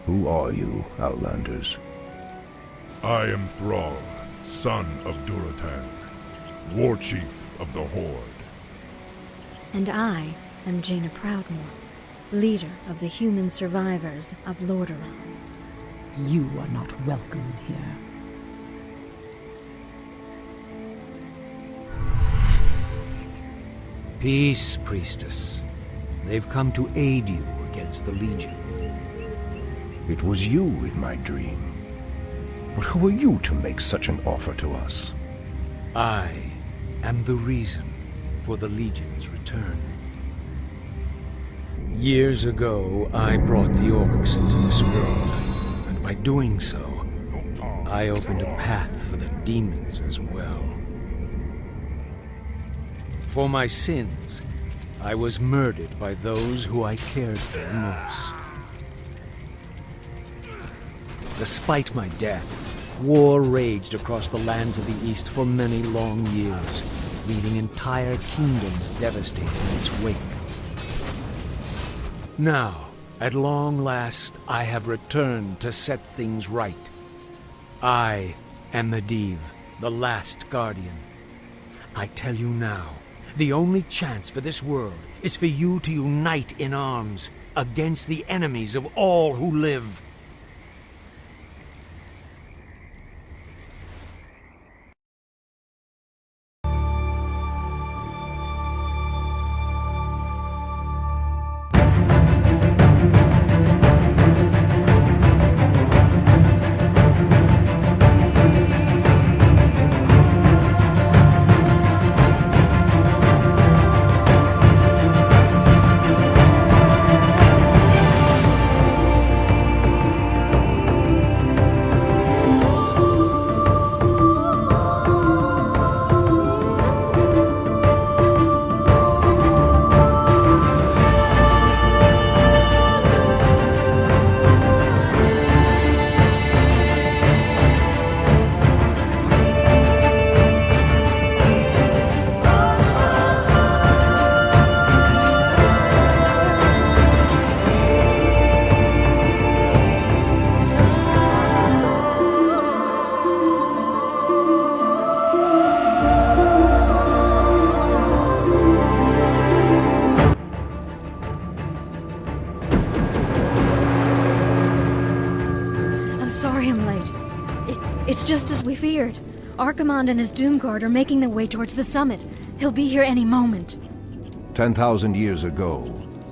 Who are you, Outlanders? I am Thrall, son of Durotan, war chief of the Horde. And I am Jaina Proudmoore, leader of the human survivors of Lordaeron. You are not welcome here. Peace, priestess. They've come to aid you against the Legion. It was you in my dream. But who are you to make such an offer to us? I am the reason for the Legion's return. Years ago, I brought the Orcs into this world, and by doing so, I opened a path for the demons as well. For my sins, I was murdered by those who I cared for most. Despite my death, war raged across the lands of the East for many long years, leaving entire kingdoms devastated in its wake. Now, at long last, I have returned to set things right. I am Medivh, the last guardian. I tell you now, the only chance for this world is for you to unite in arms against the enemies of all who live. It's just as we feared. Archimonde and his Doomguard are making their way towards the summit. He'll be here any moment. 10,000 years ago,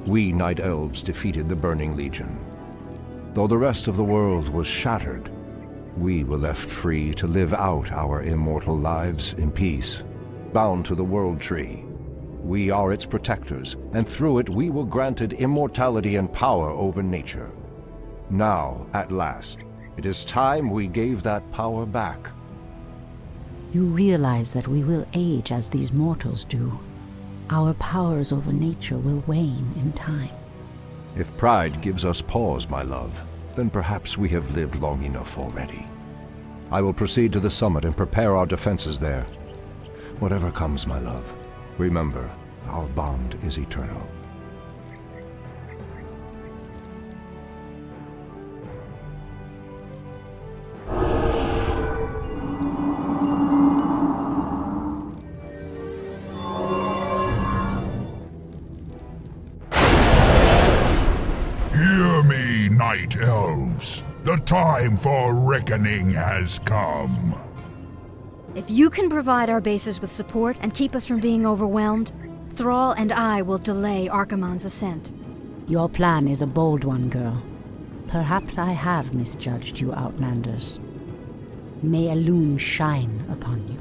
we Night Elves defeated the Burning Legion. Though the rest of the world was shattered, we were left free to live out our immortal lives in peace, bound to the World Tree. We are its protectors, and through it we were granted immortality and power over nature. Now, at last, it is time we gave that power back. You realize that we will age as these mortals do. Our powers over nature will wane in time. If pride gives us pause, my love, then perhaps we have lived long enough already. I will proceed to the summit and prepare our defenses there. Whatever comes, my love, remember, our bond is eternal. Hear me, Night Elves. The time for reckoning has come. If you can provide our bases with support and keep us from being overwhelmed, Thrall and I will delay Archimonde's ascent. Your plan is a bold one, girl. Perhaps I have misjudged you, Outlanders. May Elune shine upon you.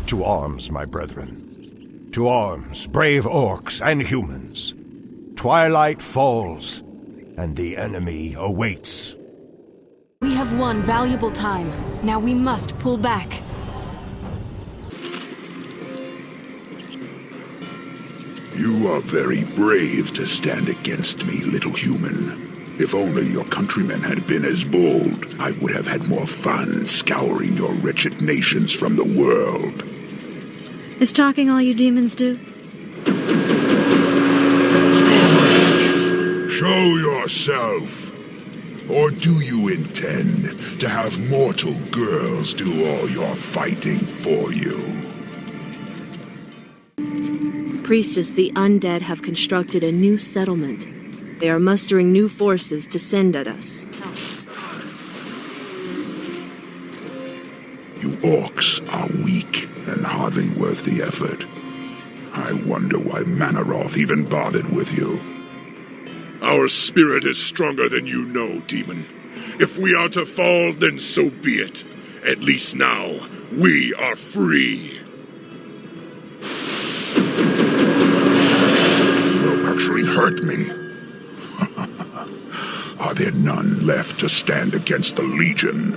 To arms, my brethren. To arms, brave orcs and humans. Twilight falls, and the enemy awaits. We have won valuable time. Now we must pull back. You are very brave to stand against me, little human. If only your countrymen had been as bold, I would have had more fun scouring your wretched nations from the world. Is talking all you demons do? Stormrage, show yourself. Or do you intend to have mortal girls do all your fighting for you? Priestess, the undead have constructed a new settlement. They are mustering new forces to send at us. You orcs are weak and hardly worth the effort. I wonder why Manaroth even bothered with you. Our spirit is stronger than you know, demon. If we are to fall, then so be it. At least now, we are free. You actually hurt me. Are there none left to stand against the Legion?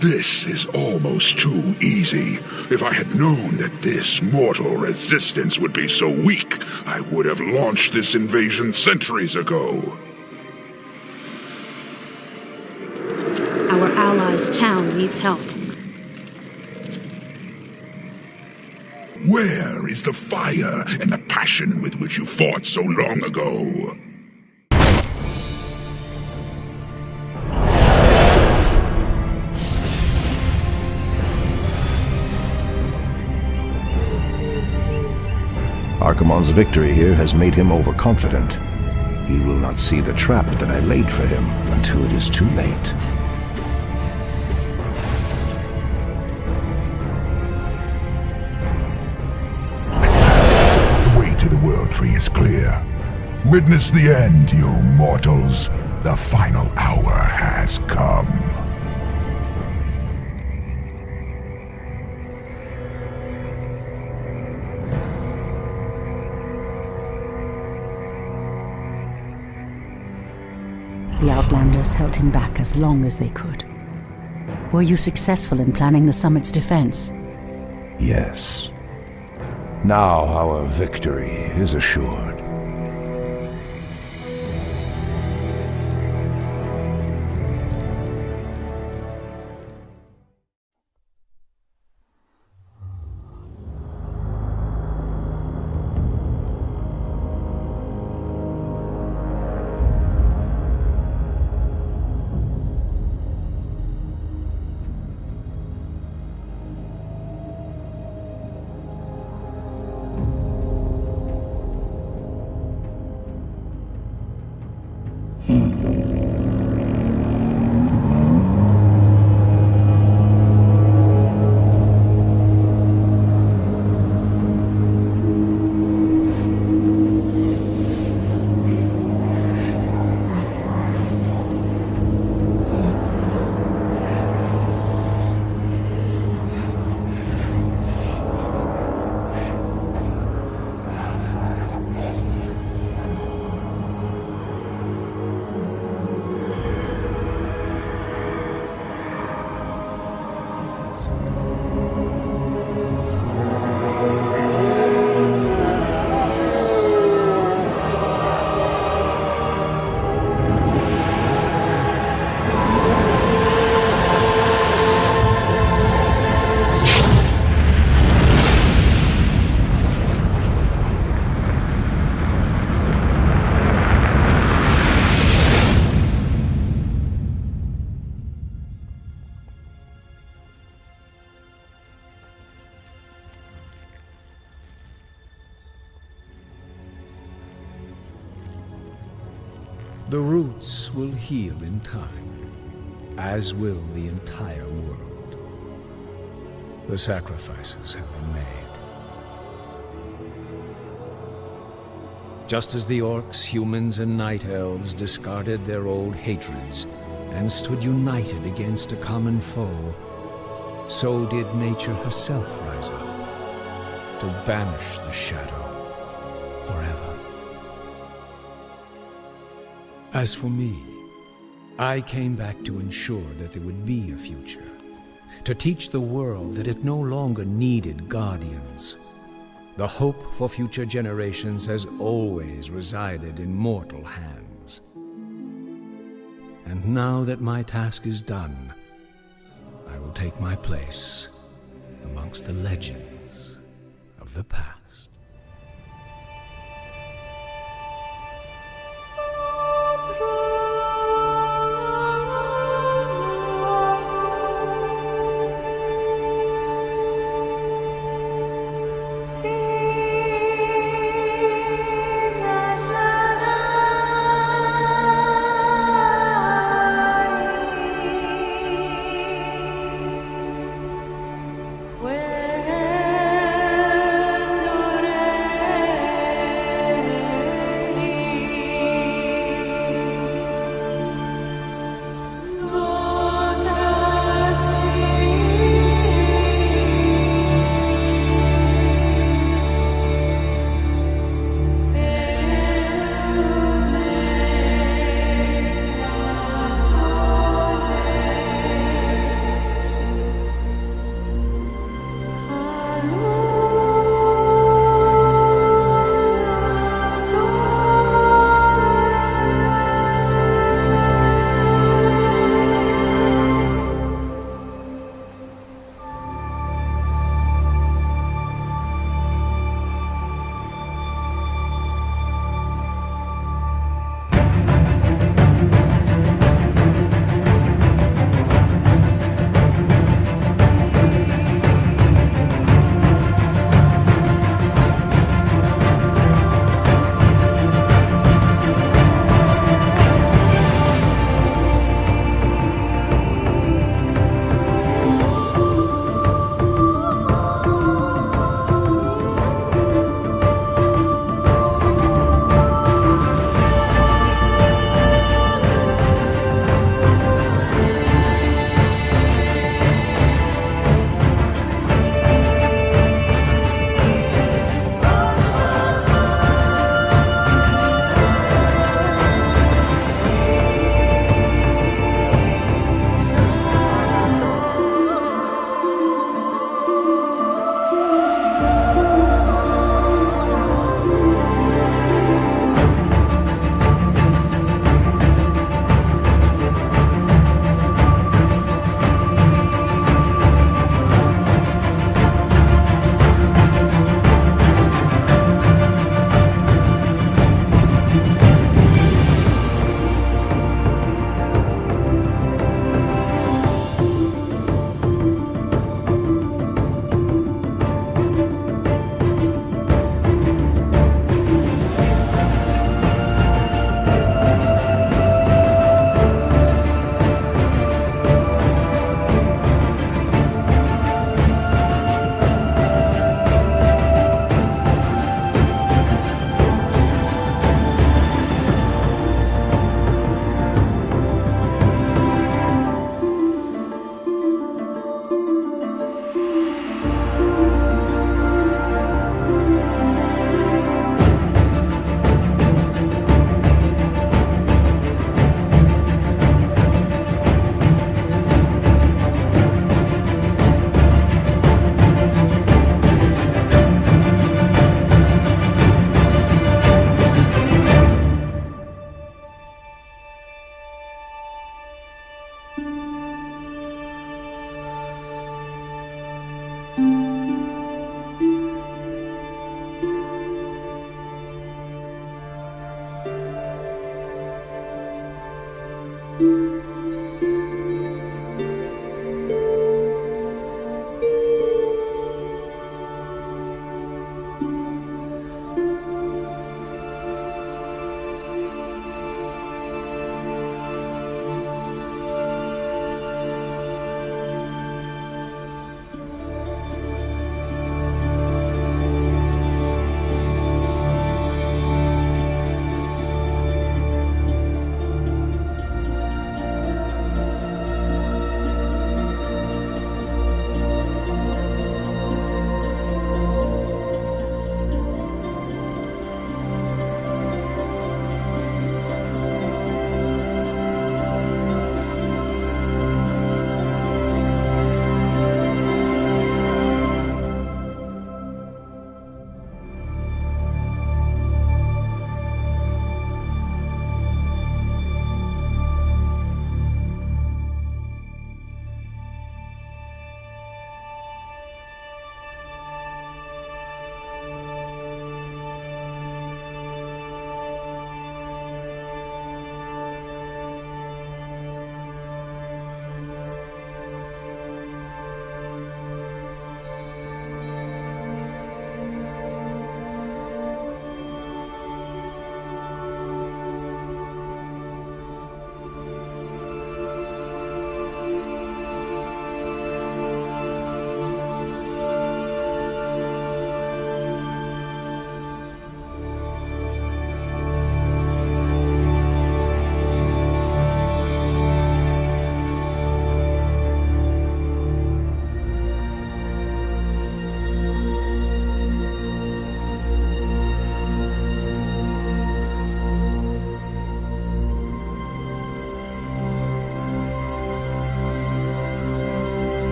This is almost too easy. If I had known that this mortal resistance would be so weak, I would have launched this invasion centuries ago. This town needs help. Where is the fire and the passion with which you fought so long ago? Archimonde's victory here has made him overconfident. He will not see the trap that I laid for him until it is too late. The way to the World Tree is clear. Witness the end, you mortals. The final hour has come. The Outlanders held him back as long as they could. Were you successful in planning the summit's defense? Yes. Now our victory is assured. The roots will heal in time, as will the entire world. The sacrifices have been made. Just as the orcs, humans, and night elves discarded their old hatreds and stood united against a common foe, so did nature herself rise up to banish the shadow forever. As for me, I came back to ensure that there would be a future, to teach the world that it no longer needed guardians. The hope for future generations has always resided in mortal hands. And now that my task is done, I will take my place amongst the legends of the past.